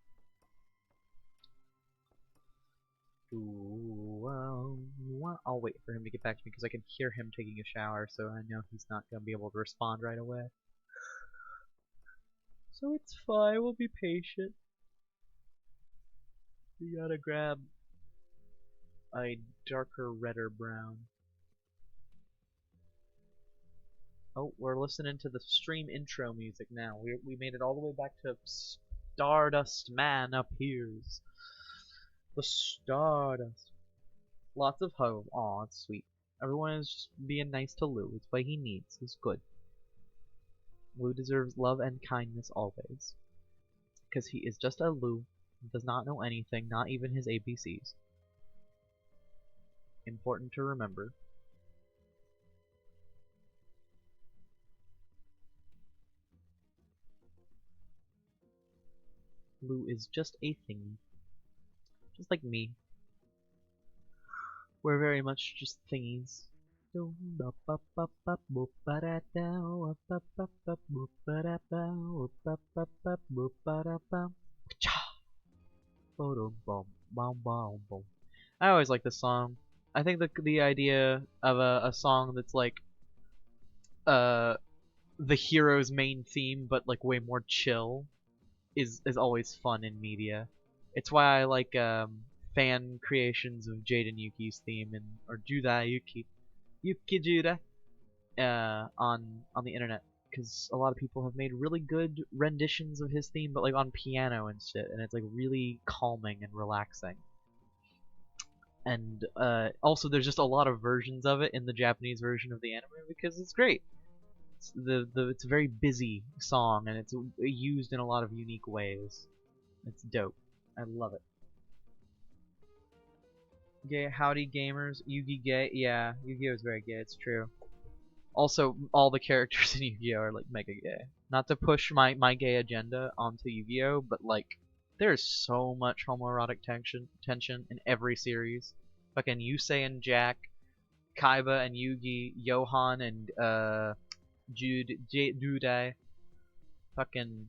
I'll wait for him to get back to me because I can hear him taking a shower, so I know he's not gonna be able to respond right away. So it's fine, we'll be patient. We gotta grab a darker redder brown. Oh, we're listening to the stream intro music now. We made it all the way back to Stardust Man appears. The Stardust. Lots of hope. Aw, it's sweet. Everyone is just being nice to Lou. It's what he needs. It's good. Lou deserves love and kindness always. Because he is just a Lou. He does not know anything, not even his ABCs. Important to remember. Lou is just a thingy. Just like me. We're very much just thingies. I always like this song. I think the idea of a song that's like the hero's main theme but like way more chill is always fun in media. It's why I like fan creations of Jaden Yuki's theme or Juda Yuki Juda on the internet, because a lot of people have made really good renditions of his theme, but like on piano and shit, and it's like really calming and relaxing. And also there's just a lot of versions of it in the Japanese version of the anime because it's great. It's a very busy song, and it's used in a lot of unique ways. It's dope. I love it. Gay, howdy gamers. Yugi gay. Yeah, Yu-Gi-Oh is very gay. It's true. Also, all the characters in Yu-Gi-Oh are like mega gay. Not to push my gay agenda onto Yu-Gi-Oh, but like, there's so much homoerotic tension in every series. Fucking Yusei and Jack, Kaiba and Yugi, Johan and Judai. Fucking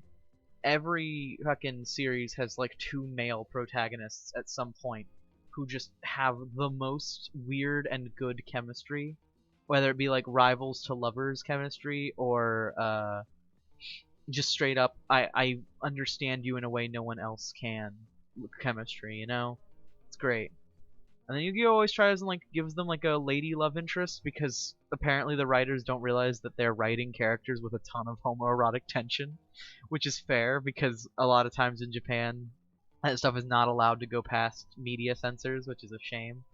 every fucking series has like two male protagonists at some point who just have the most weird and good chemistry, whether it be like rivals to lovers chemistry or just straight up I understand you in a way no one else can chemistry, you know? It's great. And then Yu-Gi-Oh always tries and like gives them like a lady love interest because apparently the writers don't realize that they're writing characters with a ton of homoerotic tension, which is fair because a lot of times in Japan that stuff is not allowed to go past media censors, which is a shame.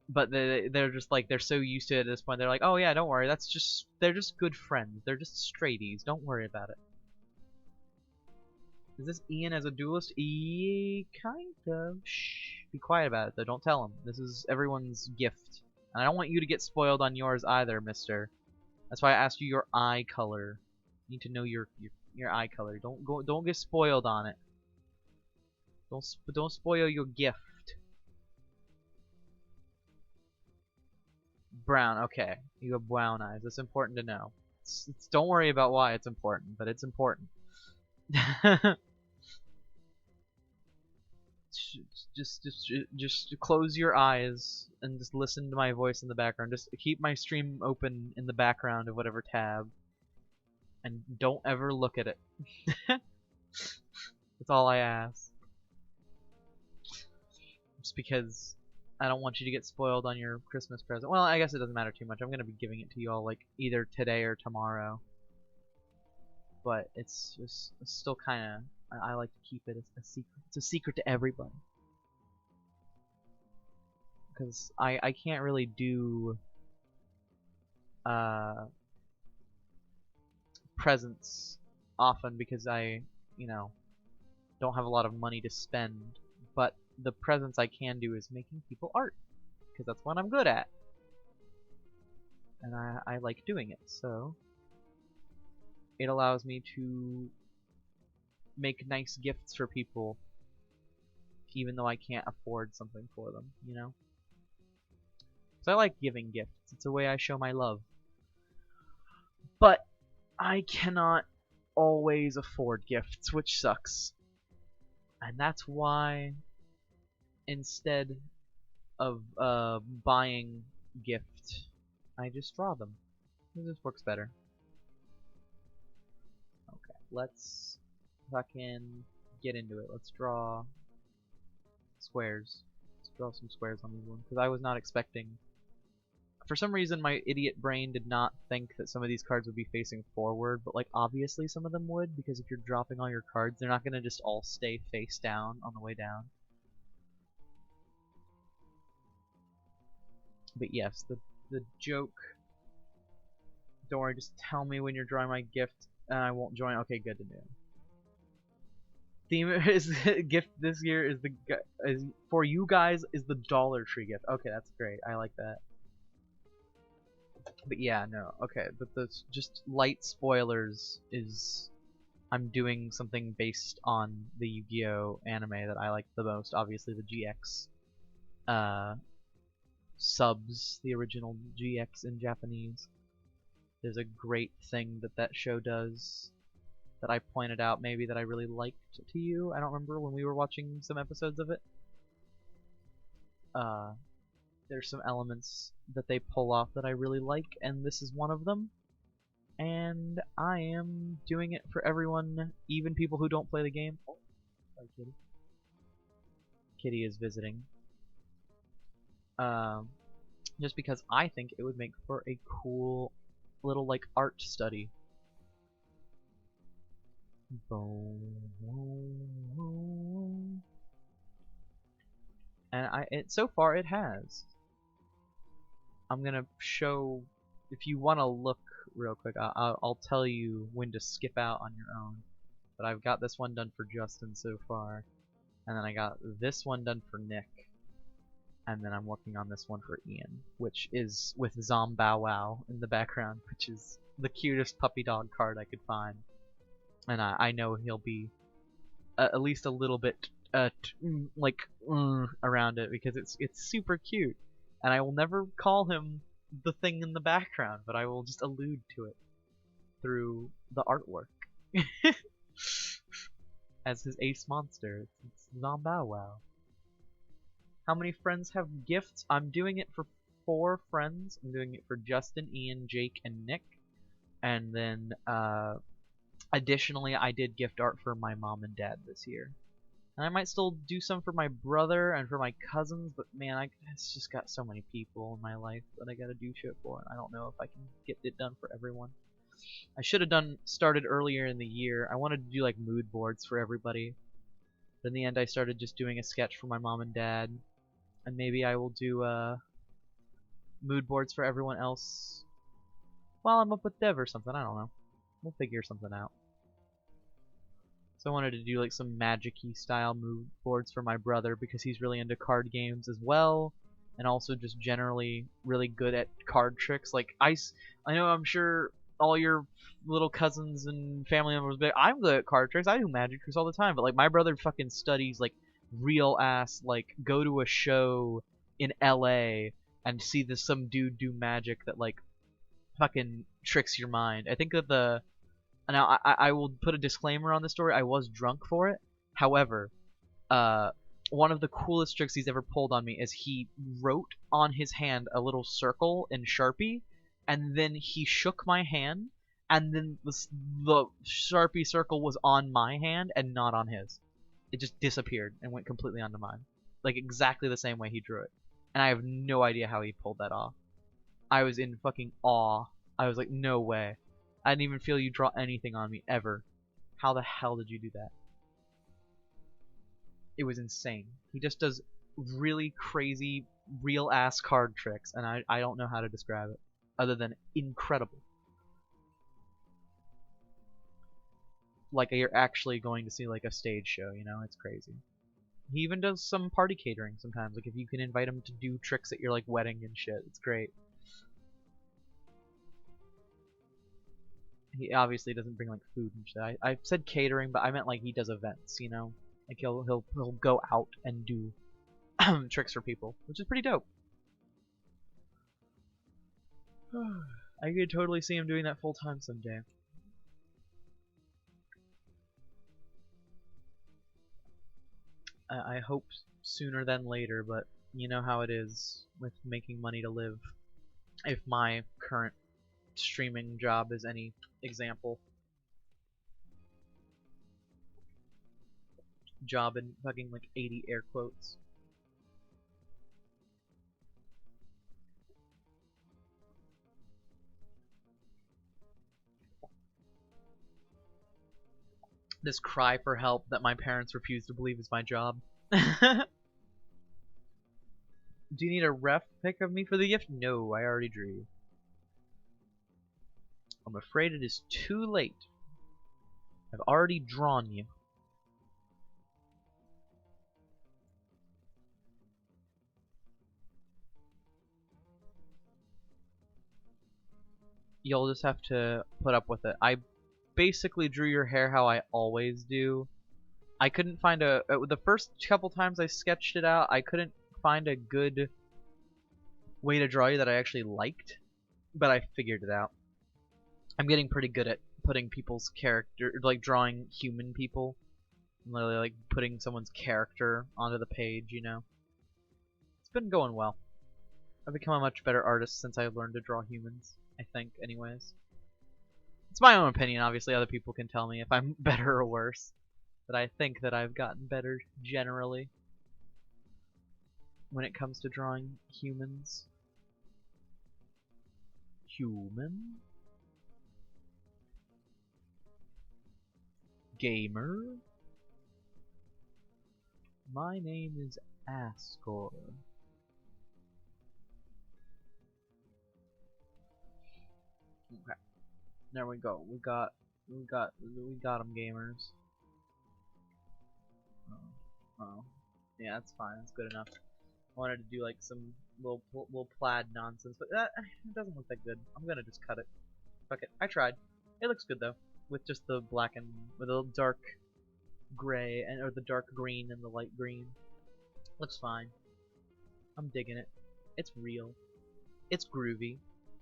But they're just like they're so used to it at this point. They're like, oh yeah, don't worry, they're just good friends. They're just straighties. Don't worry about it. Is this Ian as a duelist? Kind of. Shh. Be quiet about it, though. Don't tell him. This is everyone's gift. And I don't want you to get spoiled on yours either, mister. That's why I asked you your eye color. You need to know your eye color. Don't get spoiled on it. Don't spoil your gift. Brown. Okay. You have brown eyes. That's important to know. Don't worry about why it's important, but it's important. just close your eyes and just listen to my voice in the background. Just keep my stream open in the background of whatever tab, and don't ever look at it. That's all I ask. Just because I don't want you to get spoiled on your Christmas present. Well, I guess it doesn't matter too much. I'm gonna be giving it to you all like either today or tomorrow. But it's still kind of. I like to keep it a secret. It's a secret to everybody. Because I can't really do presents often because I, you know, don't have a lot of money to spend. But the presents I can do is making people art. Because that's what I'm good at. And I like doing it, so it allows me to make nice gifts for people even though I can't afford something for them, you know? So I like giving gifts. It's a way I show my love. But I cannot always afford gifts, which sucks. And that's why instead of buying gift, I just draw them. It just works better. Okay, let's fucking get into it. Let's draw squares. Let's draw some squares on these ones, because I was not expecting. For some reason, my idiot brain did not think that some of these cards would be facing forward, but like obviously some of them would, because if you're dropping all your cards, they're not going to just all stay face down on the way down. But yes, the joke. Don't worry, just tell me when you're drawing my gift, and I won't join. Okay, good to know. Theme is gift this year is for you guys is the Dollar Tree gift. Okay, that's great. I like that. But yeah, no. Okay, but the just light spoilers is I'm doing something based on the Yu-Gi-Oh anime that I like the most. Obviously, the GX subs, the original GX in Japanese. There's a great thing that show does that I pointed out maybe that I really liked to you. I don't remember when we were watching some episodes of it. There's some elements that they pull off that I really like, and this is one of them. And I am doing it for everyone, even people who don't play the game. Oh, sorry, Kitty. Kitty is visiting. Just because I think it would make for a cool little like art study. And so far it has. I'm gonna show if you want to look real quick, I'll tell you when to skip out on your own. But I've got this one done for Justin so far, and then I got this one done for Nick, and then I'm working on this one for Ian, which is with Zombow Wow in the background, which is the cutest puppy dog card I could find. And I know he'll be at least a little bit around it because it's super cute, and I will never call him the thing in the background, but I will just allude to it through the artwork as his ace monster. It's Zombow Wow. How many friends have gifts? I'm doing it for 4 friends. I'm doing it for Justin, Ian, Jake, and Nick, and then additionally, I did gift art for my mom and dad this year. And I might still do some for my brother and for my cousins, but man, it's just got so many people in my life that I gotta do shit for, and I don't know if I can get it done for everyone. I should have started earlier in the year. I wanted to do like mood boards for everybody. But in the end, I started just doing a sketch for my mom and dad, and maybe I will do mood boards for everyone else while I'm up with Dev or something. I don't know. We'll figure something out. So I wanted to do like some magic-y style mood boards for my brother because he's really into card games as well, and also just generally really good at card tricks. Like I know I'm sure all your little cousins and family members, but I'm good at card tricks. I do magic tricks all the time, but like my brother fucking studies like real ass, like go to a show in LA and see some dude do magic that like fucking tricks your mind. I think that now, I will put a disclaimer on the story. I was drunk for it. However, one of the coolest tricks he's ever pulled on me is he wrote on his hand a little circle in Sharpie, and then he shook my hand, and then the Sharpie circle was on my hand and not on his. It just disappeared and went completely onto mine. Like exactly the same way he drew it. And I have no idea how he pulled that off. I was in fucking awe. I was like, no way. I didn't even feel you draw anything on me, ever. How the hell did you do that? It was insane. He just does really crazy, real-ass card tricks, and I don't know how to describe it, other than incredible. Like you're actually going to see like a stage show, you know? It's crazy. He even does some party catering sometimes, like if you can invite him to do tricks at your like wedding and shit. It's great. He obviously doesn't bring like food and shit. I said catering, but I meant like he does events, you know? Like he'll go out and do tricks for people, which is pretty dope. I could totally see him doing that full time someday. I hope sooner than later, but you know how it is with making money to live. If my current streaming job is any example. Job in fucking like 80 air quotes. This cry for help that my parents refuse to believe is my job. Do you need a ref pic of me for the gift? No, I already drew you. I'm afraid it is too late. I've already drawn you. You'll just have to put up with it. I basically drew your hair how I always do. I couldn't find the first couple times I sketched it out, I couldn't find a good way to draw you that I actually liked, but I figured it out. I'm getting pretty good at putting people's character, like drawing human people, literally like putting someone's character onto the page, you know. It's been going well. I've become a much better artist since I learned to draw humans, I think, anyways. It's my own opinion, obviously other people can tell me if I'm better or worse, but I think that I've gotten better generally when it comes to drawing humans. Human? Gamer? My name is Ascor. There we go. We got them, gamers. Oh, yeah, that's fine. That's good enough. I wanted to do like some little plaid nonsense, but it doesn't look that good. I'm gonna just cut it. Fuck it. I tried. It looks good though, with just the black and with a dark gray and or the dark green and the light green. Looks fine. I'm digging it. It's real. It's groovy.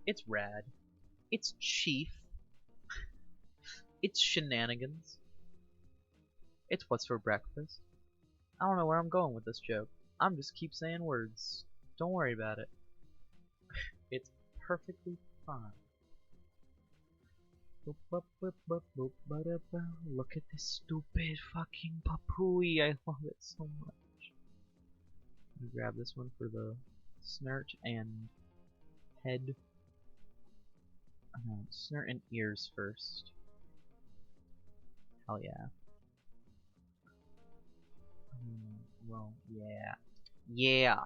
It's rad. It's chief. It's shenanigans. It's what's for breakfast. I don't know where I'm going with this joke. I'm just keep saying words. Don't worry about it. It's perfectly fine. Look at this stupid fucking papooey. I love it so much. I'm gonna grab this one for the snout and head. Snout and ears first. Hell yeah. Well, yeah. Yeah!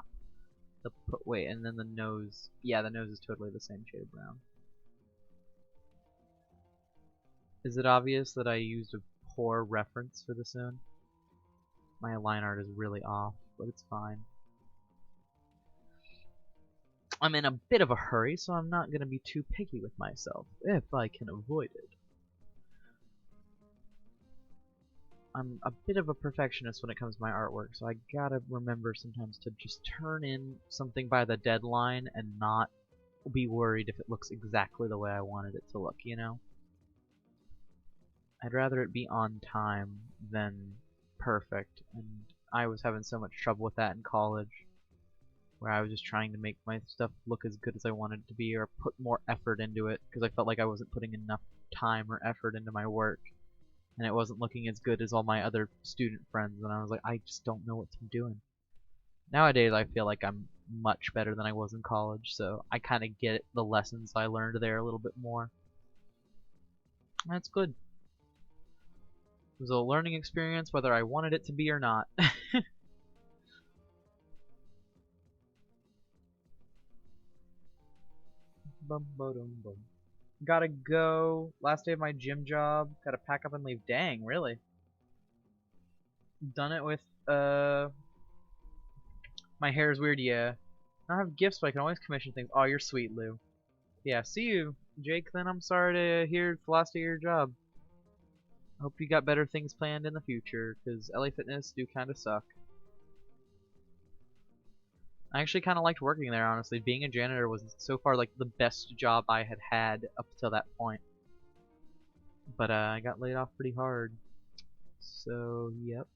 Wait, and then the nose. Yeah, the nose is totally the same shade of brown. Is it obvious that I used a poor reference for this zone? My line art is really off, but it's fine. I'm in a bit of a hurry, so I'm not going to be too picky with myself, if I can avoid it. I'm a bit of a perfectionist when it comes to my artwork, so I gotta remember sometimes to just turn in something by the deadline and not be worried if it looks exactly the way I wanted it to look, you know? I'd rather it be on time than perfect, and I was having so much trouble with that in college, where I was just trying to make my stuff look as good as I wanted it to be, or put more effort into it, because I felt like I wasn't putting enough time or effort into my work. And it wasn't looking as good as all my other student friends, and I was like, I just don't know what I'm doing. Nowadays, I feel like I'm much better than I was in college, so I kind of get the lessons I learned there a little bit more. That's good. It was a learning experience, whether I wanted it to be or not. Bum, ba-dum, bum. Gotta go. Last day of my gym job. Gotta pack up and leave. Dang, really? Done it with, my hair is weird, yeah. I don't have gifts, but I can always commission things. Oh, you're sweet, Lou. Yeah, see you, Jake, then. I'm sorry to hear it's the last day of your job. I hope you got better things planned in the future, because LA Fitness do kind of suck. I actually kind of liked working there, honestly. Being a janitor was so far like the best job I had had up till that point. But I got laid off pretty hard. So, yep.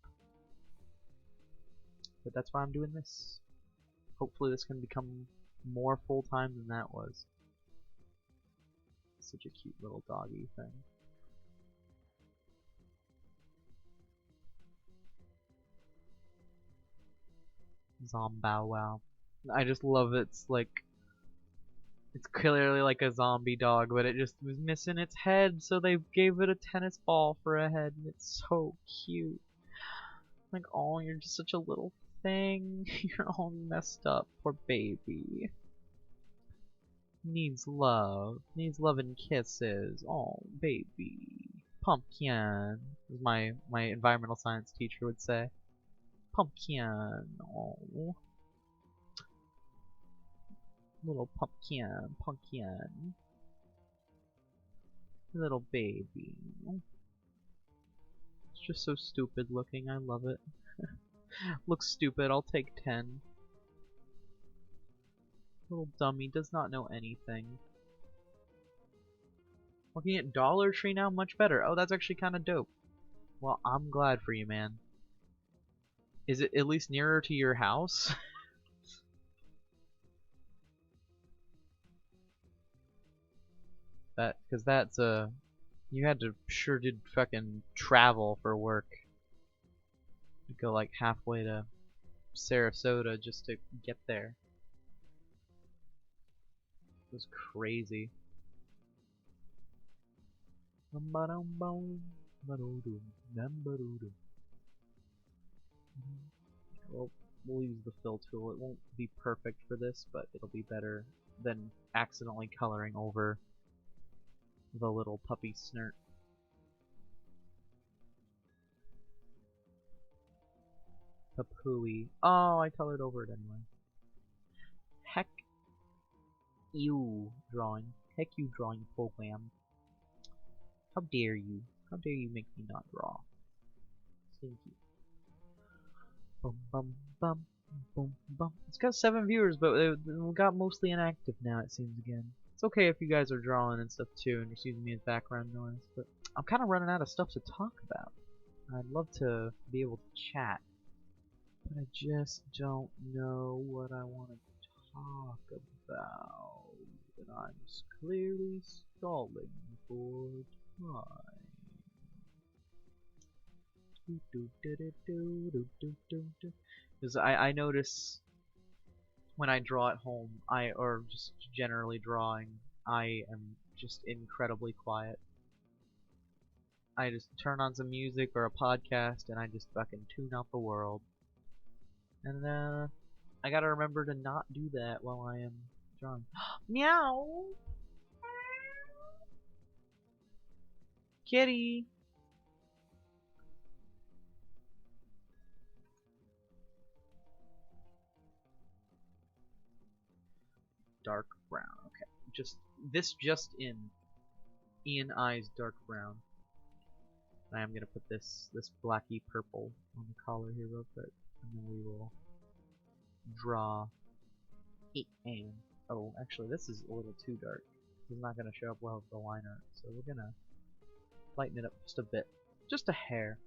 But that's why I'm doing this. Hopefully this can become more full-time than that was. Such a cute little doggy thing. Zombow wow. I just love it's like it's clearly like a zombie dog, but it just was missing its head, so they gave it a tennis ball for a head, and it's so cute. Like, oh, you're just such a little thing. You're all messed up, poor baby. Needs love and kisses. Oh, baby. Pumpkin, as my environmental science teacher would say. Pumpkin. Oh. Little pumpkin. Little baby. It's just so stupid looking, I love it. Looks stupid, I'll take 10. Little dummy does not know anything. Looking at Dollar Tree now, much better. Oh, that's actually kind of dope. Well, I'm glad for you, man. Is it at least nearer to your house? Because that's you had to sure did fucking travel for work. You go like halfway to Sarasota just to get there. It was crazy. Well, we'll use the fill tool. It won't be perfect for this, but it'll be better than accidentally coloring over the little puppy snert. Papooey. Oh, I colored over it anyway. Heck you, drawing. Heck you, drawing program. How dare you? How dare you make me not draw? Thank you. Bum bum bum bum bum. It's got 7 viewers, but it got mostly inactive now, it seems again. It's okay if you guys are drawing and stuff too and just using me as background noise, but I'm kind of running out of stuff to talk about. I'd love to be able to chat, but I just don't know what I want to talk about. And I'm clearly stalling for time. Because I notice when I draw at home, or just generally drawing, I am just incredibly quiet. I just turn on some music or a podcast and I just fucking tune out the world. And I gotta remember to not do that while I am drawing. Meow! Kitty! Dark brown. Okay, just in Ian Eyes dark brown. I am gonna put this blacky purple on the collar here real quick, and then we will draw it. And oh, actually, this is a little too dark. This is not gonna show up well with the line art, so we're gonna lighten it up just a bit, just a hair,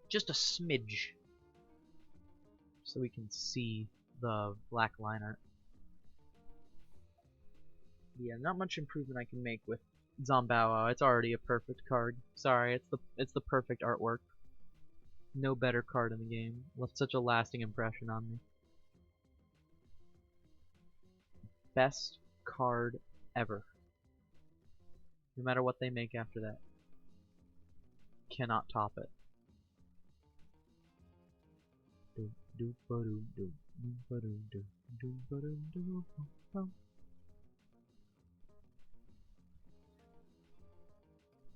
just a smidge, so we can see the black line art. Yeah, not much improvement I can make with Zombow. It's already a perfect card. Sorry, it's the perfect artwork. No better card in the game. Left such a lasting impression on me. Best card ever. No matter what they make after that. Cannot top it.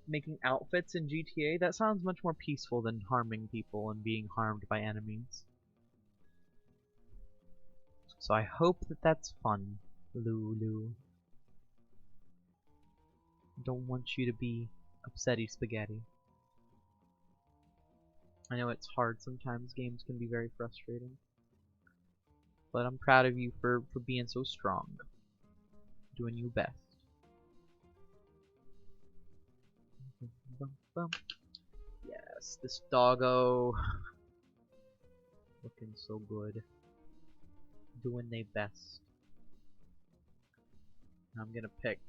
Making outfits in GTA? That sounds much more peaceful than harming people and being harmed by enemies. So I hope that that's fun, Lulu. Don't want you to be upsetty spaghetti. I know it's hard sometimes, games can be very frustrating. But I'm proud of you for being so strong. Doing your best. Yes, this doggo looking so good. Doing their best. I'm gonna pick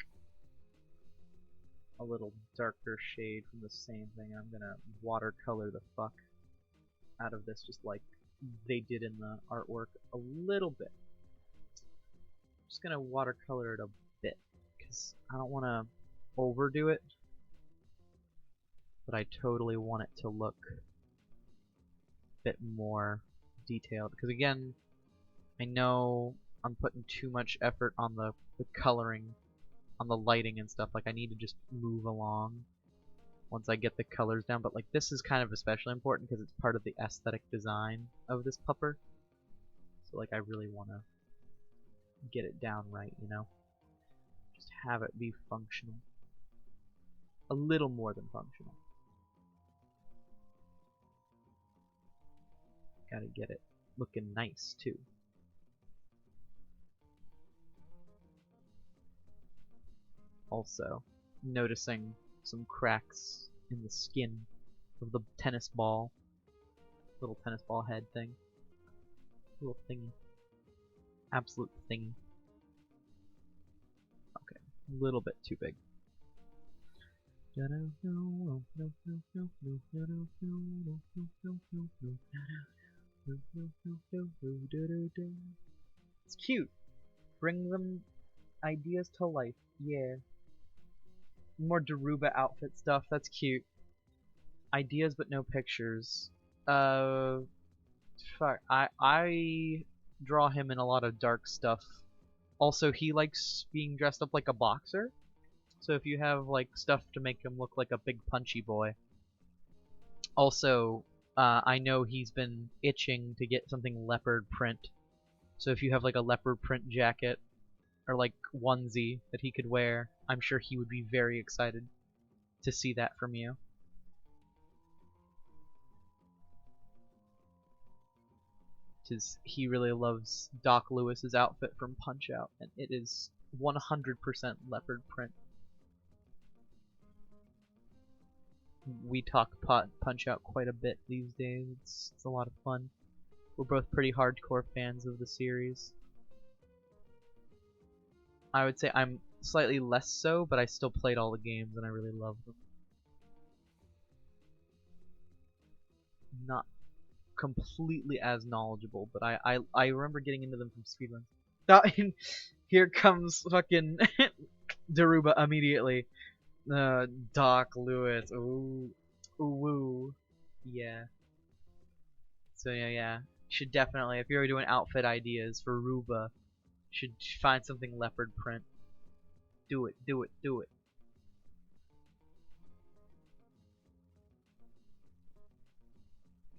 a little darker shade from the same thing. I'm gonna watercolor the fuck out of this just like they did in the artwork a little bit. I'm just gonna watercolor it a bit because I don't want to overdo it, but I totally want it to look a bit more detailed. Because again, I know I'm putting too much effort on the coloring, on the lighting and stuff. Like I need to just move along once I get the colors down. But like this is kind of especially important because it's part of the aesthetic design of this pupper. So like I really want to get it down right, you know? Just have it be functional. A little more than functional. Gotta get it looking nice too. Also, noticing some cracks in the skin of the tennis ball. Little tennis ball head thing. Little thingy. Absolute thingy. Okay, a little bit too big. It's cute. Bring them ideas to life. Yeah. More Daruba outfit stuff. That's cute. Ideas but no pictures. Fuck. I draw him in a lot of dark stuff. Also, he likes being dressed up like a boxer. So if you have like stuff to make him look like a big punchy boy. Also, I know he's been itching to get something leopard print. So if you have like a leopard print jacket or like onesie that he could wear, I'm sure he would be very excited to see that from you. Because he really loves Doc Lewis's outfit from Punch-Out, and it is 100% leopard print. We talk Punch-Out quite a bit these days. It's a lot of fun. We're both pretty hardcore fans of the series. I would say I'm slightly less so, but I still played all the games and I really love them. Not completely as knowledgeable, but I remember getting into them from speedruns. Here comes fucking Daruba immediately. Doc Lewis. Ooh. Ooh. Yeah. So yeah. Should definitely, if you're doing outfit ideas for Ruba, should find something leopard print. Do it.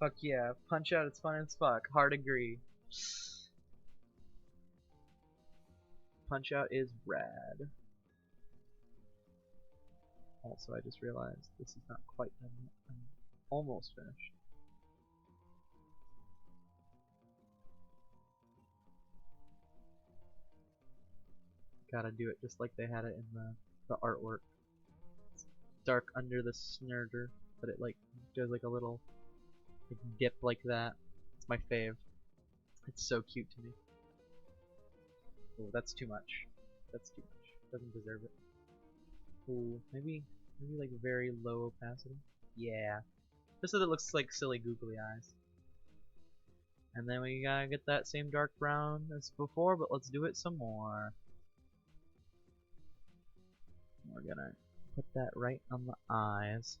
Fuck yeah. Punch-Out, it's fun as fuck. Hard agree. Punch-Out is rad. Also, I just realized this is not quite done yet. I'm almost finished. Gotta do it just like they had it in the artwork. It's dark under the snurder, but it like does like a little like, dip like that. It's my fave. It's so cute to me. Oh, that's too much. That's too much. Doesn't deserve it. Ooh, maybe like very low opacity. Yeah. Just so that it looks like silly googly eyes. And then we gotta get that same dark brown as before, but let's do it some more. We're gonna put that right on the eyes.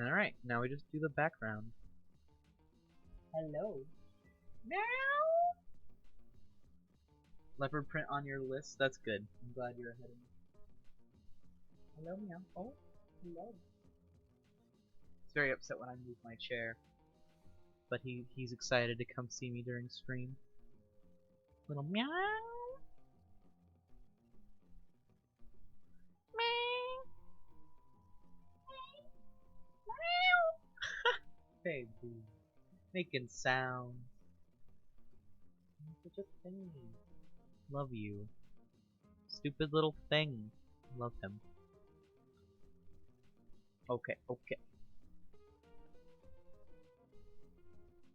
Alright, now we just do the background. Hello. Meow. Leopard print on your list? That's good. I'm glad you're ahead of me. Hello, meow. Oh, hello. He's very upset when I move my chair. But he's excited to come see me during stream. Little meow. Baby. Making sounds. Such a thing. Love you. Stupid little thing. Love him. Okay.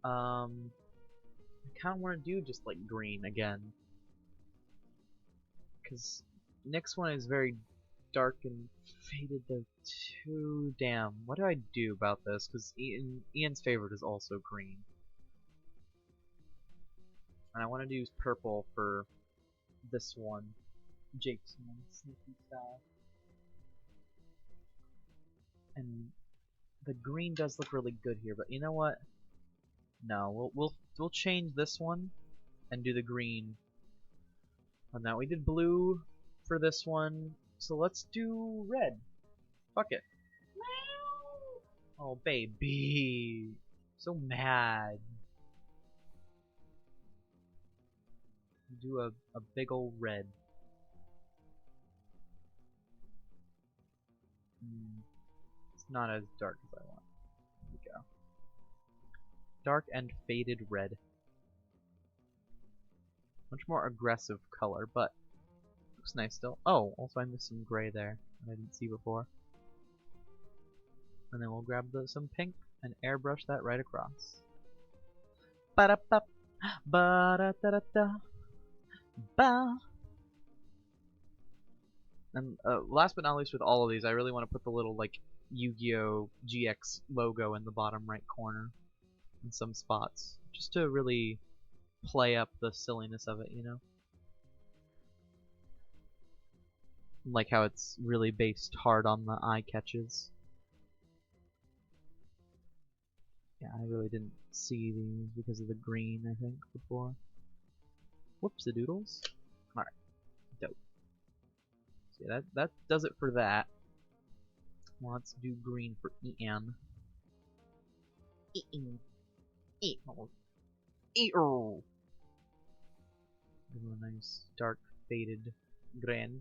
I kind of want to do just like green again. Because next one is very dark and faded though too. Damn, what do I do about this? Because Ian's favorite is also green. And I want to use purple for this one. Jake's one, sneaky style. And the green does look really good here, but you know what? No, we'll change this one and do the green. And now we did blue for this one, so let's do red. Fuck it. Oh baby, so mad. Do a big old red. It's not as dark as I want. Here we go. Dark and faded red. Much more aggressive color, but looks nice still. Oh, also I missed some gray there that I didn't see before. And then we'll grab some pink and airbrush that right across. Ba-da-ba, ba-da-da-da-da, ba. And last but not least with all of these, I really want to put the little like Yu-Gi-Oh! GX logo in the bottom right corner in some spots, just to really play up the silliness of it, you know? Like how it's really based hard on the eye catches. Yeah, I really didn't see these because of the green, I think, before. Whoops-a-doodles. Alright, dope. So yeah, that does it for that. Let's do green for Ian. Ian. Ian. Ian. Give him a nice dark faded grin.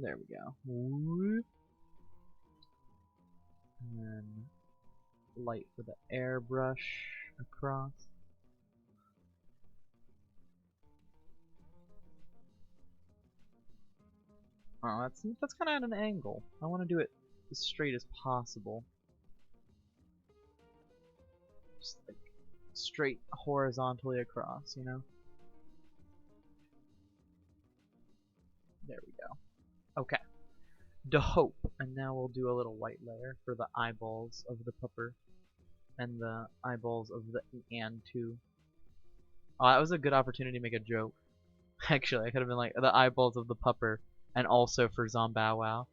There we go. And then light for the airbrush across. Oh, that's kind of at an angle. I want to do it as straight as possible. Just like straight horizontally across, you know? There we go. Okay. The hope. And now we'll do a little white layer for the eyeballs of the pupper. And the eyeballs of the and too. Oh, that was a good opportunity to make a joke. Actually, I could have been like, the eyeballs of the pupper. And also for Zombow Wow.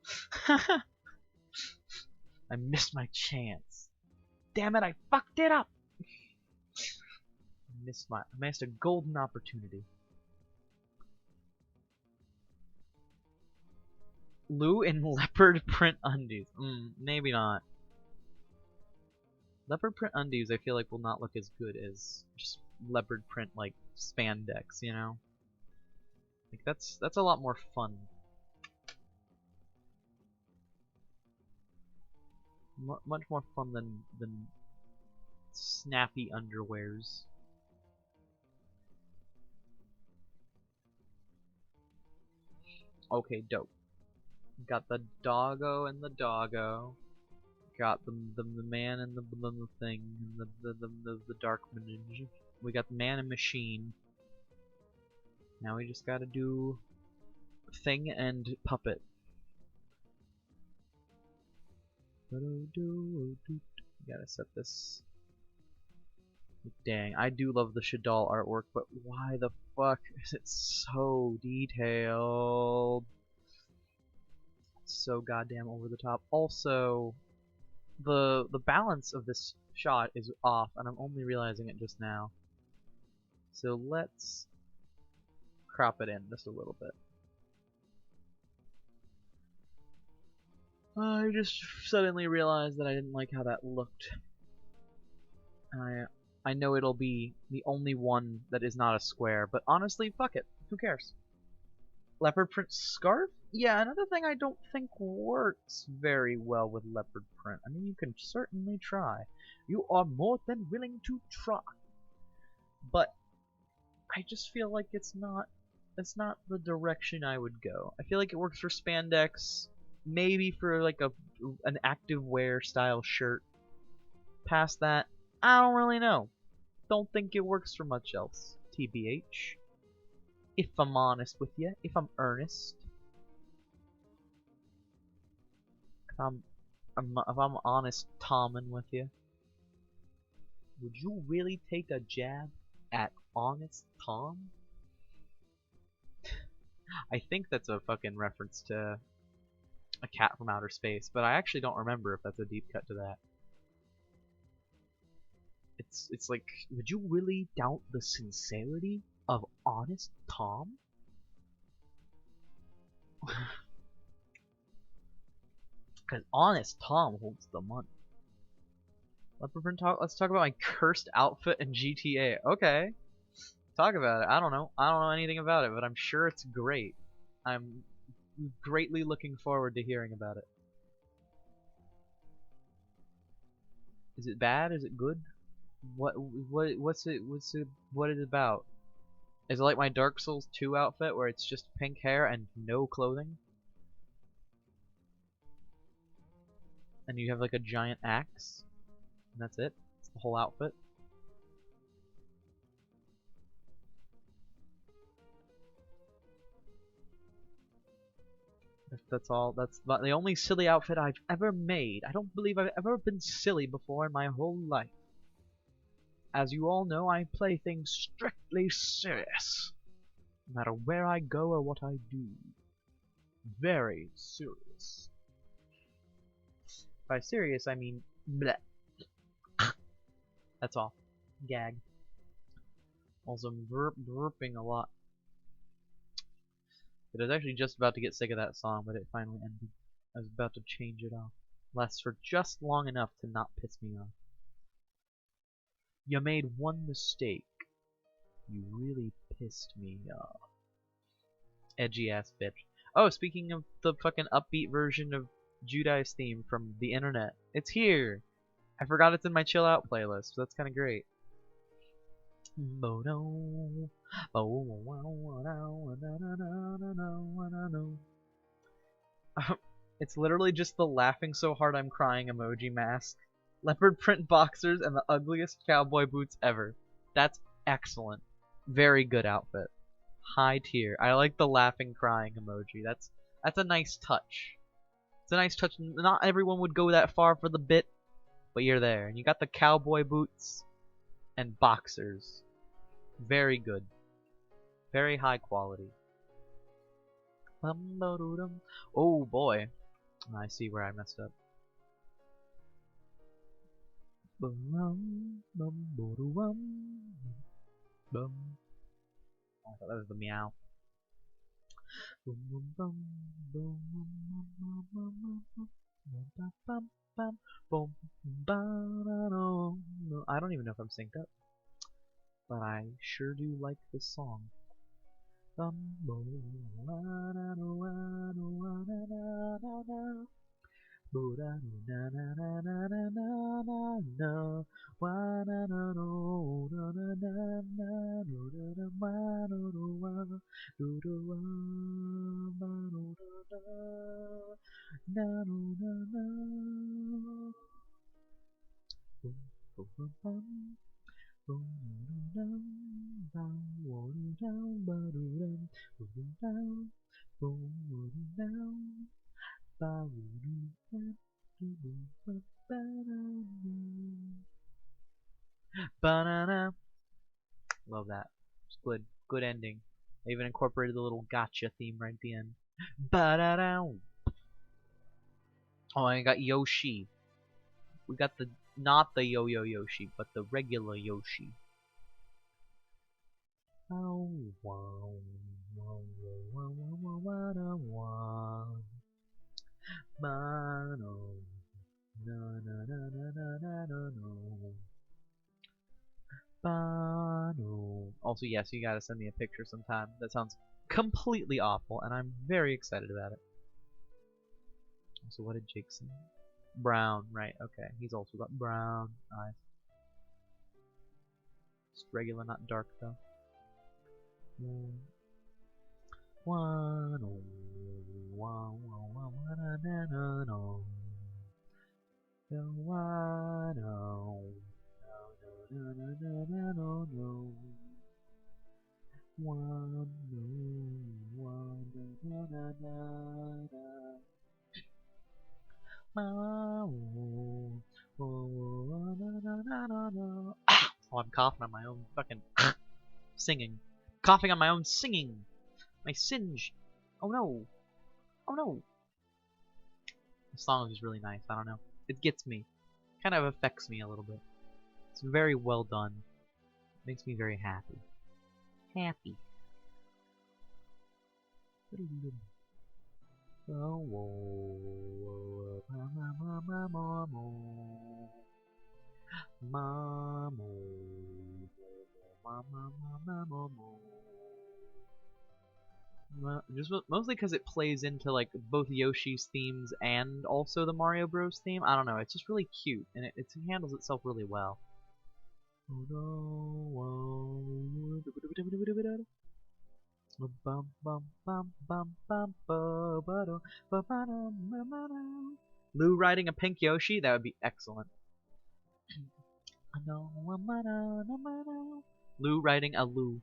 I missed my chance. Damn it, I fucked it up! I missed a golden opportunity. Lou in leopard print undies. Maybe not. Leopard print undies I feel like will not look as good as just leopard print like spandex, you know? Like that's a lot more fun. Much more fun than snappy underwears. Okay, dope. Got the doggo and the doggo. Got the man and the thing and the dark manage. We got the man and machine. Now we just gotta do thing and puppet. Gotta set this. Dang, I do love the Shadal artwork, but why the fuck is it so detailed? It's so goddamn over the top. Also, the balance of this shot is off, and I'm only realizing it just now. So let's crop it in just a little bit. I just suddenly realized that I didn't like how that looked. I know it'll be the only one that is not a square, but honestly, fuck it. Who cares? Leopard print scarf? Yeah, another thing I don't think works very well with leopard print. I mean, you can certainly try. You are more than willing to try. But I just feel like it's not the direction I would go. I feel like it works for spandex, maybe for like an active wear style shirt. Past that, I don't really know. Don't think it works for much else, TBH. If I'm honest with you, if I'm earnest. If I'm honest Tommin with you. Would you really take a jab at Honest Tom? I think that's a fucking reference to a cat from outer space, but I actually don't remember if that's a deep cut to that. It's like, would you really doubt the sincerity of Honest Tom? Because Honest Tom holds the money. Let's talk about my cursed outfit in GTA. Okay. Talk about it. I don't know. I don't know anything about it, but I'm sure it's great. I'm greatly looking forward to hearing about it. Is it bad? Is it good? What's it about? Is it like my Dark Souls 2 outfit where it's just pink hair and no clothing? And you have like a giant axe? And that's it? It's the whole outfit? That's all. That's the only silly outfit I've ever made. I don't believe I've ever been silly before in my whole life. As you all know, I play things strictly serious. No matter where I go or what I do. Very serious. By serious, I mean bleh. That's all. Gag. Also, I'm burping a lot. But I was actually just about to get sick of that song, but it finally ended. I was about to change it off. Lasts for just long enough to not piss me off. You made one mistake. You really pissed me off. Edgy ass bitch. Oh, speaking of the fucking upbeat version of Judai's theme from the internet, it's here! I forgot it's in my chill out playlist, so that's kinda great. It's literally just the laughing so hard I'm crying emoji mask. Leopard print boxers and the ugliest cowboy boots ever. That's excellent. Very good outfit. High tier. I like the laughing crying emoji. That's a nice touch. It's a nice touch. Not everyone would go that far for the bit, but you're there. And you got the cowboy boots and boxers. Very good. Very high quality. Oh boy. I see where I messed up. I thought that was the meow. I don't even know if I'm synced up, but I sure do like this song. Banana. Love that. It's good. Good ending. I even incorporated the little gotcha theme right at the end. Ba-da-da. Oh, I got Yoshi. We got the not the Yo-Yo Yoshi, but the regular Yoshi. Oh, wow, wow, wow, wow, wow, wow, wow. Mano. No, no, no, no, no, no, no, no. Bano. Also, yes, you gotta send me a picture sometime. That sounds completely awful, and I'm very excited about it. So what did Jake say? Brown, right, okay. He's also got brown eyes. Just regular, not dark, though. Oh, I'm coughing on my own fucking singing. Coughing on my own singing. My singe. Oh no. Oh no. The song is really nice. I don't know. It gets me. Kind of affects me a little bit. It's very well done. It makes me very happy. Happy. Just mostly because it plays into like both Yoshi's themes and also the Mario Bros theme. I don't know. It's just really cute and it handles itself really well. Lou riding a pink Yoshi? That would be excellent. Lou riding a Lou.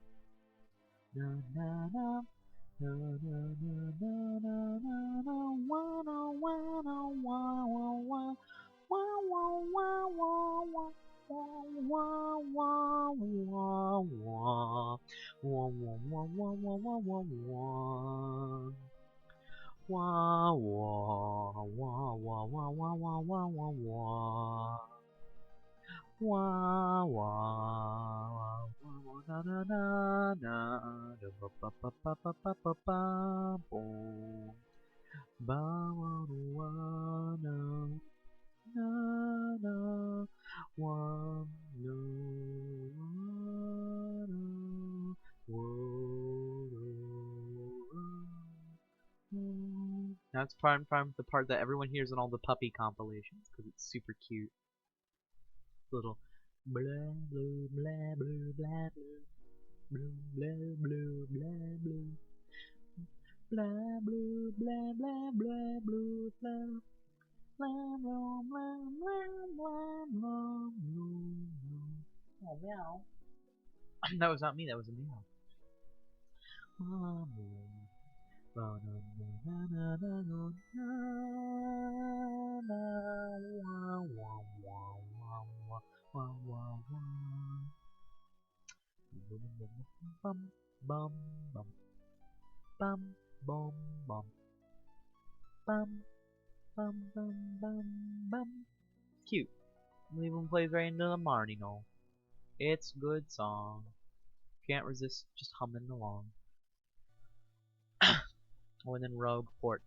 Wah wah wah wah wah wah wah wah wah wah. Wah wah wah na na na na da ba ba ba ba ba ba ba ba boom. Ba wa wa na na na wa no wa na wo no. That's the part that everyone hears in all the puppy compilations because it's super cute. Little blah blue blah blue blah blue blue blah blue blah blue blah blue blah blah blah blue blah blah blah blah blah blah blah. Oh meow. That was not me, that was a meow. Bum bum bum bum bum bum bum bum bum bum bum. Cute. It even plays right into the Martino. It's a good song. Can't resist just humming along. Oh, and then Rogue Port.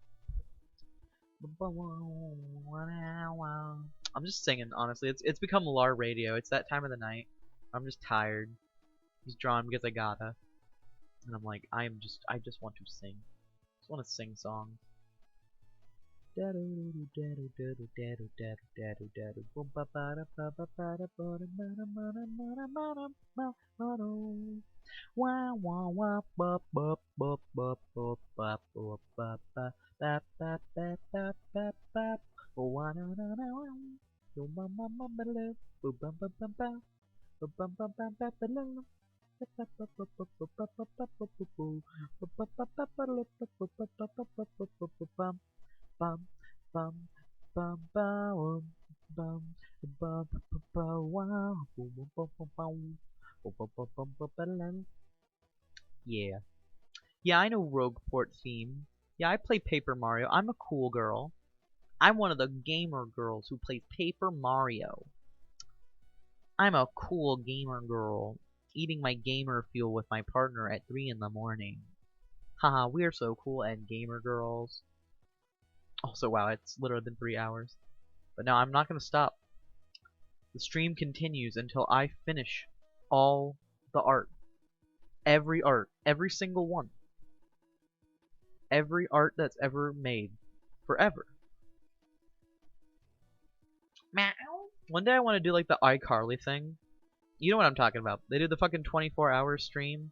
I'm just singing, honestly. It's become Lart radio. It's that time of the night. I'm just tired. Just drawn because I gotta. And I'm like, I just want to sing. Just want to sing songs. Bum bum bum bum bum bum wow. Yeah. Yeah, I know Rogueport theme. Yeah, I play Paper Mario. I'm a cool girl. I'm one of the gamer girls who plays Paper Mario. I'm a cool gamer girl, eating my gamer fuel with my partner at 3 in the morning. Haha, we're so cool and gamer girls. Also, wow, it's literally been 3 hours. But no, I'm not gonna stop. The stream continues until I finish all the art. Every single one. Every art that's ever made. Forever. Meow. One day I want to do like the iCarly thing. You know what I'm talking about. They do the fucking 24-hour stream.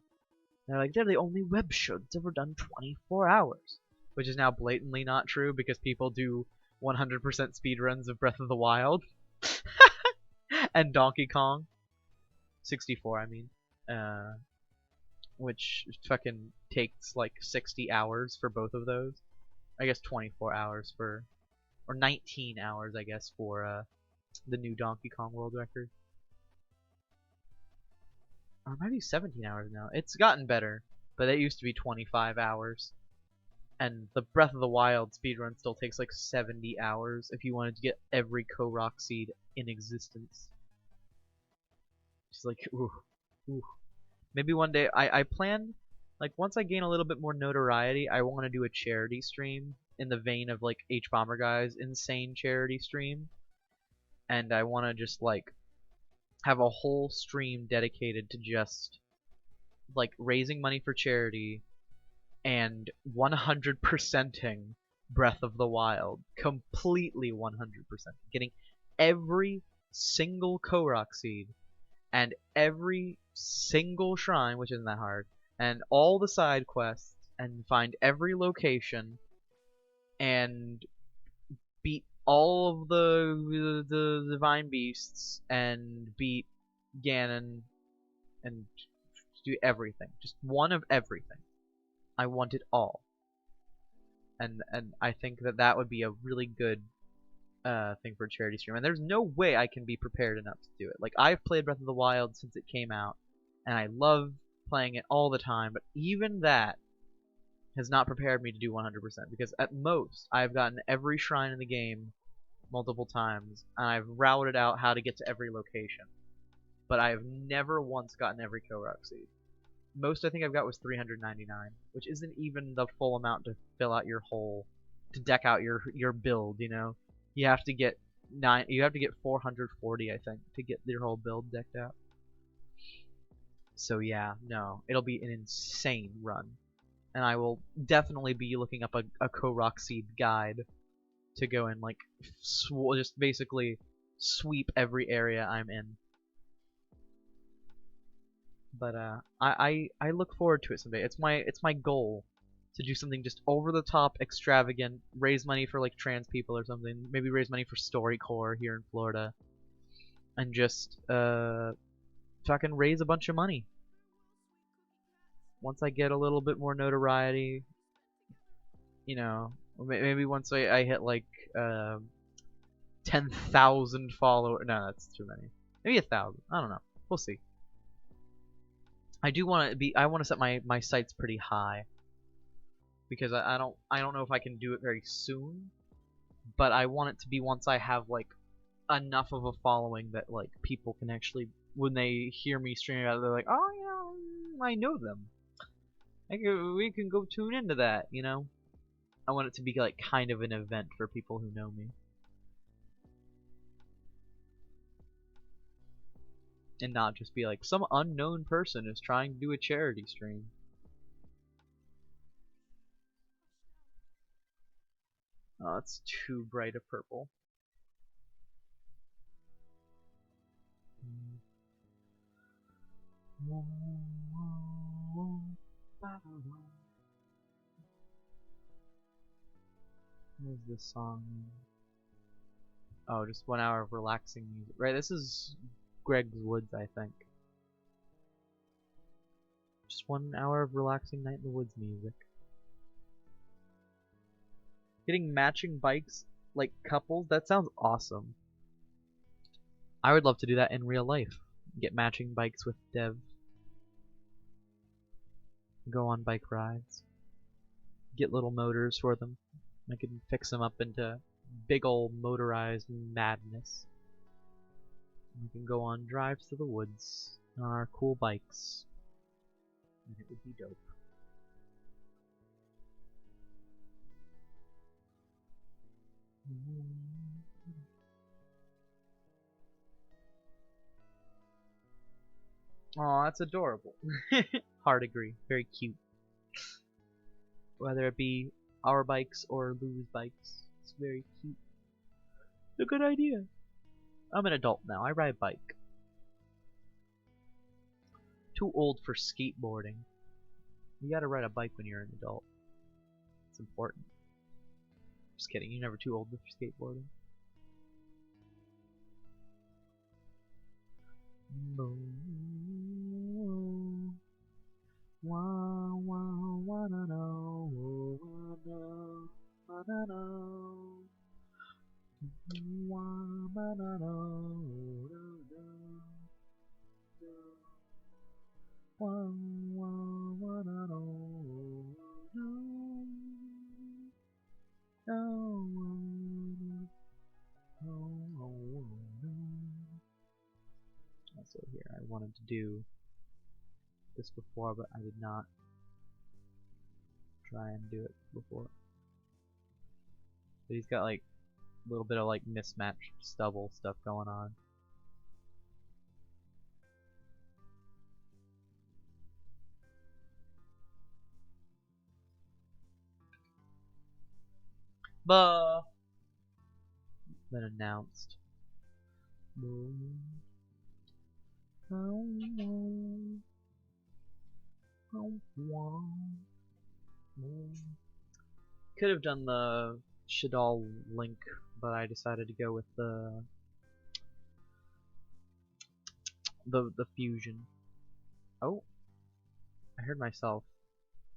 They're like, they're the only web show that's ever done 24 hours. Which is now blatantly not true because people do 100% speedruns of Breath of the Wild. And Donkey Kong. 64, I mean. Which fucking takes like 60 hours for both of those. I guess 24 hours for... Or 19 hours, I guess, for the new Donkey Kong world record. Or maybe 17 hours now. It's gotten better, but it used to be 25 hours. And the Breath of the Wild speedrun still takes like 70 hours if you wanted to get every Korok seed in existence. Just like, ooh, ooh. Maybe one day, I plan, like once I gain a little bit more notoriety, I want to do a charity stream in the vein of like H Bomber Guy's insane charity stream. And I want to just like have a whole stream dedicated to just like raising money for charity and 100%ing Breath of the Wild. Completely 100%. Getting every single Korok seed and every single shrine, which isn't that hard, and all the side quests, and find every location, and beat all of the divine beasts, and beat Ganon, and do everything. Just one of everything. I want it all. And I think that would be a really good thing for a charity stream. And there's no way I can be prepared enough to do it. Like, I've played Breath of the Wild since it came out, and I love playing it all the time, but even that has not prepared me to do 100% because at most I've gotten every shrine in the game multiple times and I've routed out how to get to every location, but I have never once gotten every Korok seed. Most I think I've got was 399, which isn't even the full amount to fill out your whole, to deck out your build. You know, you have to get 440 I think to get your whole build decked out. So yeah, no, it'll be an insane run, and I will definitely be looking up a Korok seed guide to go and like just basically sweep every area I'm in. But I look forward to it someday. It's my goal to do something just over the top, extravagant, raise money for like trans people or something. Maybe raise money for StoryCorps here in Florida, and just fucking raise a bunch of money. Once I get a little bit more notoriety, you know, maybe once I hit like 10,000 followers. No, that's too many. Maybe 1,000. I don't know. We'll see. I do want to be. I want to set my sights pretty high because I don't know if I can do it very soon, but I want it to be once I have like enough of a following that like people can actually, when they hear me streaming about it, they're like, oh yeah, I know them. We can go tune into that, you know. I want it to be like kind of an event for people who know me. And not just be like some unknown person is trying to do a charity stream. Oh, it's too bright a purple. What is this song? Oh, just 1 hour of relaxing music. Right, this is Greg's Woods, I think. Just 1 hour of relaxing night in the woods music. Getting matching bikes like couples, that sounds awesome. I would love to do that in real life. Get matching bikes with Dev. Go on bike rides. Get little motors for them. I can fix them up into big old motorized madness. We can go on drives to the woods on our cool bikes. And it would be dope. Aw, that's adorable. Hard agree. Very cute. Whether it be our bikes or Lou's bikes, it's very cute. It's a good idea. I'm an adult now. I ride a bike. Too old for skateboarding. You gotta ride a bike when you're an adult. It's important. Just kidding. You're never too old for skateboarding. Also here, I wanted to do this before, but I did not try and do it before. So he's got like a little bit of like mismatched stubble stuff going on. Bah! Been announced. Could have done the Shadal link, but I decided to go with the fusion. Oh, I heard myself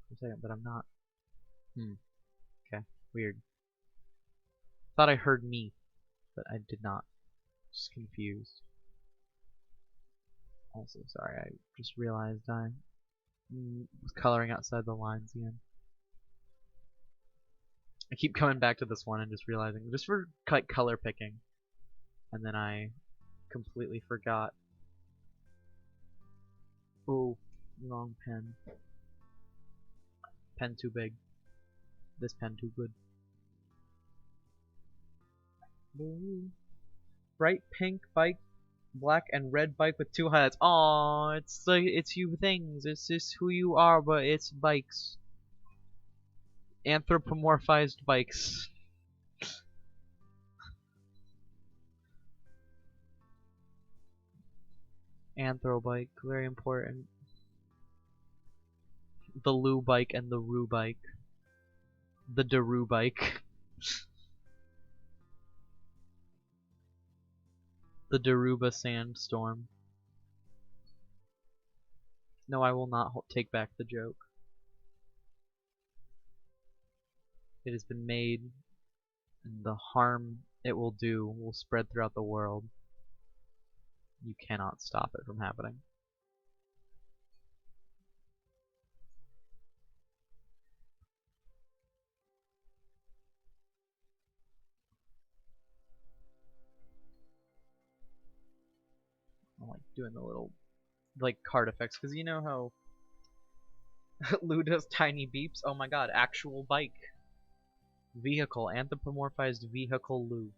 for a second, but I'm not. Okay, weird. Thought I heard me, but I did not. Just confused. Also, sorry, I just realized I was coloring outside the lines again. I keep coming back to this one and just realizing, just for like color picking, and then I completely forgot. Oh, wrong pen. Pen too big. This pen too good. Blue. Bright pink bike, black and red bike with 2 highlights. Aw, it's like, it's you things. It's just who you are, but it's bikes. Anthropomorphized bikes. Anthro bike, very important. The Lou bike and the Roo bike. The Daru bike. The Daruba sandstorm. No, I will not take back the joke. It has been made, and the harm it will do will spread throughout the world. You cannot stop it from happening. I like doing the little, like, card effects, because you know how Lou does tiny beeps? Oh my god, actual bike. Vehicle, anthropomorphized vehicle Lou.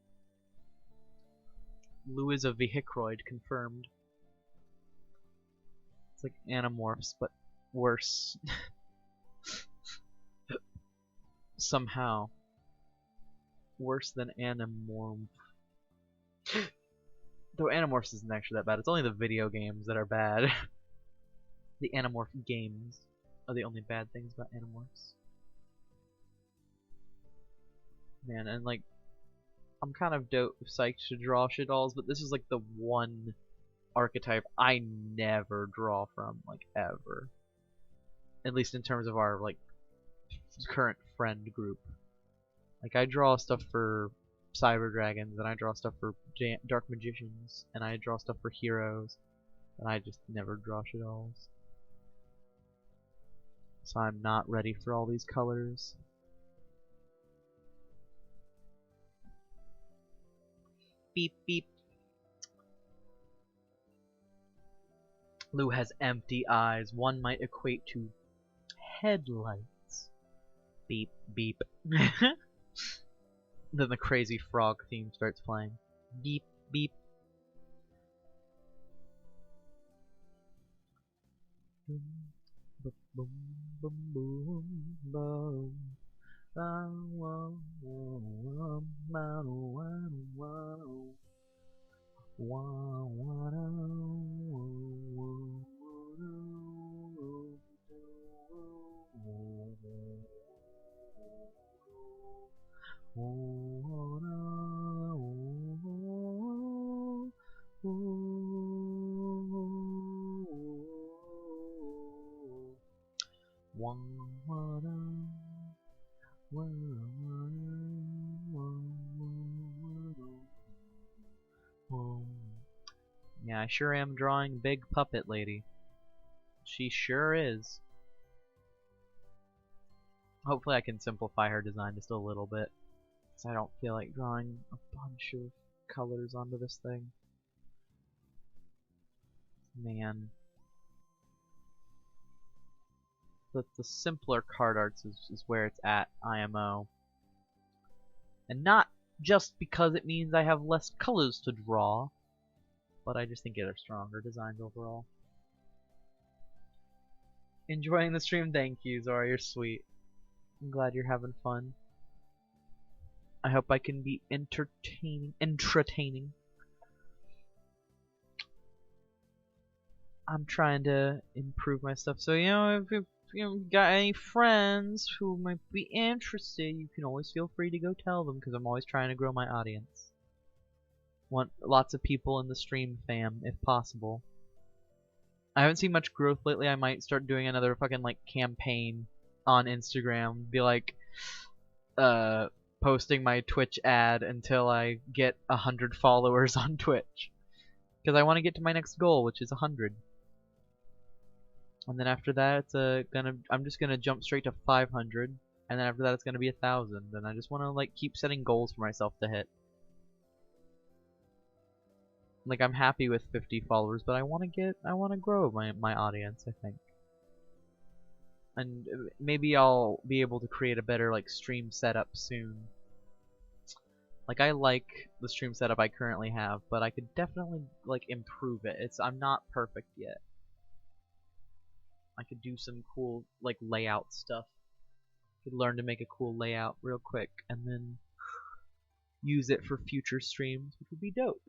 Lou is a vehicroid, confirmed. It's like Animorphs, but worse. Somehow. Worse than Animorph. Though Animorphs isn't actually that bad. It's only the video games that are bad. The Animorph games are the only bad things about Animorphs. Man, and like, I'm kind of psyched to draw shit dolls, but this is like the one archetype I never draw from, like, ever. At least in terms of our, like, current friend group. Like, I draw stuff for Cyber Dragons, and I draw stuff for Dark Magicians, and I draw stuff for Heroes, and I just never draw shit dolls. So I'm not ready for all these colors. Beep beep. Lou has empty eyes. One might equate to headlights. Beep beep. Then the crazy frog theme starts playing. Beep beep. Boom boom boom boom boom. Yeah, I sure am drawing Big Puppet Lady. She sure is. Hopefully I can simplify her design just a little bit, because I don't feel like drawing a bunch of colors onto this thing. Man. The simpler card arts is where it's at, IMO. And not just because it means I have less colors to draw, but I just think it are stronger designs overall. Enjoying the stream? Thank you, Zora, you're sweet. I'm glad you're having fun. I hope I can be entertaining. I'm trying to improve my stuff, so if you got any friends who might be interested, you can always feel free to go tell them, because I'm always trying to grow my audience. Want lots of people in the stream fam, if possible. I haven't seen much growth lately. I might start doing another fucking, like, campaign on Instagram. Be like, posting my Twitch ad until I get 100 followers on Twitch. Because I want to get to my next goal, which is 100. And then after that, I'm just gonna jump straight to 500. and then after that it's gonna be 1,000, and I just want to like keep setting goals for myself to hit. Like I'm happy with 50 followers, but I want to grow my audience, I think. And maybe I'll be able to create a better like stream setup soon. Like I like the stream setup I currently have, but I could definitely like improve it. I'm not perfect yet. I could do some cool like layout stuff. Could learn to make a cool layout real quick and then use it for future streams, which would be dope.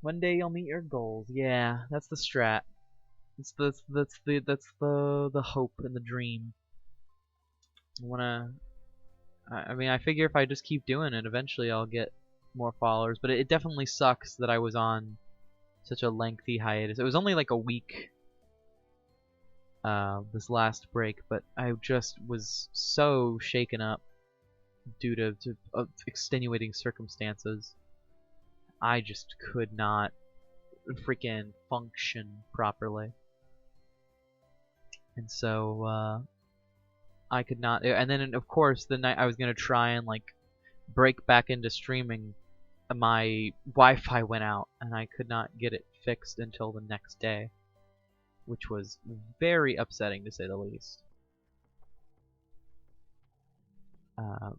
One day you'll meet your goals. Yeah, that's the strat. That's the hope and the dream. I mean, I figure if I just keep doing it, eventually I'll get more followers. But it definitely sucks that I was on such a lengthy hiatus. It was only like a week, this last break, but I just was so shaken up due to extenuating circumstances. I just could not freaking function properly. And so, I could not. And then, of course, the night I was gonna try and like break back into streaming, my Wi-Fi went out, and I could not get it fixed until the next day, which was very upsetting to say the least.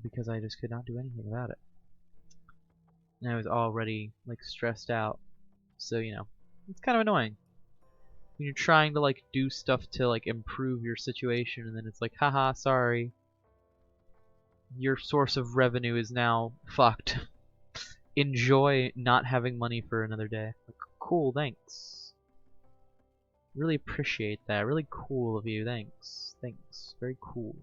Because I just could not do anything about it, and I was already like stressed out. So you know, it's kind of annoying when you're trying to like do stuff to like improve your situation, and then it's like, haha, sorry, your source of revenue is now fucked. Enjoy not having money for another day. Like, cool, thanks. Really appreciate that. Really cool of you. Thanks. Thanks. Very cool.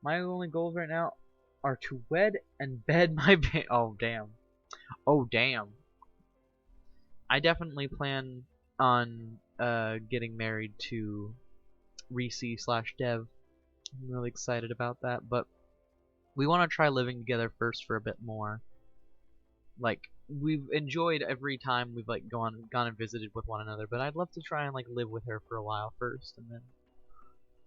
My only goals right now are to wed and bed my oh damn. Oh damn. I definitely plan on getting married to Reese/Dev. I'm really excited about that, but we want to try living together first for a bit more. Like we've enjoyed every time we've like gone and visited with one another, but I'd love to try and like live with her for a while first, and then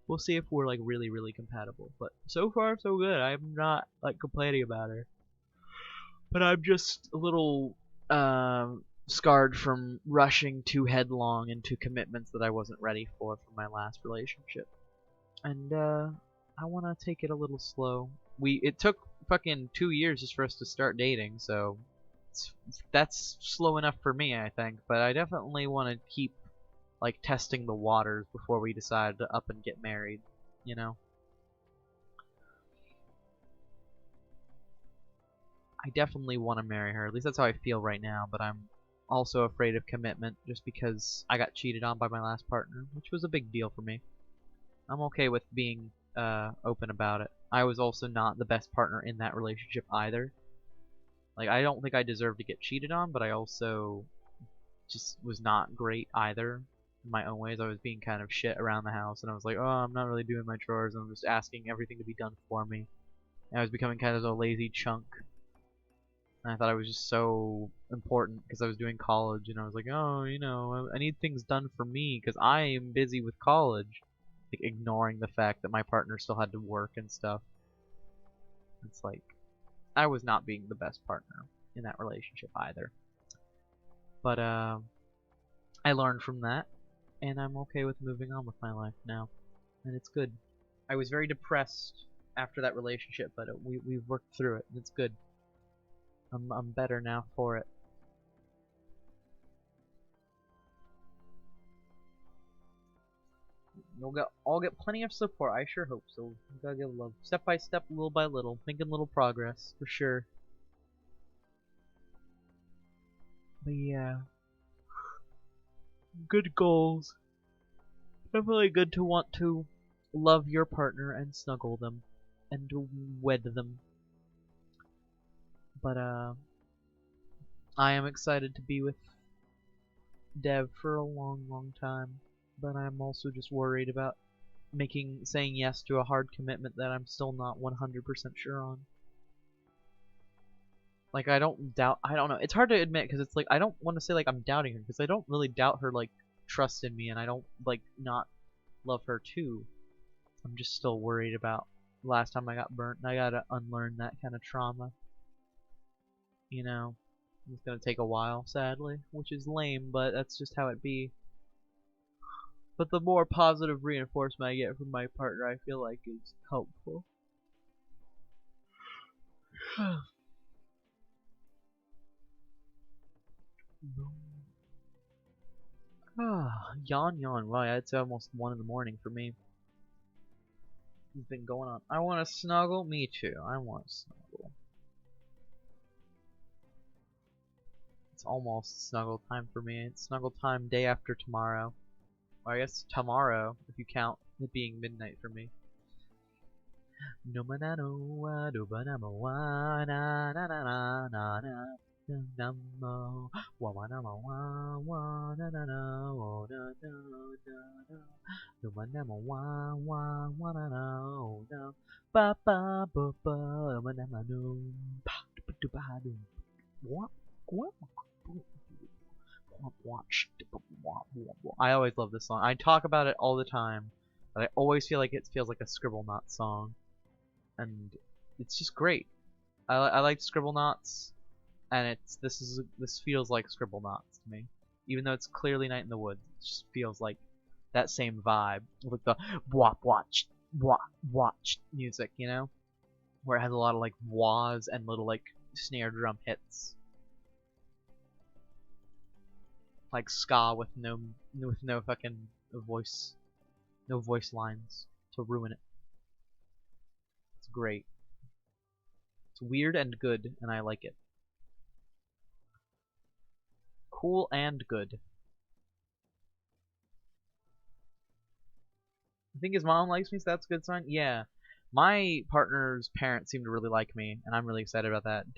we'll see if we're like really compatible. But so far so good. I'm not like complaining about her, but I'm just a little scarred from rushing too headlong into commitments that I wasn't ready for from my last relationship, and I want to take it a little slow. It took fucking 2 years just for us to start dating, so that's slow enough for me, I think. But I definitely want to keep like testing the waters before we decide to up and get married, you know? I definitely want to marry her. At least that's how I feel right now, but I'm also afraid of commitment just because I got cheated on by my last partner, which was a big deal for me. I'm okay with being open about it. I was also not the best partner in that relationship either. Like, I don't think I deserved to get cheated on, but I also just was not great either in my own ways. I was being kind of shit around the house, and I was like, oh, I'm not really doing my chores, and I'm just asking everything to be done for me. And I was becoming kind of a lazy chunk. And I thought I was just so important because I was doing college, and I was like, oh, you know, I need things done for me because I am busy with college. Like, ignoring the fact that my partner still had to work and stuff. It's like, I was not being the best partner in that relationship either. But I learned from that, and I'm okay with moving on with my life now, and it's good. I was very depressed after that relationship, but we've worked through it, and it's good. I'm better now for it. I'll get plenty of support. I sure hope so. You gotta give love, step by step, little by little, making little progress for sure. But yeah, good goals. Definitely good to want to love your partner and snuggle them and to wed them. But I am excited to be with Dev for a long time. But I'm also just worried about saying yes to a hard commitment that I'm still not 100% sure on. Like, I don't know. It's hard to admit because it's like I don't want to say like I'm doubting her because I don't really doubt her like trust in me, and I don't like not love her too. I'm just still worried about last time I got burnt, and I gotta unlearn that kind of trauma. You know, it's gonna take a while, sadly, which is lame, but that's just how it be. But the more positive reinforcement I get from my partner, I feel like is helpful. Yawn, yawn. Wow, yeah, it's almost 1 in the morning for me. What's been going on? I want to snuggle. Me too. I want to snuggle. It's almost snuggle time for me. It's snuggle time day after tomorrow. Or I guess tomorrow, if you count it being midnight for me. No manano wa do banamo wa na na na na na na namo wa wa na wa na na na wa na na na no manamo wa na na na ba ba ba ba manamo no pa do ba do what I always love this song. I talk about it all the time, but I always feel like it feels like a Scribblenauts song. And it's just great. I like Scribblenauts, and this feels like Scribblenauts to me, even though it's clearly Night in the Woods. It just feels like that same vibe, with the watch music, you know, where it has a lot of like wahs and little like snare drum hits, like ska with no fucking voice, no voice lines to ruin it. It's great. It's weird and good, and I like it. Cool and good. I think his mom likes me, so that's a good sign. Yeah. My partner's parents seem to really like me, and I'm really excited about that.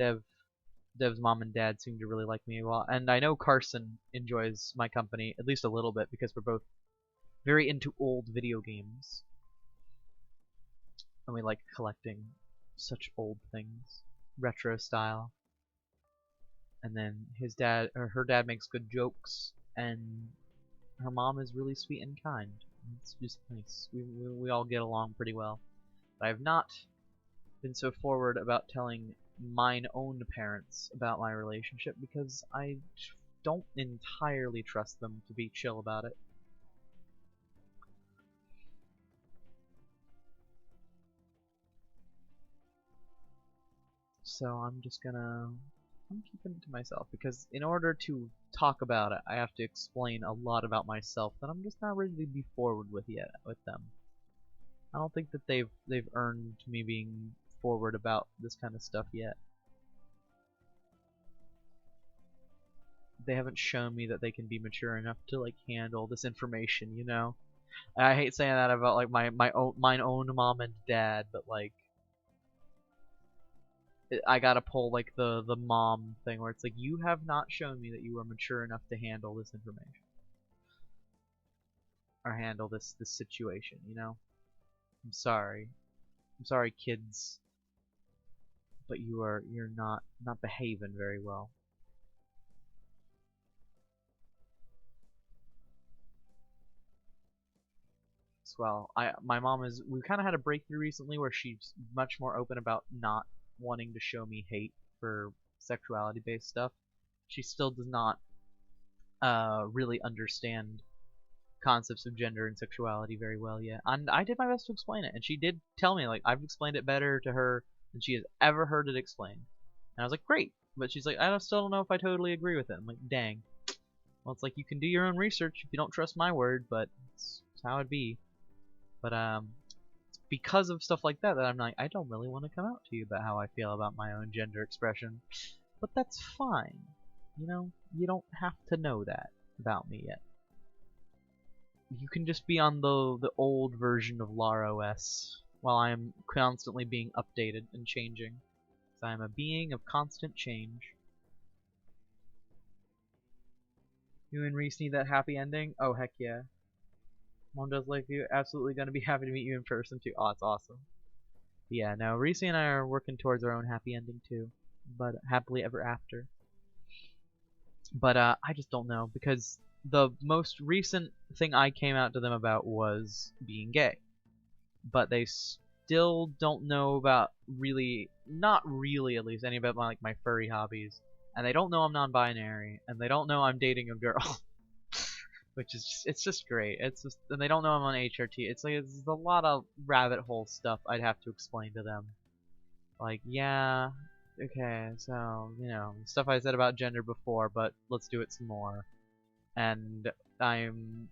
Dev's mom and dad seem to really like me a lot. And I know Carson enjoys my company, at least a little bit, because we're both very into old video games. And we like collecting such old things. Retro style. And then her dad makes good jokes, and her mom is really sweet and kind. It's just nice. We all get along pretty well. But I have not been so forward about telling mine own parents about my relationship because I don't entirely trust them to be chill about it. So I'm keeping it to myself because in order to talk about it, I have to explain a lot about myself that I'm just not ready to be forward with yet with them. I don't think that they've earned me being forward about this kind of stuff yet. They haven't shown me that they can be mature enough to like handle this information, you know. And I hate saying that about like mine own mom and dad, but like I gotta pull like the mom thing where it's like you have not shown me that you are mature enough to handle this information or handle this situation, you know. I'm sorry. I'm sorry, kids, but you're not behaving very well. Well, my mom we kind of had a breakthrough recently where she's much more open about not wanting to show me hate for sexuality based stuff. She still does not really understand concepts of gender and sexuality very well yet. And I did my best to explain it, and she did tell me like I've explained it better to her than she has ever heard it explained. And I was like, great, but she's like, still don't know if I totally agree with it. I'm like, dang. Well, it's like you can do your own research if you don't trust my word, but it's how it be. But it's because of stuff like that I'm like, I don't really want to come out to you about how I feel about my own gender expression. But that's fine. You know, you don't have to know that about me yet. You can just be on the old version of Lart OS while I am constantly being updated and changing. Because I am a being of constant change. You and Reese need that happy ending? Oh, heck yeah. Mom does like you. Absolutely gonna be happy to meet you in person too. Oh, it's awesome. But yeah, no, Reese and I are working towards our own happy ending too. But happily ever after. But I just don't know because the most recent thing I came out to them about was being gay, but they still don't know about really, not really at least, any about my, like, my furry hobbies, and they don't know I'm non-binary, and they don't know I'm dating a girl. Which is just, it's just great. It's just, and they don't know I'm on HRT. It's like it's a lot of rabbit hole stuff I'd have to explain to them. Like, yeah, okay, so stuff I said about gender before, but let's do it some more. And I'm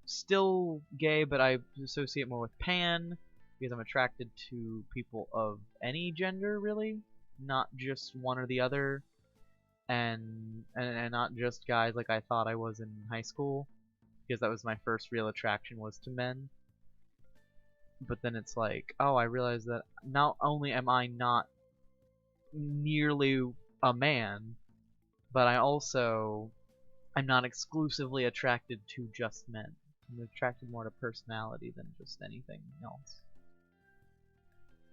still gay, but I associate more with pan because I'm attracted to people of any gender, really, not just one or the other, and not just guys like I thought I was in high school, because that was my first real attraction was to men. But then it's like, oh, I realize that not only am I not nearly a man, but I'm not exclusively attracted to just men. I'm attracted more to personality than just anything else.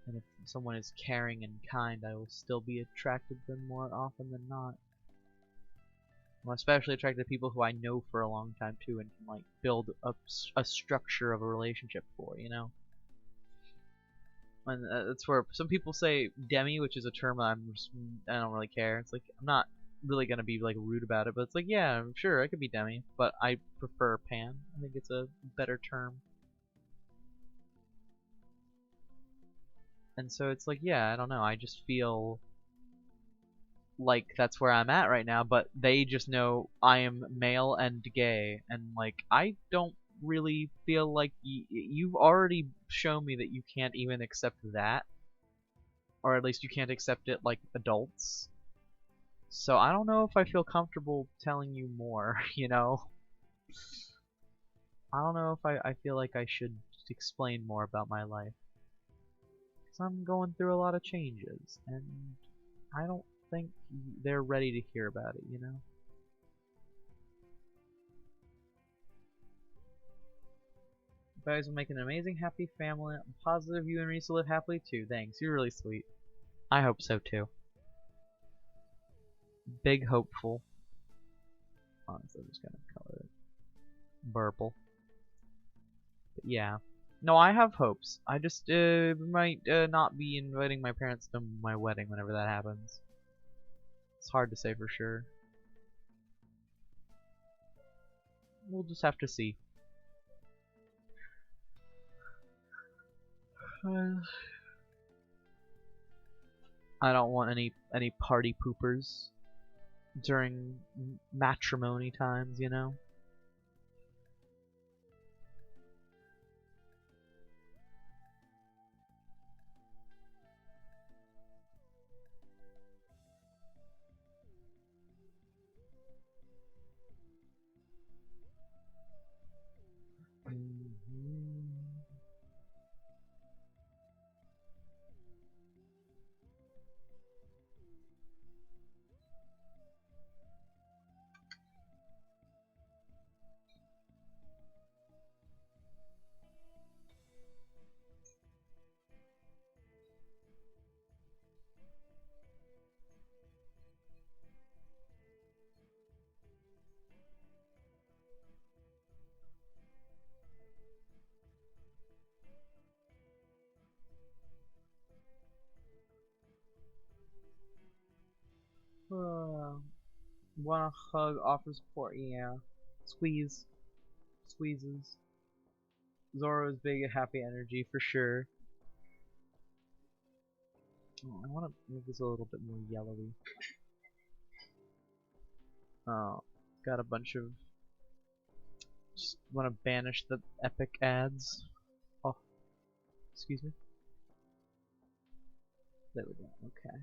And if someone is caring and kind, I will still be attracted to them more often than not. I'm especially attracted to people who I know for a long time too, and can like build a structure of a relationship for, And that's where some people say demi, which is a term I don't really care. It's like I'm not really gonna be like rude about it, but it's like, yeah, sure, I could be demi, but I prefer pan. I think it's a better term. And so it's like, yeah, I don't know. I just feel like that's where I'm at right now, but they just know I am male and gay, and like I don't really feel like you've already shown me that you can't even accept that, or at least you can't accept it like adults. So I don't know if I feel comfortable telling you more, I don't know if I feel like I should explain more about my life. Because I'm going through a lot of changes, and I don't think they're ready to hear about it, You guys will make an amazing, happy family. I'm positive you and Reese will live happily too. Thanks, you're really sweet. I hope so too. Big hopeful. Honestly, I'm just gonna color it purple. But yeah. No, I have hopes. I just might not be inviting my parents to my wedding whenever that happens. It's hard to say for sure. We'll just have to see. I don't want any party poopers during matrimony times, Want a hug, offer support, yeah. Squeeze. Squeezes. Zoro's big, happy energy for sure. Oh, I want to make this a little bit more yellowy. Oh, got a bunch of. Just want to banish the epic ads. Oh, excuse me. There we go. Okay.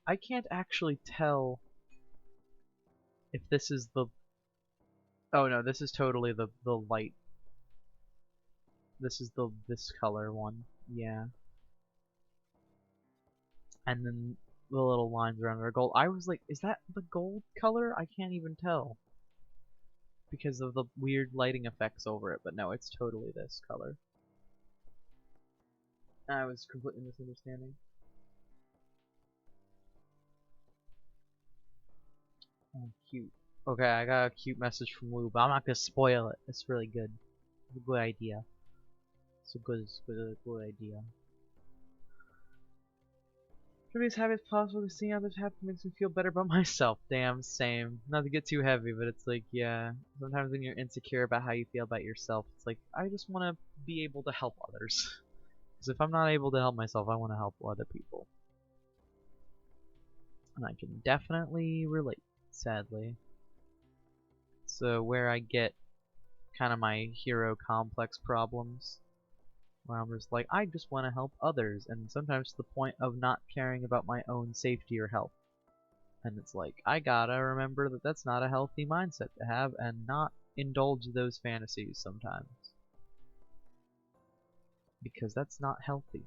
I can't actually tell if this is the. Oh no, this is totally the light. This is this color one. Yeah. And then the little lines around are gold. I was like, is that the gold color? I can't even tell because of the weird lighting effects over it, but no, it's totally this color. I was completely misunderstanding. Oh, cute. Okay, I got a cute message from Lou, but I'm not gonna spoil it. It's really good. It's a good idea. It's a good idea. To be as happy as possible, because seeing others happy makes me feel better about myself. Damn, same. Not to get too heavy, but it's like, yeah. Sometimes when you're insecure about how you feel about yourself, it's like, I just want to be able to help others. Because if I'm not able to help myself, I want to help other people. And I can definitely relate, sadly. So where I get kind of my hero complex problems, where I'm just like, I just want to help others, and sometimes to the point of not caring about my own safety or health. And it's like, I gotta remember that that's not a healthy mindset to have, and not indulge those fantasies sometimes. Because that's not healthy.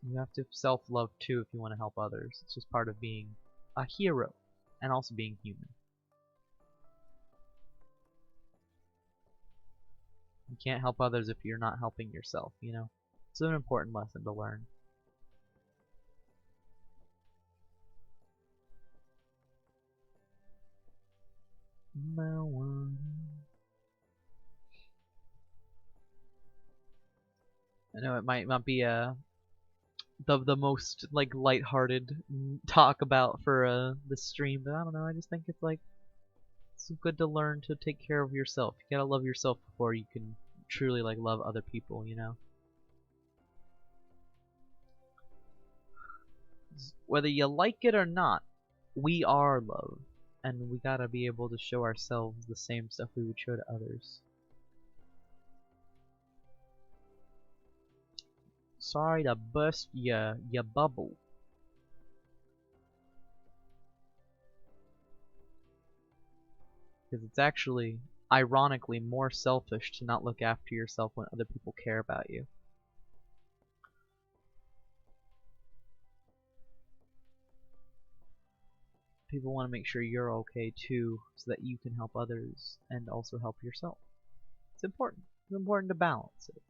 You have to self-love too if you want to help others. It's just part of being a hero, and also being human. You can't help others if you're not helping yourself, you know? It's an important lesson to learn. I know it might not be the most like lighthearted talk about for the stream, but I don't know. I just think it's like it's good to learn to take care of yourself. You gotta love yourself before you can truly like love other people, you know? Whether you like it or not, we are love, and we gotta be able to show ourselves the same stuff we would show to others. Sorry to burst your bubble. Because it's actually, ironically, more selfish to not look after yourself when other people care about you. People want to make sure you're okay too, so that you can help others and also help yourself. It's important. It's important to balance it.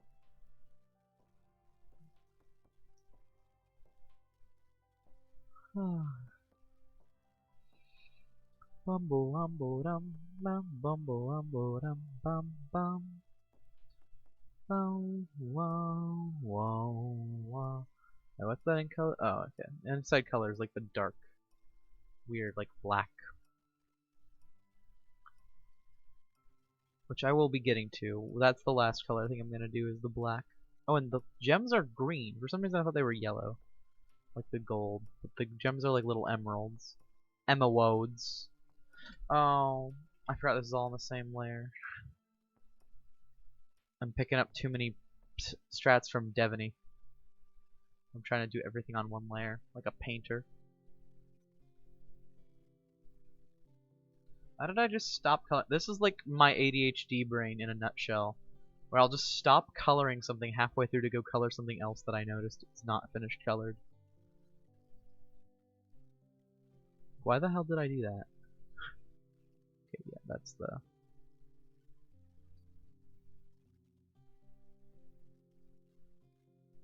Bumble umbo dum bum bumble umbo dum bum bum bum wow wow wow. Now what's that in color? Oh, okay. Inside color is like the dark, weird, like black, which I will be getting to. That's the last color I think I'm gonna do is the black. Oh, and the gems are green. For some reason I thought they were yellow, like the gold. But the gems are like little emeralds. Emeralds. Oh, I forgot this is all in the same layer. I'm picking up too many strats from Devaney. I'm trying to do everything on one layer, like a painter. How did I just stop coloring? This is like my ADHD brain in a nutshell, where I'll just stop coloring something halfway through to go color something else that I noticed is not finished colored. Why the hell did I do that? Okay, yeah, that's the...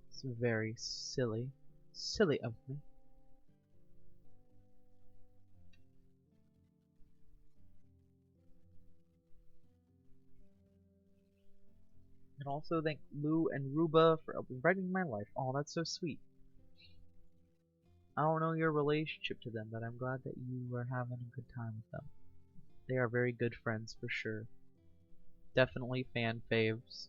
It's very silly. Silly of me. And also thank Lou and Ruba for brightening my life. Oh, that's so sweet. I don't know your relationship to them, but I'm glad that you are having a good time with them. They are very good friends for sure. Definitely fan faves.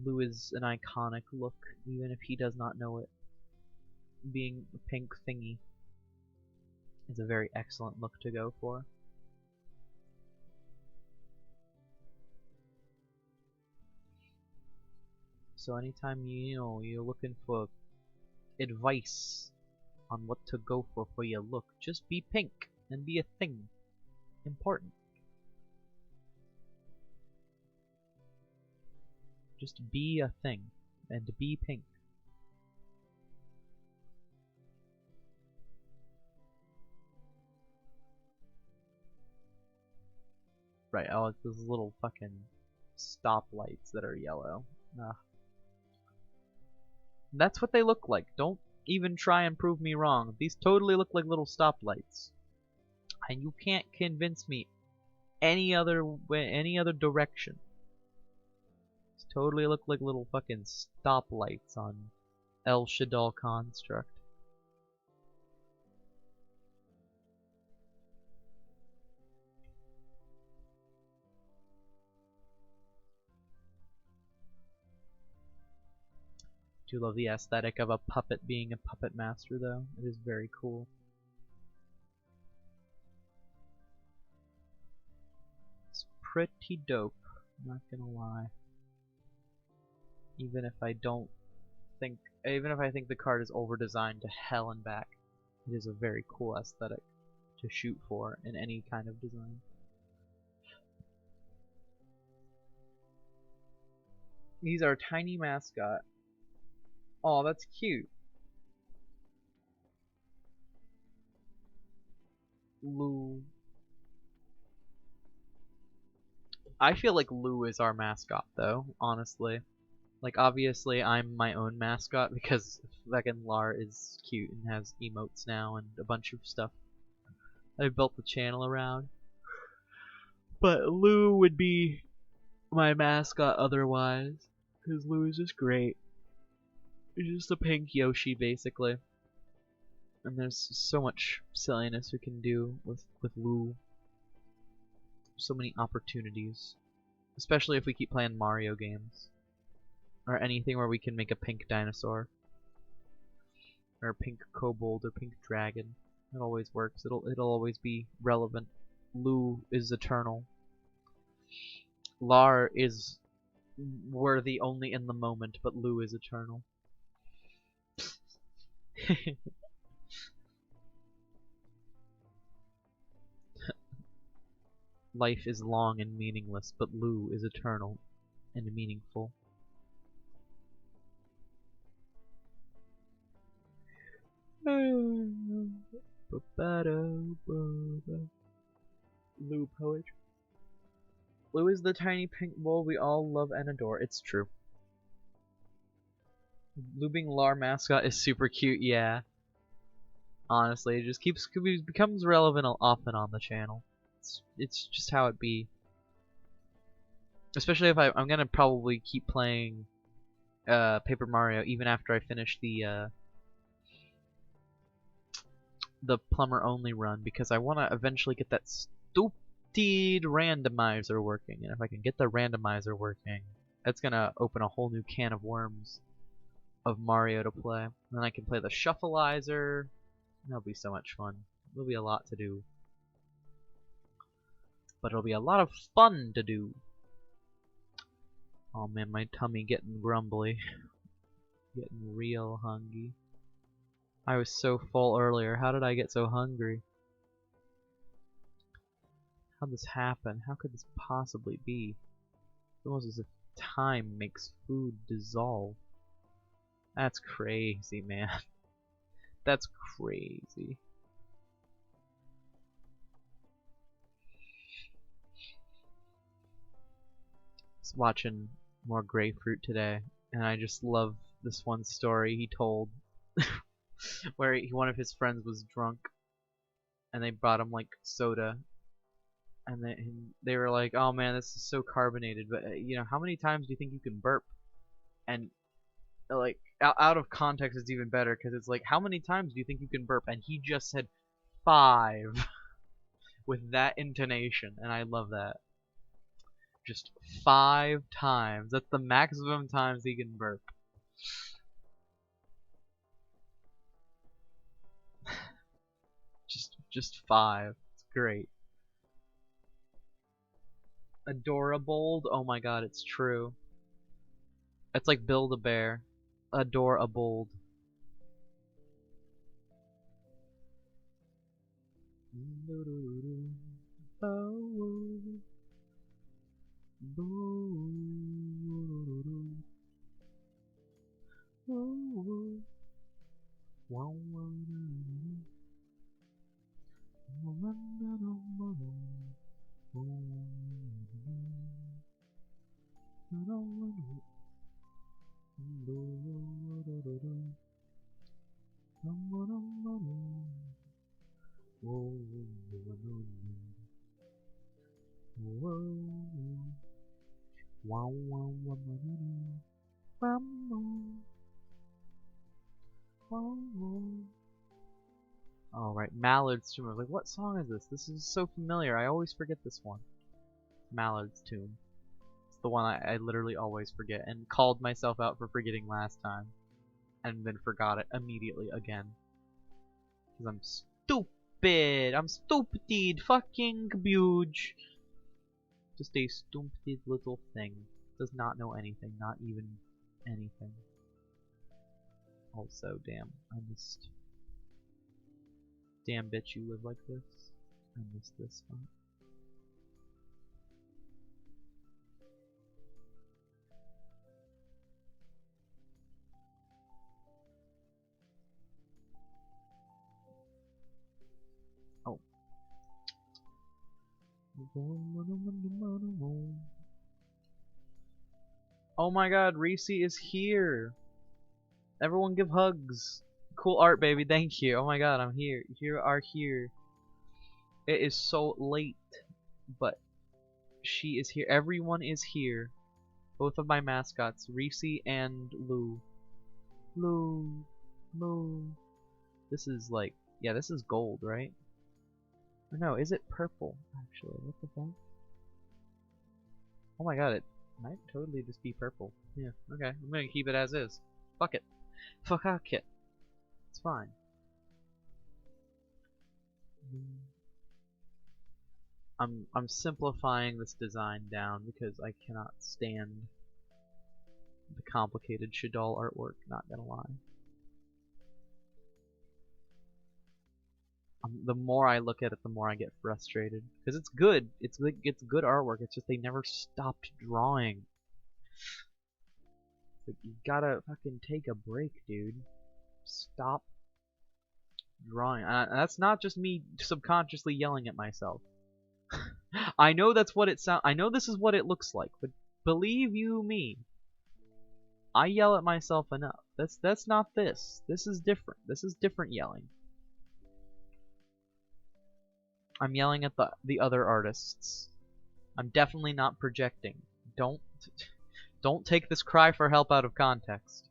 Lou is an iconic look, even if he does not know it. Being a pink thingy is a very excellent look to go for. So anytime you're looking for advice on what to go for your look, just be pink and be a thing. Important. Just be a thing and be pink. Right, oh, it's those little fucking stoplights that are yellow. Ugh. That's what they look like. Don't Even try and prove me wrong. These totally look like little stoplights. And you can't convince me any other way, any other direction. These totally look like little fucking stoplights on El Shaddai Construct. Do love the aesthetic of a puppet being a puppet master, though. It is very cool. It's pretty dope, not gonna lie. Even if I think the card is over-designed to hell and back, it is a very cool aesthetic to shoot for in any kind of design. He's our tiny mascot. Oh, that's cute. Lou. I feel like Lou is our mascot, though, honestly. Like, obviously, I'm my own mascot because fucking Lart is cute and has emotes now and a bunch of stuff I built the channel around. But Lou would be my mascot otherwise, because Lou is just great. He's just a pink Yoshi, basically. And there's so much silliness we can do with Lou. So many opportunities. Especially if we keep playing Mario games. Or anything where we can make a pink dinosaur. Or a pink kobold or pink dragon. It always works. It'll always be relevant. Lou is eternal. Lar is worthy only in the moment, but Lou is eternal. Life is long and meaningless, but Lou is eternal and meaningful. Lou poetry. Lou is the tiny pink bull we all love and adore. It's true. Lou being Lar mascot is super cute, yeah. Honestly, it just becomes relevant often on the channel. It's just how it be. Especially if I'm gonna probably keep playing Paper Mario even after I finish the plumber only run, because I want to eventually get that stupid randomizer working. And if I can get the randomizer working, that's gonna open a whole new can of worms of Mario to play. And then I can play the shuffleizer. That'll be so much fun. There'll be a lot to do. But it'll be a lot of fun to do. Oh man, my tummy getting grumbly. Getting real hungry. I was so full earlier. How did I get so hungry? How'd this happen? How could this possibly be? It's almost as if time makes food dissolve. That's crazy, man. That's crazy. I was watching more Grapefruit today, and I just love this one story he told where one of his friends was drunk and they brought him like soda, and they were like, oh man, this is so carbonated, but you know, how many times do you think you can burp? And like out of context it's even better, because it's like, how many times do you think you can burp? And he just said 5 with that intonation, and I love that. Just 5 times. That's the maximum times he can burp. Just 5. It's great. Adorable. Oh my god, it's true. It's like Build-A-Bear. Adorable. Oh, right, Mallard's Tomb. I was like, what song is this? This is so familiar. I always forget this one. Mallard's Tomb. It's the one I literally always forget, and called myself out for forgetting last time, and then forgot it immediately again. Because I'm stupid! I'm stupid! Fucking huge! Just a stupid little thing. Does not know anything, not even anything. Also, damn, I missed. Damn bitch, you live like this. I missed this spot. Oh. Oh my god, Reese is here! Everyone give hugs! Cool art, baby, thank you. Oh my god, I'm here. You are here. It is so late, but she is here. Everyone is here. Both of my mascots, Reese and Lou. Lou. Lou. This is like, yeah, this is gold, right? Or no, is it purple, actually? What the fuck? Oh my god, it might totally just be purple. Yeah, okay. I'm gonna keep it as is. Fuck it. Fuck it. It's fine. I'm simplifying this design down because I cannot stand the complicated Shadal artwork, not gonna lie. The more I look at it, the more I get frustrated. Because it's good. It's good artwork. It's just they never stopped drawing. Like, you gotta fucking take a break, dude. Stop drawing. That's not just me subconsciously yelling at myself. I know that's what it sounds. I know this is what it looks like, but believe you me, I yell at myself enough. That's not this. This is different. This is different yelling. I'm yelling at the other artists. I'm definitely not projecting. Don't take this cry for help out of context.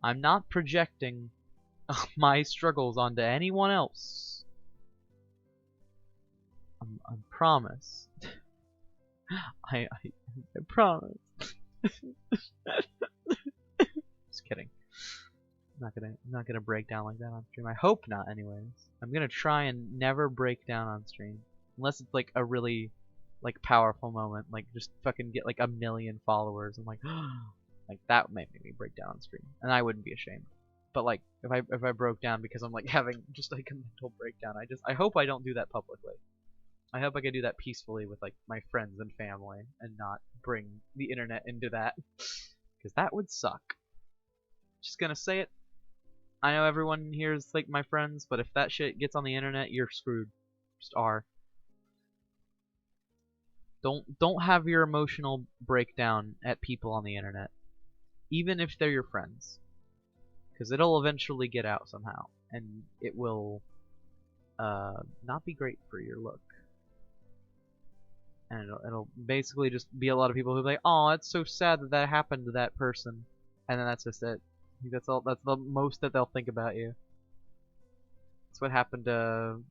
I'm not projecting my struggles onto anyone else. I promise. I promise. Just kidding. I'm not gonna break down like that on stream. I hope not, anyways. I'm gonna try and never break down on stream, unless it's like a really like powerful moment, like just fucking get like 1 million followers. I'm like, like that might make me break down on stream, and I wouldn't be ashamed. But like if I broke down because I'm like having just like a mental breakdown, I hope I don't do that publicly. I hope I can do that peacefully with like my friends and family, and not bring the internet into that, because that would suck. Just gonna say it. I know everyone here is like my friends, but if that shit gets on the internet, you're screwed. Just are. Don't have your emotional breakdown at people on the internet, even if they're your friends, because it'll eventually get out somehow, and it will not be great for your look. And it'll basically just be a lot of people who are like, oh, it's so sad that that happened to that person, and then that's just it. That's all. That's the most that they'll think about you. That's what happened to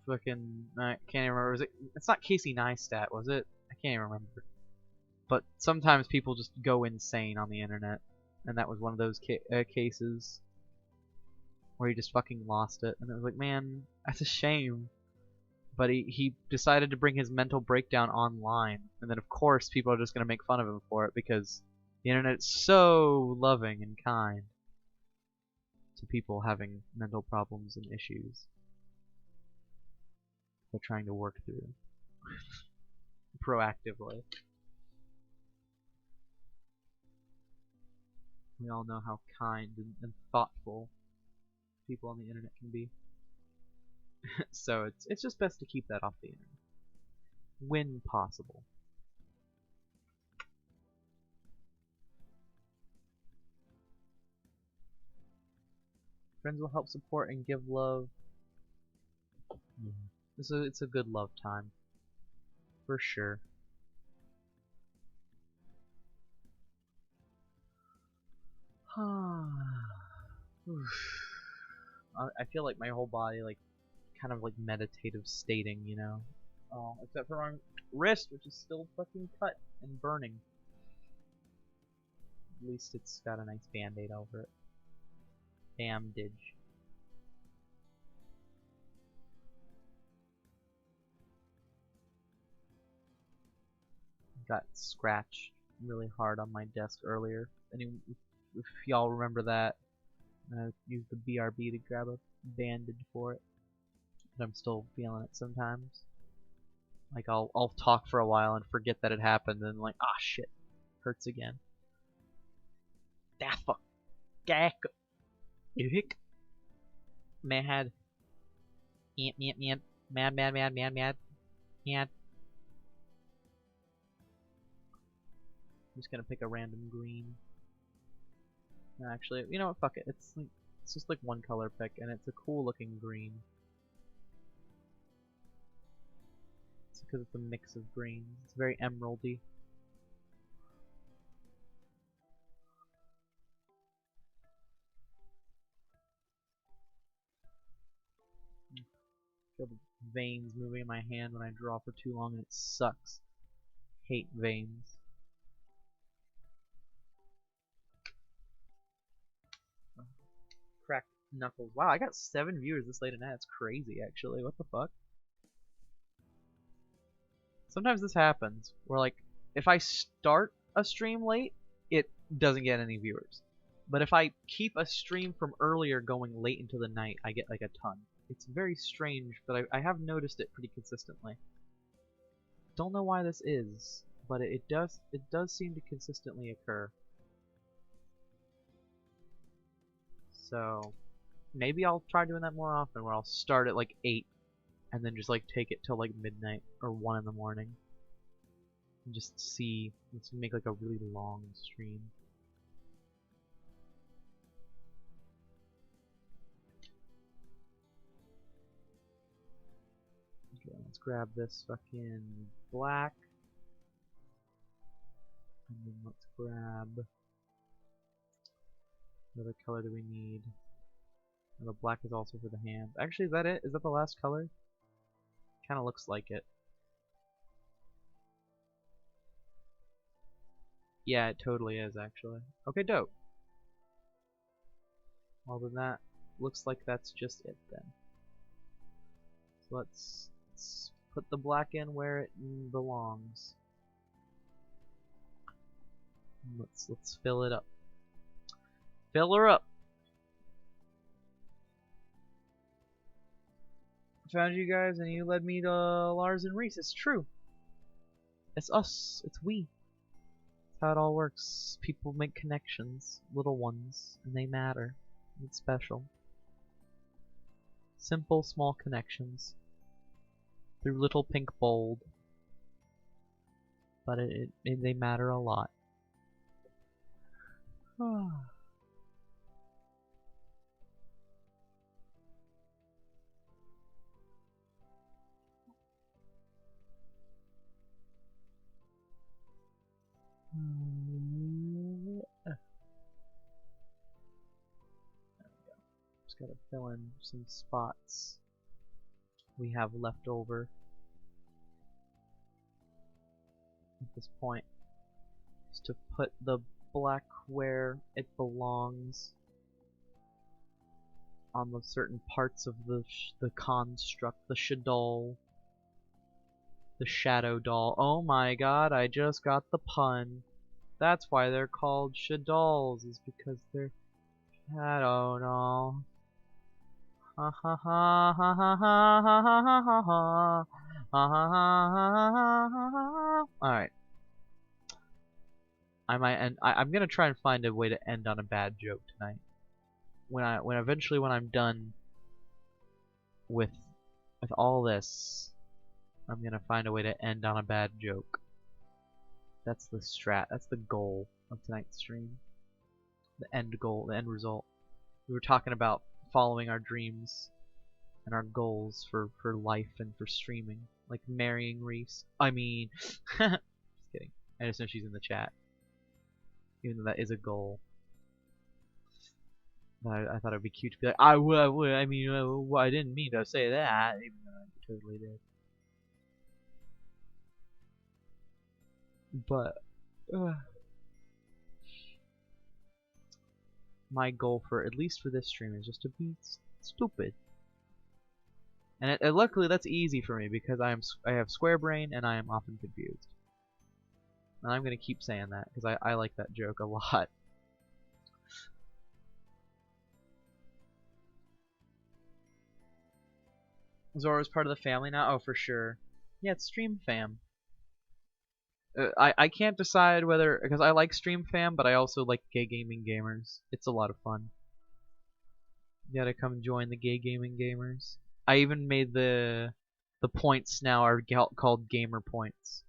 fucking I can't even remember. Was it? It's not Casey Neistat, was it? I can't even remember. But sometimes people just go insane on the internet, and that was one of those cases where he just fucking lost it, and it was like, man, that's a shame. But he decided to bring his mental breakdown online, and then of course people are just gonna make fun of him for it because the internet is so loving and kind to people having mental problems and issues they're trying to work through proactively. We all know how kind and thoughtful people on the internet can be. So it's just best to keep that off the internet when possible. Friends will help support and give love. Yeah. It's a good love time. For sure. I feel like my whole body, like, kind of like meditative stating, you know? Oh, except for my wrist, which is still fucking cut and burning. At least it's got a nice band-aid over it. Bandage. Got scratched really hard on my desk earlier. If y'all remember that, I used the BRB to grab a bandage for it. But I'm still feeling it sometimes. Like I'll talk for a while and forget that it happened, and like, ah shit, hurts again. Da fuck, gack, hick, mad, mad. I'm just gonna pick a random green. Actually, you know what? Fuck it. It's just like one color pick, and it's a cool looking green. It's because it's a mix of greens. It's very emeraldy. Feel the veins moving in my hand when I draw for too long, and it sucks. Hate veins. Cracked knuckles. Wow, I got 7 viewers this late at night. That's crazy, actually. What the fuck? Sometimes this happens, where like, if I start a stream late, it doesn't get any viewers. But if I keep a stream from earlier going late into the night, I get like a ton. It's very strange, but I have noticed it pretty consistently. Don't know why this is, but it does seem to consistently occur. So maybe I'll try doing that more often, where I'll start at like 8 and then just like take it till like midnight or 1 in the morning. And just see, let's make like a really long stream. Okay, let's grab this fucking black. And then let's grab, what other color do we need? And the black is also for the hand. Actually, is that it? Is that the last color? Kinda looks like it. Yeah, it totally is, actually. Okay, dope. Well, then that looks like that's just it, then. So let's put the black in where it belongs. Let's fill it up. Fill her up. Found you guys, and you led me to Lars and Reese. It's true. It's us. It's we. That's how it all works. People make connections, little ones, and they matter. It's special. Simple, small connections through little pink bold, but they matter a lot. Just gotta fill in some spots we have left over at this point, just to put the black where it belongs on the certain parts of the construct, the shadow, the shadow doll. Oh my god, I just got the pun. That's why they're called shadows, is because they're shadow dolls. Ha ha ha ha ha ha ha ha ha ha ha ha. Alright. I'm gonna try and find a way to end on a bad joke tonight. Eventually when I'm done with all this, I'm gonna find a way to end on a bad joke. That's the strat. That's the goal of tonight's stream. The end goal, the end result. We were talking about following our dreams and our goals for life and for streaming. Like marrying Reese. I mean, just kidding. I just know she's in the chat. Even though that is a goal. But I thought it would be cute to be like, I mean, I didn't mean to say that, even though I totally did. But, my goal for, at least for this stream, is just to be stupid. And luckily that's easy for me because I have square brain and I am often confused. And I'm gonna keep saying that because I like that joke a lot. Zoro's part of the family now? Oh, for sure. Yeah, it's Stream Fam. I can't decide whether, because I like Stream Fam, but I also like Gay Gaming Gamers. It's a lot of fun. You gotta come join the Gay Gaming Gamers. I even made the points now are called gamer points.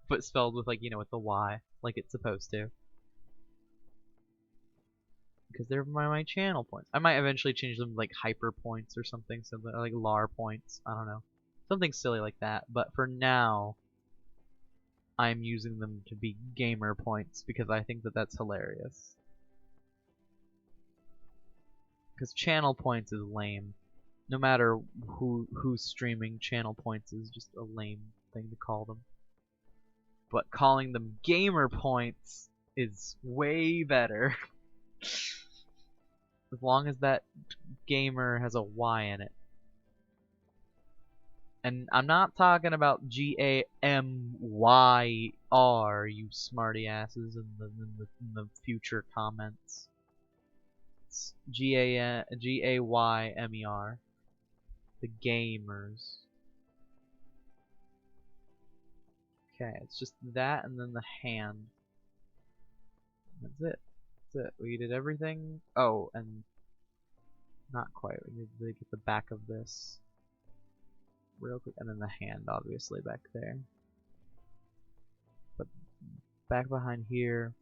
But spelled with, like, you know, with the Y, like it's supposed to. Because they're my channel points. I might eventually change them like hyper points or something, like Lar points. I don't know. Something silly like that. But for now, I'm using them to be gamer points because I think that that's hilarious. Because channel points is lame. No matter who's streaming, channel points is just a lame thing to call them. But calling them gamer points is way better. As long as that gamer has a Y in it. And I'm not talking about GAMYR, you smarty asses in the future comments. It's GAYMER. The gamers. Okay, it's just that and then the hand. That's it. That's it. We did everything. Oh, and not quite. We need to get the back of this real quick, and then the hand obviously back there. But back behind here,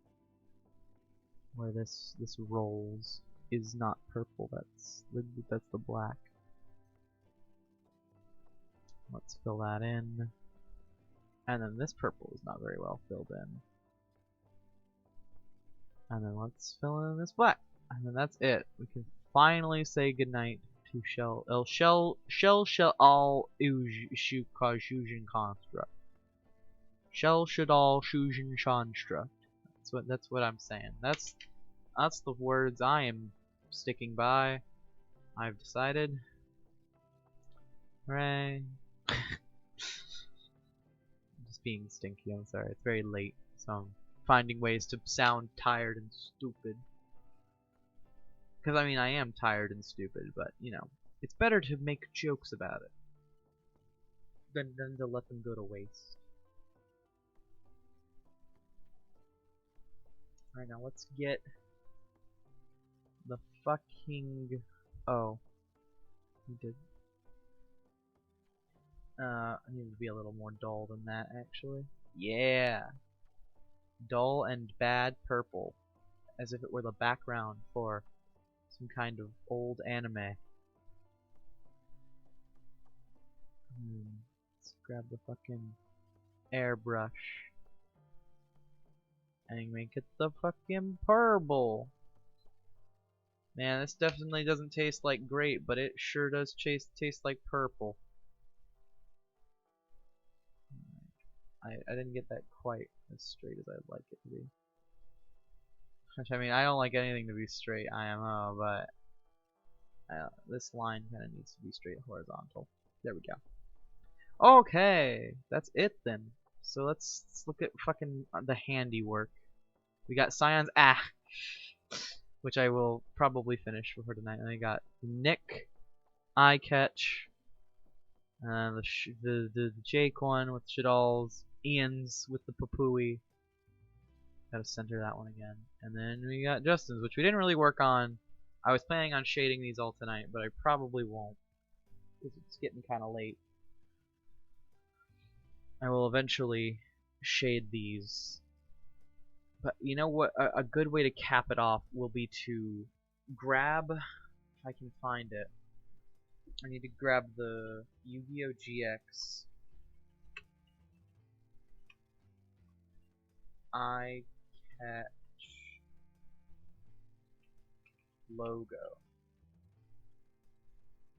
where this rolls, is not purple. That's the black. Let's fill that in, and then this purple is not very well filled in. And then let's fill in this black, and then that's it. We can finally say goodnight to Shell all Shujin construct. Shell should all Shujin construct. That's what I'm saying. That's the words I am sticking by. I've decided. Hooray. Just being stinky, I'm sorry. It's very late, so I'm finding ways to sound tired and stupid. Because, I mean, I am tired and stupid, but, you know, it's better to make jokes about it than to let them go to waste. Alright, now let's get the fucking... Oh. He did... I need to be a little more dull than that, actually. Yeah! Dull and bad purple. As if it were the background for some kind of old anime. Let's grab the fucking airbrush and make it the fucking purple. Man, this definitely doesn't taste like grape, but it sure does taste like purple. I didn't get that quite as straight as I'd like it to be. Which, I mean, I don't like anything to be straight IMO, but this line kind of needs to be straight horizontal. There we go. Okay, that's it then. So let's look at fucking the handiwork. We got Scion's which I will probably finish for tonight. And I got Nick, Eye Catch, the Jake one with Shadal's, Ian's with the Papui. Gotta center that one again. And then we got Justin's, which we didn't really work on. I was planning on shading these all tonight, but I probably won't, because it's getting kind of late. I will eventually shade these. But you know what? A good way to cap it off will be to grab, if I can find it, I need to grab the Yu-Gi-Oh! GX I Catch logo.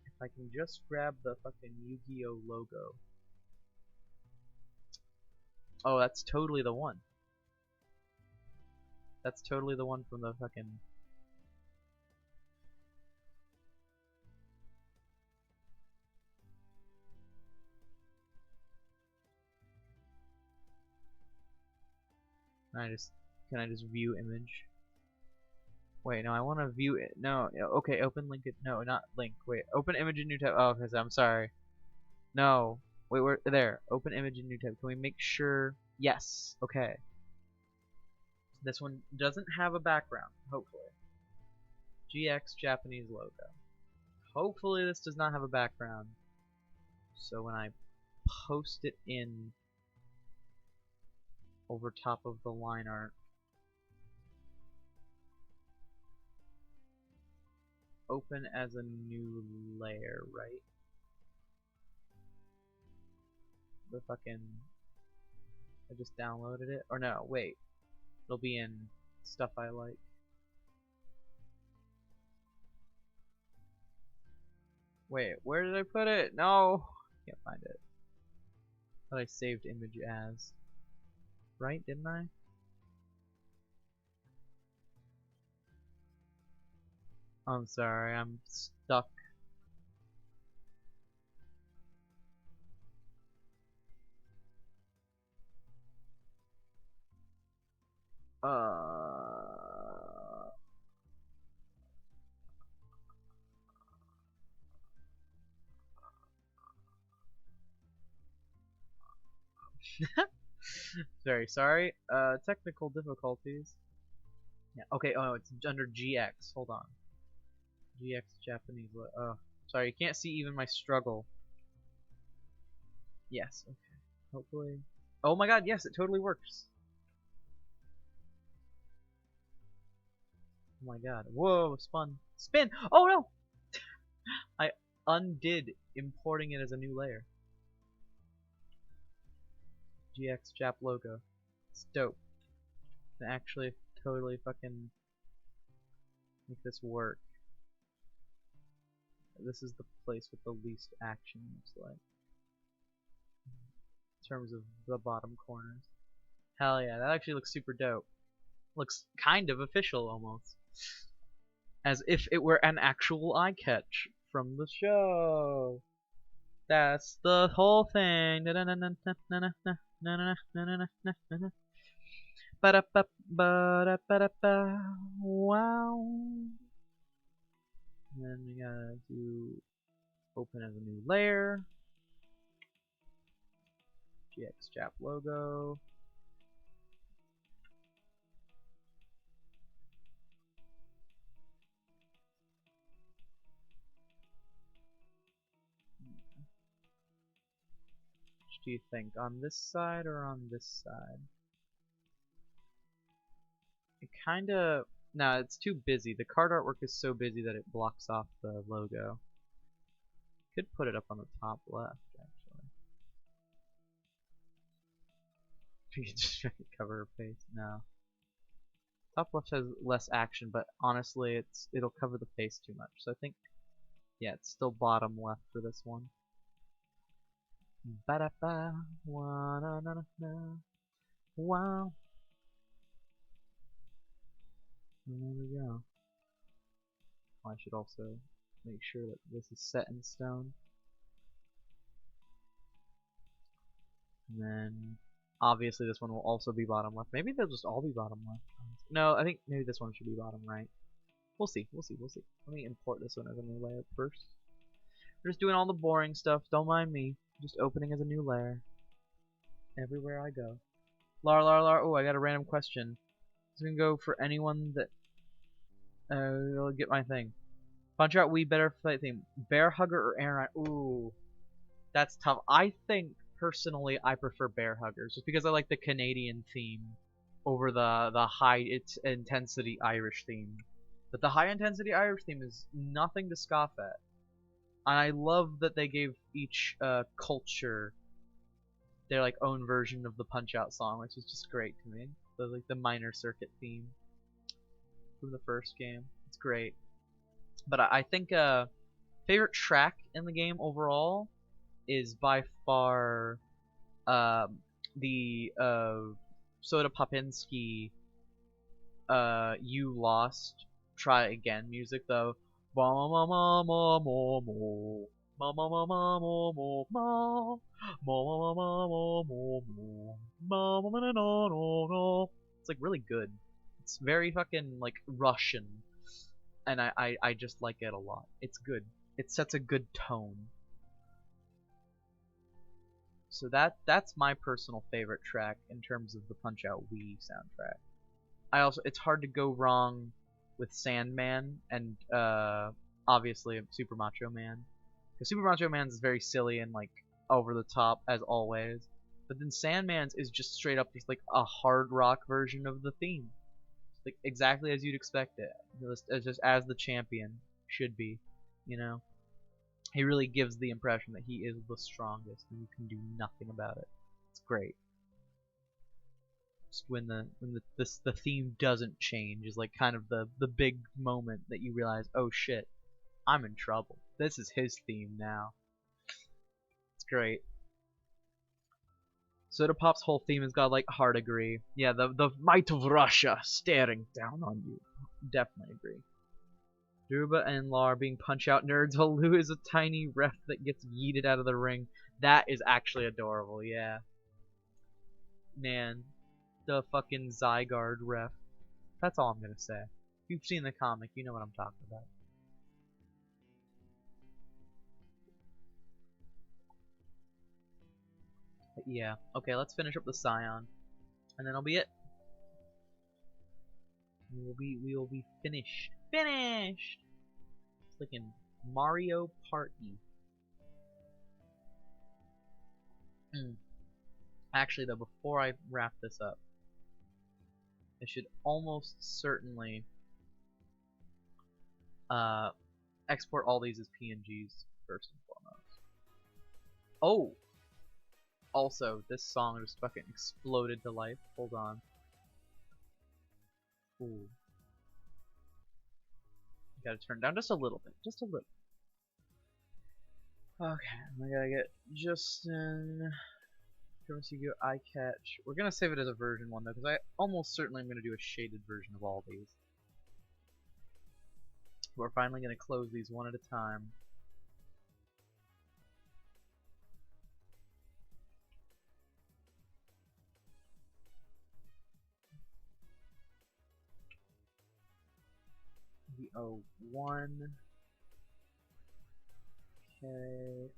If I can just grab the fucking Yu-Gi-Oh! Logo. Oh, that's totally the one. That's totally the one from the fucking... Can I just view image? Wait, no, I want to view it. No, okay, open link it. No, not link. Wait, open image in new tab. Oh, because I'm sorry. No. Wait, we're there. Open image in new tab. Can we make sure? Yes. Okay. This one doesn't have a background, hopefully. GX Japanese logo. Hopefully this does not have a background. So when I post it in over top of the line art, open as a new layer, right? The fucking... I just downloaded it. Or no, wait. It'll be in stuff I like. Wait, where did I put it? No! Can't find it. Thought I saved image as. Right, didn't I? I'm sorry, I'm stuck. Very sorry. Technical difficulties. Yeah. Okay. Oh, it's under GX. Hold on. GX Japanese. Oh, sorry. You can't see even my struggle. Yes. Okay. Hopefully. Oh my God. Yes, it totally works. Oh my God. Whoa. Spun. Spin. Oh no. I undid importing it as a new layer. GX Jap logo. It's dope. Can actually totally fucking make this work. This is the place with the least action, looks like. In terms of the bottom corners. Hell yeah, that actually looks super dope. Looks kind of official almost. As if it were an actual eye catch from the show. That's the whole thing. Wow. And then we gotta do open as a new layer. GX Jap logo. Which do you think? On this side or on this side? It kinda... No, it's too busy. The card artwork is so busy that it blocks off the logo. Could put it up on the top left, actually. We could just cover her face. No. Top left has less action, but honestly, it'll cover the face too much. So I think, yeah, it's still bottom left for this one. Ba-da-ba, wa-na-na-na-na. Wow. And there we go. I should also make sure that this is set in stone. And then, obviously, this one will also be bottom left. Maybe they'll just all be bottom left. No, I think maybe this one should be bottom right. We'll see, we'll see, we'll see. Let me import this one as a new layer first. We're just doing all the boring stuff, don't mind me. Just opening as a new layer. Everywhere I go. Lar. Oh, I got a random question. It's gonna go for anyone that will get my thing. Punch out we better fight theme. Bear hugger or Aaron? Ooh, that's tough. I think personally I prefer bear huggers just because I like the Canadian theme over the high intensity Irish theme. But the high intensity Irish theme is nothing to scoff at. And I love that they gave each culture their like own version of the Punch Out song, which is just great to me. The minor circuit theme from the first game. It's great. But I think favorite track in the game overall is by far um, the Soda Popinski You Lost Try Again music though. It's like really good. It's very fucking like Russian, and I just like it a lot. It's good. It sets a good tone. So that's my personal favorite track in terms of the Punch Out Wii soundtrack. It's hard to go wrong with Sandman and obviously Super Macho Man, because Super Macho Man's is very silly and like over the top as always, but then Sandman's is just straight up just like a hard rock version of the theme, like exactly as you'd expect it, just as the champion should be, you know. He really gives the impression that he is the strongest and you can do nothing about it. It's great. Just when the theme doesn't change is like kind of the big moment that you realize, oh shit, I'm in trouble. This is his theme now. It's great. Soda Pop's whole theme has got like hard agree. Yeah, the might of Russia staring down on you. Definitely agree. Druba and Lart being punch out nerds while Lou is a tiny ref that gets yeeted out of the ring. That is actually adorable, yeah. Man, the fucking Zygarde ref. That's all I'm gonna say. If you've seen the comic, you know what I'm talking about. But yeah, okay, let's finish up the Scion, and then that'll be it. We will be finished. Finished! It's like in Mario Party. Actually, though, before I wrap this up, I should almost certainly export all these as PNGs first and foremost. Oh! Also, this song just fucking exploded to life. Hold on. Ooh. Gotta turn down just a little bit. Just a little. Okay, I gotta get Justin. Go eye catch. We're gonna save it as a version 1 though, because I almost certainly am gonna do a shaded version of all these. We're finally gonna close these one at a time. V01. Okay.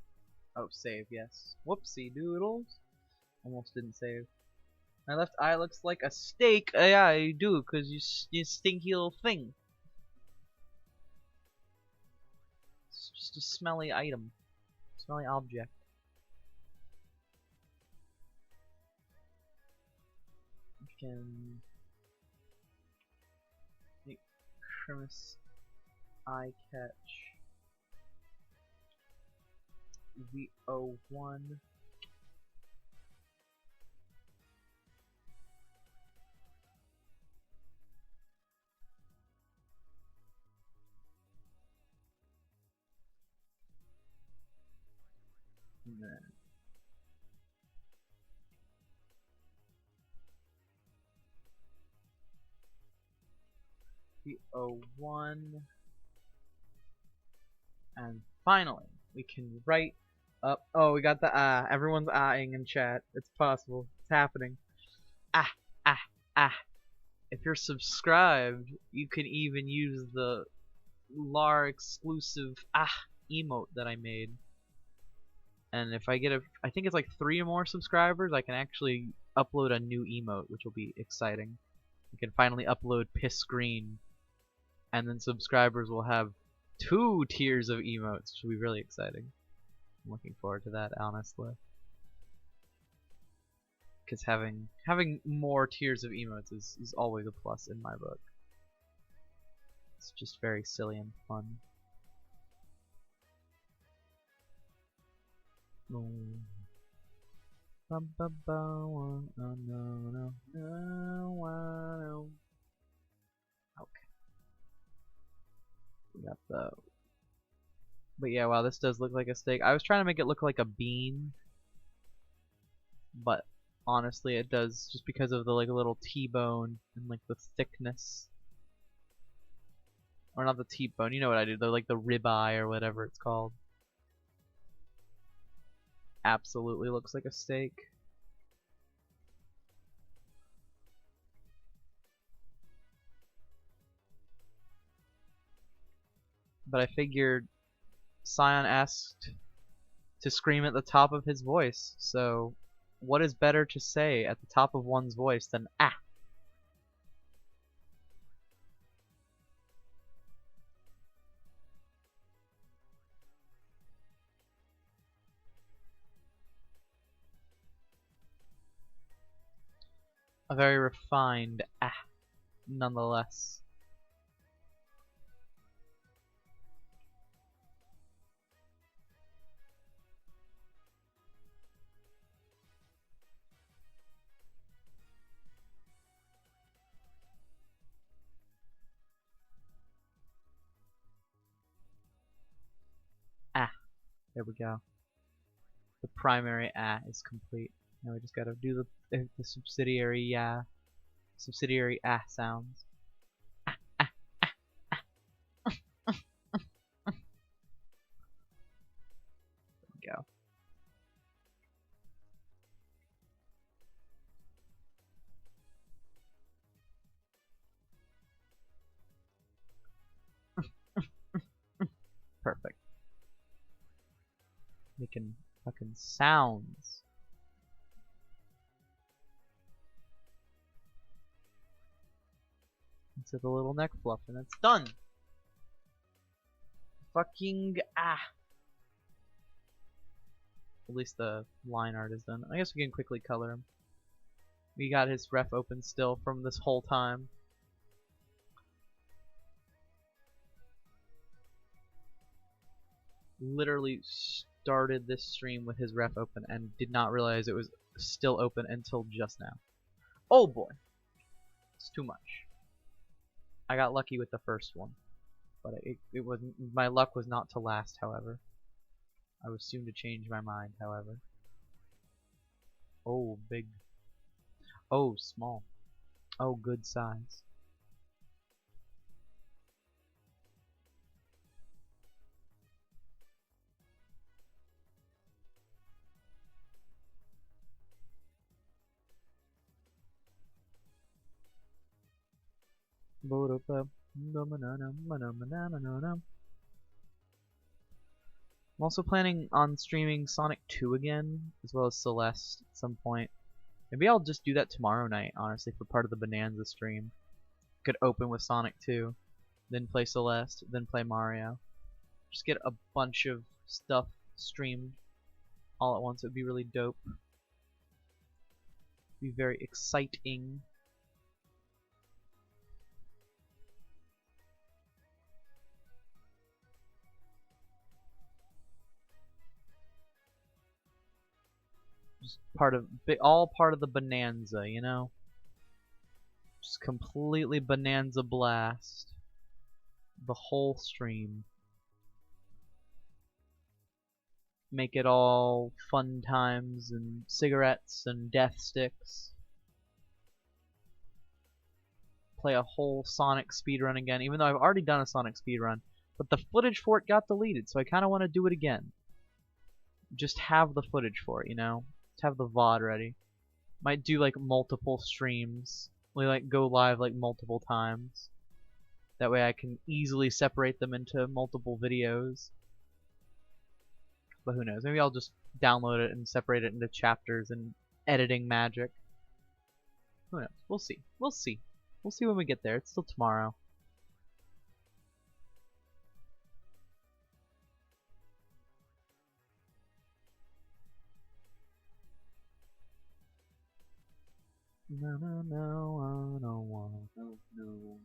Oh, save, yes. Whoopsie doodles. Almost didn't save. My left eye looks like a steak. Yeah, you do, because you stinky little thing. It's just a smelly item. Smelly object. You can make Grimace eye catch. V01. And then V01. And finally, we can write up. Oh, we got the everyone's eyeing in chat. It's possible. It's happening. Ah, ah, ah. If you're subscribed, you can even use the Lart exclusive emote that I made. And if I get I think it's like 3 more subscribers, I can actually upload a new emote, which will be exciting. I can finally upload Piss Green, and then subscribers will have 2 tiers of emotes, which will be really exciting. I'm looking forward to that, honestly. Because having more tiers of emotes is always a plus in my book. It's just very silly and fun. Okay. We got the... But yeah, wow, this does look like a steak. I was trying to make it look like a bean, but honestly it does just because of the like little T-bone and like the thickness. Or not the T-bone, you know what I do, the like the ribeye or whatever it's called. Absolutely looks like a steak. But I figured Scion asked to scream at the top of his voice, so what is better to say at the top of one's voice than ah? A very refined ah, nonetheless. Ah, there we go. The primary ah is complete. Now we just gotta do the subsidiary ah sounds. There we go. Perfect. Making fucking sounds. Into the little neck fluff, and it's done. Fucking ah. At least the line art is done. I guess we can quickly color him. We got his ref open still from this whole time. Literally started this stream with his ref open and did not realize it was still open until just now. Oh boy. It's too much. I got lucky with the first one. But it wasn't, my luck was not to last, however. I was soon to change my mind, however. Oh, big. Oh, small. Oh, good size. I'm also planning on streaming Sonic 2 again, as well as Celeste at some point. Maybe I'll just do that tomorrow night, honestly, for part of the Bonanza stream. Could open with Sonic 2, then play Celeste, then play Mario. Just get a bunch of stuff streamed all at once. It would be really dope. Be very exciting. Just all part of the Bonanza, you know? Just completely Bonanza blast the whole stream. Make it all fun times and cigarettes and death sticks. Play a whole Sonic speedrun again, even though I've already done a Sonic speedrun. But the footage for it got deleted, so I kind of want to do it again. Just have the footage for it, you know? Just have the VOD ready. Might do like multiple streams. We like go live like multiple times. That way I can easily separate them into multiple videos. But who knows? Maybe I'll just download it and separate it into chapters and editing magic. Who knows? We'll see. We'll see. We'll see when we get there. It's still tomorrow. No, no, no, I don't want no, no.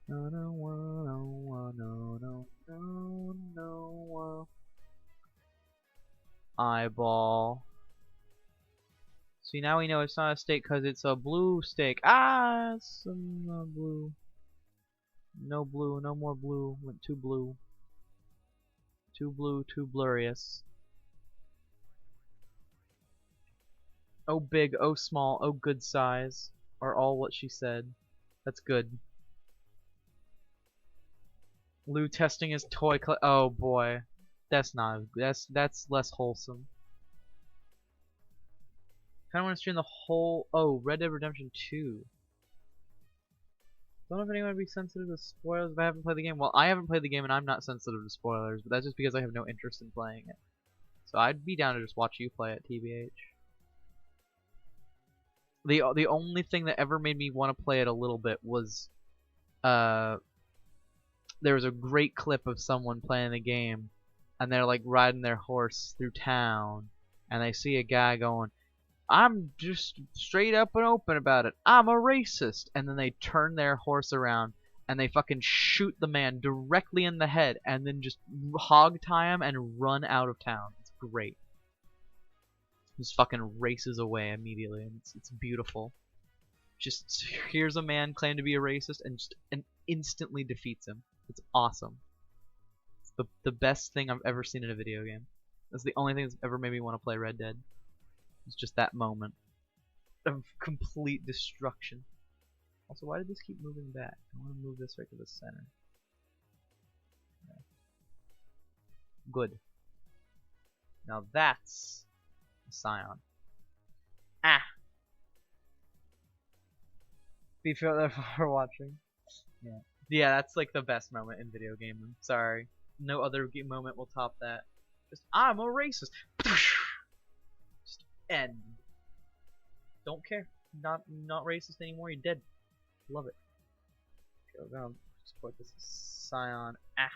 No, no, eyeball. See, now we know it's not a steak because it's a blue steak. Ah, it's blue. No blue, no more blue. Went too blue. Too blue, too blurious. Oh big, oh small, oh good size are all what she said. That's good. Lou testing his toy oh boy. That's not that's less wholesome. Kinda wanna stream the whole Red Dead Redemption 2. Don't know if anyone would be sensitive to spoilers if I haven't played the game. Well, I haven't played the game and I'm not sensitive to spoilers, but that's just because I have no interest in playing it. So I'd be down to just watch you play it, TBH. The only thing that ever made me want to play it a little bit was there was a great clip of someone playing the game and they're like riding their horse through town and they see a guy going, I'm just straight up and open about it. I'm a racist. And then they turn their horse around and they fucking shoot the man directly in the head and then just hog tie him and run out of town. It's great. Just fucking races away immediately and it's beautiful. Just here's a man claim to be a racist and instantly defeats him. It's awesome. It's the best thing I've ever seen in a video game. That's the only thing that's ever made me want to play Red Dead. It's just that moment of complete destruction. Also, why did this keep moving back? I want to move this right to the center. Okay. Good. Now that's a Scion. Ah! Be sure for watching. Yeah. Yeah, that's like the best moment in video gaming. Sorry. No other moment will top that. Just, I'm a racist. Just end. Don't care. Not racist anymore. You're dead. Love it. Okay, we're gonna just put this Scion. Ah.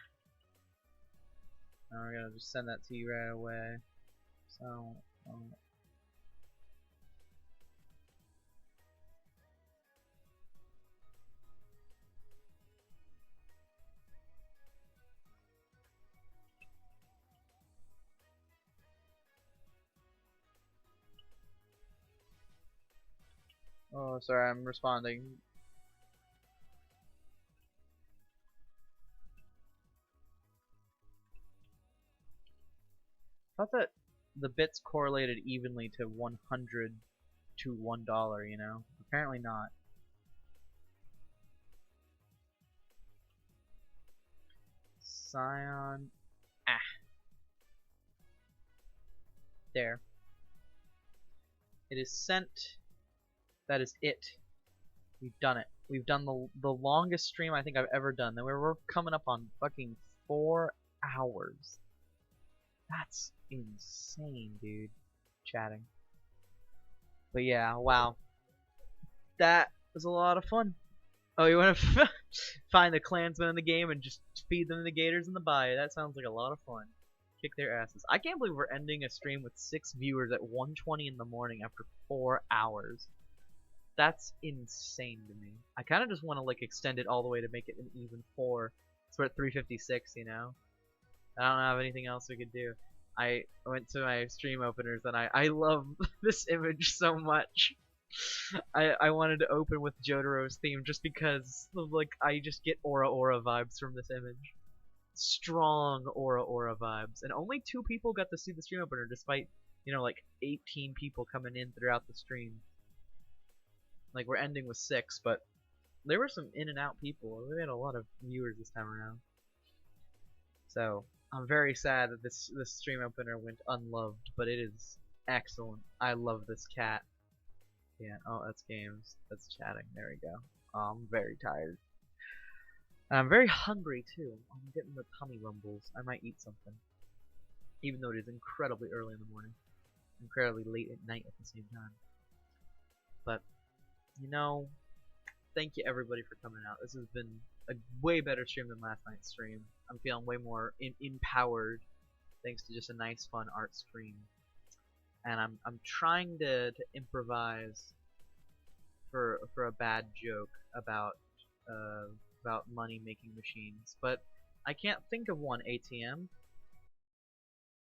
Now we're gonna just send that to you right away. So. Oh, sorry, I'm responding. I thought that the bits correlated evenly to 100 to $1, you know? Apparently not. Scion. Ah. There. It is sent. That is it. We've done it. We've done the longest stream I think I've ever done. We're coming up on fucking 4 hours. That's insane, dude. Chatting. But yeah, wow. That was a lot of fun. Oh, you want to find the clansmen in the game and just feed them the gators in the bayou. That sounds like a lot of fun. Kick their asses. I can't believe we're ending a stream with 6 viewers at 1:20 in the morning after 4 hours. That's insane to me. I kind of just want to like extend it all the way to make it an even 4. So we're at 356, you know? I don't have anything else we could do. I went to my stream openers and I love this image so much. I wanted to open with Jotaro's theme just because like I just get Aura vibes from this image. Strong Aura vibes. And only 2 people got to see the stream opener despite, you know, like 18 people coming in throughout the stream. Like we're ending with 6, but there were some in and out people. We had a lot of viewers this time around. So I'm very sad that this stream opener went unloved, but it is excellent. I love this cat. Yeah, oh, that's games. That's chatting. There we go. Oh, I'm very tired. And I'm very hungry too. I'm getting the tummy rumbles. I might eat something. Even though it is incredibly early in the morning. Incredibly late at night at the same time. But, you know, thank you everybody for coming out. This has been a way better stream than last night's stream. I'm feeling way more empowered thanks to just a nice fun art stream. And I'm trying to improvise for a bad joke about money making machines, but I can't think of one, ATM.